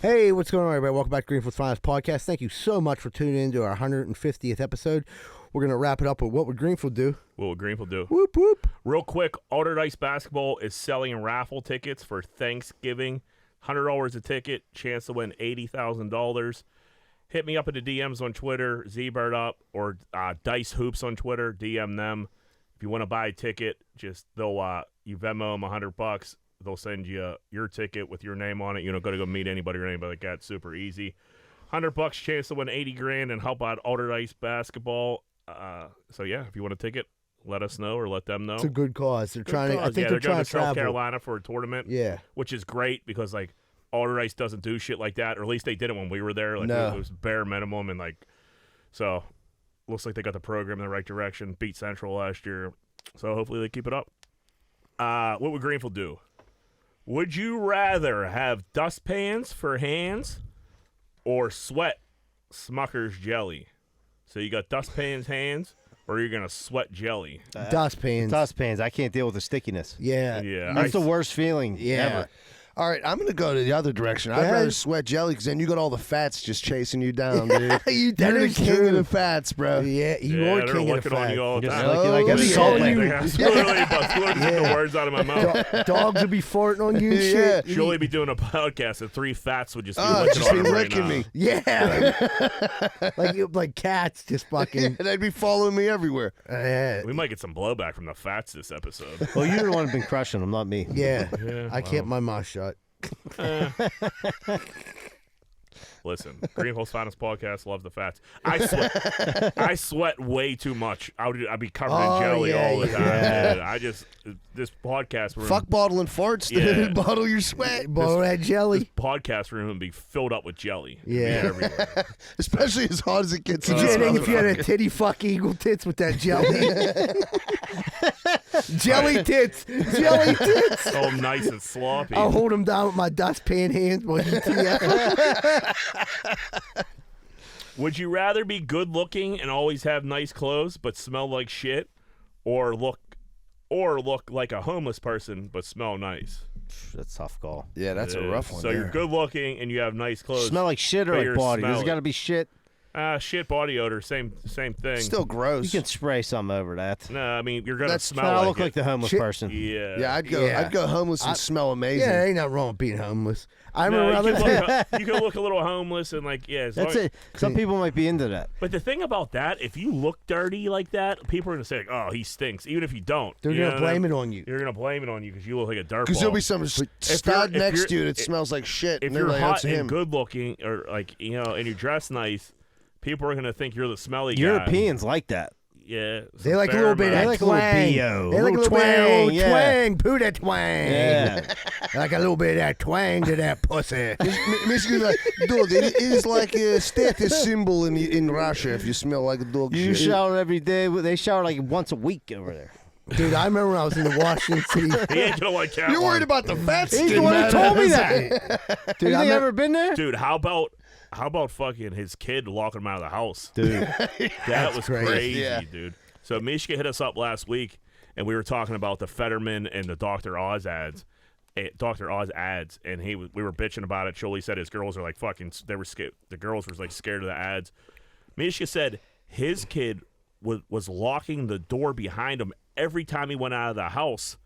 Hey, what's going on, everybody? Welcome back to Greenfield's Finest Podcast. Thank you so much for tuning in to our 150th episode. We're going to wrap it up with What Would Greenfield Do? What would Greenfield do? Whoop, whoop. Real quick, Altered Ice Basketball is selling raffle tickets for Thanksgiving. $100 a ticket, chance to win $80,000. Hit me up in the DMs on Twitter, ZBird up, or Dice Hoops on Twitter. DM them. If you want to buy a ticket, just you Venmo them $100. They'll send you your ticket with your name on it. You don't got to go meet anybody or anybody like that. Super easy. $100 chance to win $80,000 and help out Alder Ice basketball. So yeah, if you want a ticket, let us know or let them know. It's a good cause. They're trying to. I think they're trying going to to South travel. Carolina for a tournament. Yeah, which is great because like Alder Ice doesn't do shit like that, or at least they didn't when we were there. Like No. it was bare minimum, and like so looks like they got the program in the right direction. Beat Central last year, so hopefully they keep it up. What would Greenfield do? Would you rather have dustpans for hands or sweat Smucker's jelly? So you got dustpans hands, or you're gonna sweat jelly? dustpans. Dustpans. I can't deal with the stickiness. Yeah, Yeah, That's the worst feeling Yeah. ever. All right, I'm going to go to the other direction. I'd ahead. rather sweat jelly because then you got all the fats just chasing you down, dude. That You're the is king true. of the fats, bro. Yeah, you Yeah, are they're king of looking the on fat. you all the Just time. looking like a yeah. salt Yeah. lick. That's literally, but literally took the words out of my mouth. Dogs would be farting on you and Yeah. shit. She'll only be doing a podcast, and 3 fats would just be Oh, licking just on be him right licking now. me. Yeah, like cats just fucking. And they'd be following me everywhere. We might get some blowback from the fats this episode. Well, you're the one who's been crushing them, not me. Yeah, Yeah, I kept my mouth shut. Listen, Greenfield's Finest Podcast loves the fats. I sweat way too much. I'd be covered in jelly yeah, all the time. yeah. Man. This podcast room. Fuck bottling farts, Yeah. dude. Bottle your sweat. Bottle that jelly. This podcast room would be filled up with jelly. It'd be Yeah. everywhere. Especially as hot as it gets. in Yeah, this then if you had a motherfucker. titty fuck eagle tits with that jelly. Jelly tits. Jelly tits. So nice and sloppy. I'll hold them down with my dustpan hands while you TF. Would you rather be good looking and always have nice clothes but smell like shit, or look like a homeless person but smell nice? That's a tough call. Yeah, that's a rough one. So there. you're good looking and you have nice clothes. Smell like shit or but like you're body? Does it smelly. got to be shit? Shit, body odor, same thing. Still gross. You can spray something over that. No, I mean you're gonna That's- smell I like look it. like the homeless Shit. person. Yeah. Yeah, I'd go homeless and smell amazing. Yeah, ain't nothing wrong with being homeless. I No, remember you can look a little homeless and like as That's long- it. Some people might be into that. But the thing about that, if you look dirty like that, people are gonna say, like, "Oh, he stinks," even if you don't. they're You know gonna what I blame mean? it on you. You're gonna blame it on you because you look like a dirt Because ball. there'll be some stud if next to you you're- that smells like shit. if and they're you're like, hot that's and him. good looking, or like and you dress nice, people are gonna think you're the smelly guy. Europeans like that. Yeah, They some like a fair little bit of amount. that like a little twang. BO, They like a little little bit of twang, old yeah. twang. Poo that twang. Yeah. They like a little bit of that twang to that pussy. Basically, like, dude, it is like a status symbol in Russia if you smell like dog You shit. shower every day. They shower like once a week over there. Dude, I remember when I was in the Washington City. He ain't gonna like that You're one. worried about the fat He's skin, the one who man. told me that. Dude, Have I you remember- ever been there? Dude, how about fucking his kid locking him out of the house? Dude. That was crazy. crazy, Yeah. dude. So Mishka hit us up last week, and we were talking about the Fetterman and the Dr. Oz ads. And we were bitching about it. Scuilli said his girls are like fucking. They were scared. The girls were like scared of the ads. Mishka said his kid was locking the door behind him every time he went out of the house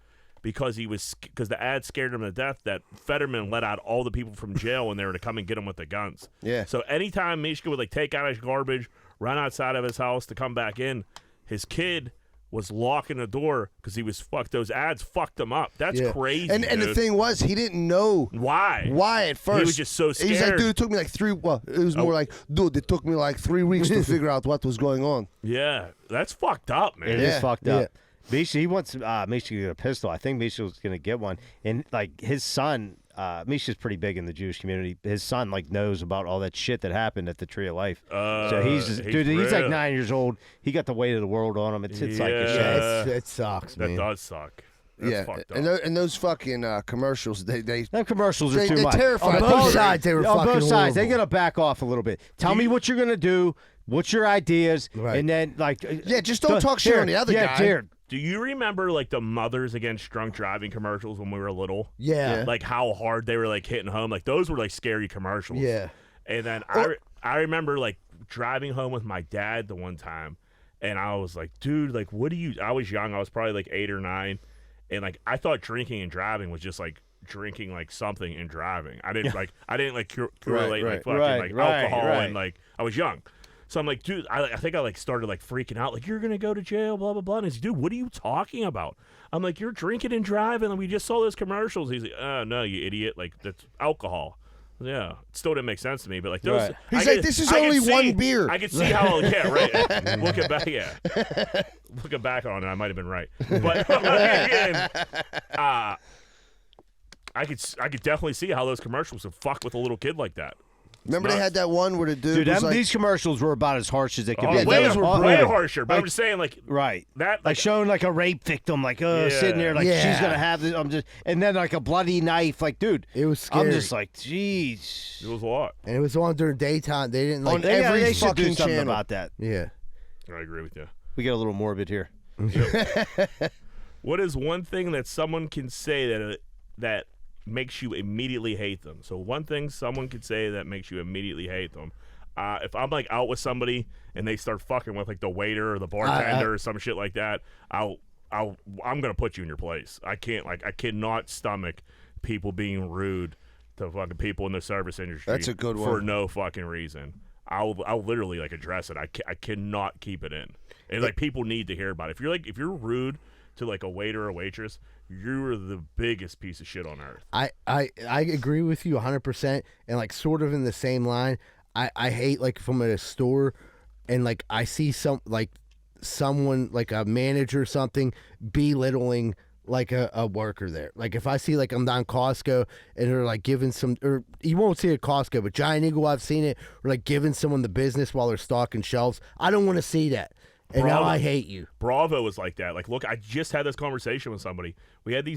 because the ad scared him to death that Fetterman let out all the people from jail and they were to come and get him with the guns. Yeah. So anytime Mishka would like take out his garbage, run outside of his house to come back in, his kid was locking the door because he was fucked. Those ads fucked him up. That's Yeah. crazy. And the dude. thing was, he didn't know why? at first. He was just so He's like, scared. dude, it took me like it was more like, dude, it took me like 3 weeks to figure out what was going on. Yeah, that's fucked up, man. It is Yeah. fucked up. Misha, he wants Misha to get a pistol. I think Misha was going to get one. And, like, his son, Misha's pretty big in the Jewish community. His son, like, knows about all that shit that happened at the Tree of Life. So he's like real. 9 years old. He got the weight of the world on him. It's like a shit. Yeah, it sucks, That man. does suck. That's Yeah, fucked up. and those fucking commercials, they Them commercials are They- too they much. terrify On both sides, they were on fucking both sides, they horrible. gotta back off a little bit. Tell me what you're gonna do. What's your ideas? Right. And then like, Yeah, just don't talk shit on the other guy. Here, Do you remember like the Mothers Against Drunk Driving commercials when we were little? Yeah. Like how hard they were like hitting home. Like those were like scary commercials. Yeah. And then I remember like driving home with my dad the one time, and I was like, dude, like what do you? I was young. I was probably like 8 or 9, and like I thought drinking and driving was just like drinking like something and driving. I didn't like correlate like fucking like alcohol and like I was young. So I'm like, dude, I think I like started like freaking out, like, you're gonna go to jail, blah blah blah. And he's like, dude, what are you talking about? I'm like, you're drinking and driving, and we just saw those commercials. He's like, oh no, you idiot, like that's alcohol. Yeah, it still didn't make sense to me, but like those. Right. He's like, this is only one beer. I could see how, yeah, right. Looking back, yeah. Looking back on it, I might have been right, but again, I could definitely see how those commercials would fuck with a little kid like that. Remember they had that one where the dude was like, these commercials were about as harsh as they could Oh, be. way, Those were way brutal. harsher, but Like, I'm just saying, like, right, that, like showing like a rape victim, like sitting there, like she's gonna have this. I'm just, and then like a bloody knife, like dude, it was scary. I'm just like, jeez, it was a lot, and it was on during daytime. They didn't like on every they should do fucking something channel about that. Yeah, I agree with you. We get a little morbid here. What is one thing that someone can say that makes you immediately hate them? So one thing someone could say that makes you immediately hate them. If I'm like out with somebody and they start fucking with like the waiter or the bartender or some shit like that, I'm gonna put you in your place. I cannot stomach people being rude to fucking people in the service industry. That's a good one. For no fucking reason. I'll literally like address it. I cannot keep it in. And like people need to hear about it. If you're rude to like a waiter or a waitress, you're the biggest piece of shit on earth. I agree with you 100%, and like sort of in the same line. I hate like from a store, and like I see someone like a manager or something belittling like a worker there. Like if I see like I'm down Costco and they're like giving some, or you won't see it at Costco, but Giant Eagle I've seen it, or like giving someone the business while they're stocking shelves. I don't want to see that. And now I hate you. Bravo was like that. Like, look, I just had this conversation with somebody. We had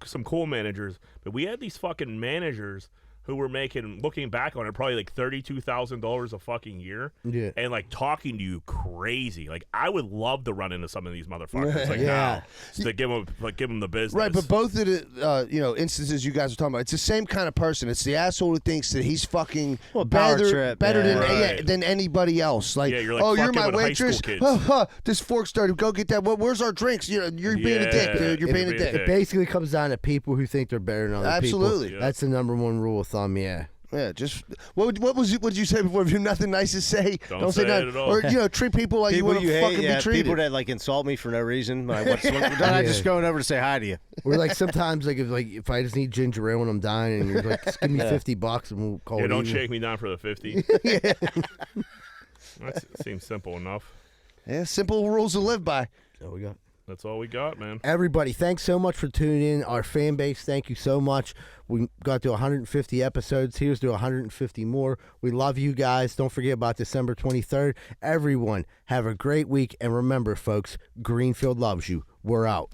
some cool managers, but we had these fucking managers who were making, looking back on it, probably like $32,000 a fucking year. Yeah. And like talking to you crazy. Like I would love to run into some of these motherfuckers. Like now, to give them the business. Right, but both of the instances you guys are talking about, it's the same kind of person. It's the asshole who thinks that he's fucking better than anybody else. Like, you're like, oh, you're my with high waitress. school kids. This fork's dirty. Go get that. Where's our drinks? You're being a dick, dude. You're being a dick. It basically comes down to people who think they're better than other people. Absolutely. That's the number one rule of thumb. Yeah. Yeah, just what did you say before? If you have nothing nice to say, don't say nothing. it at all. Or treat people like you want to fucking be treated. People that like insult me for no reason. When I just going over to say hi to you. Or like sometimes if I just need ginger ale when I'm dying and you're like, just give me $50 and we'll call it. Don't even. shake me down for the 50. That seems simple enough. Yeah, simple rules to live by. So we got. That's all we got, man. Everybody, thanks so much for tuning in. Our fan base, thank you so much. We got to 150 episodes. Here's to 150 more. We love you guys. Don't forget about December 23rd. Everyone, have a great week. And remember, folks, Greenfield loves you. We're out.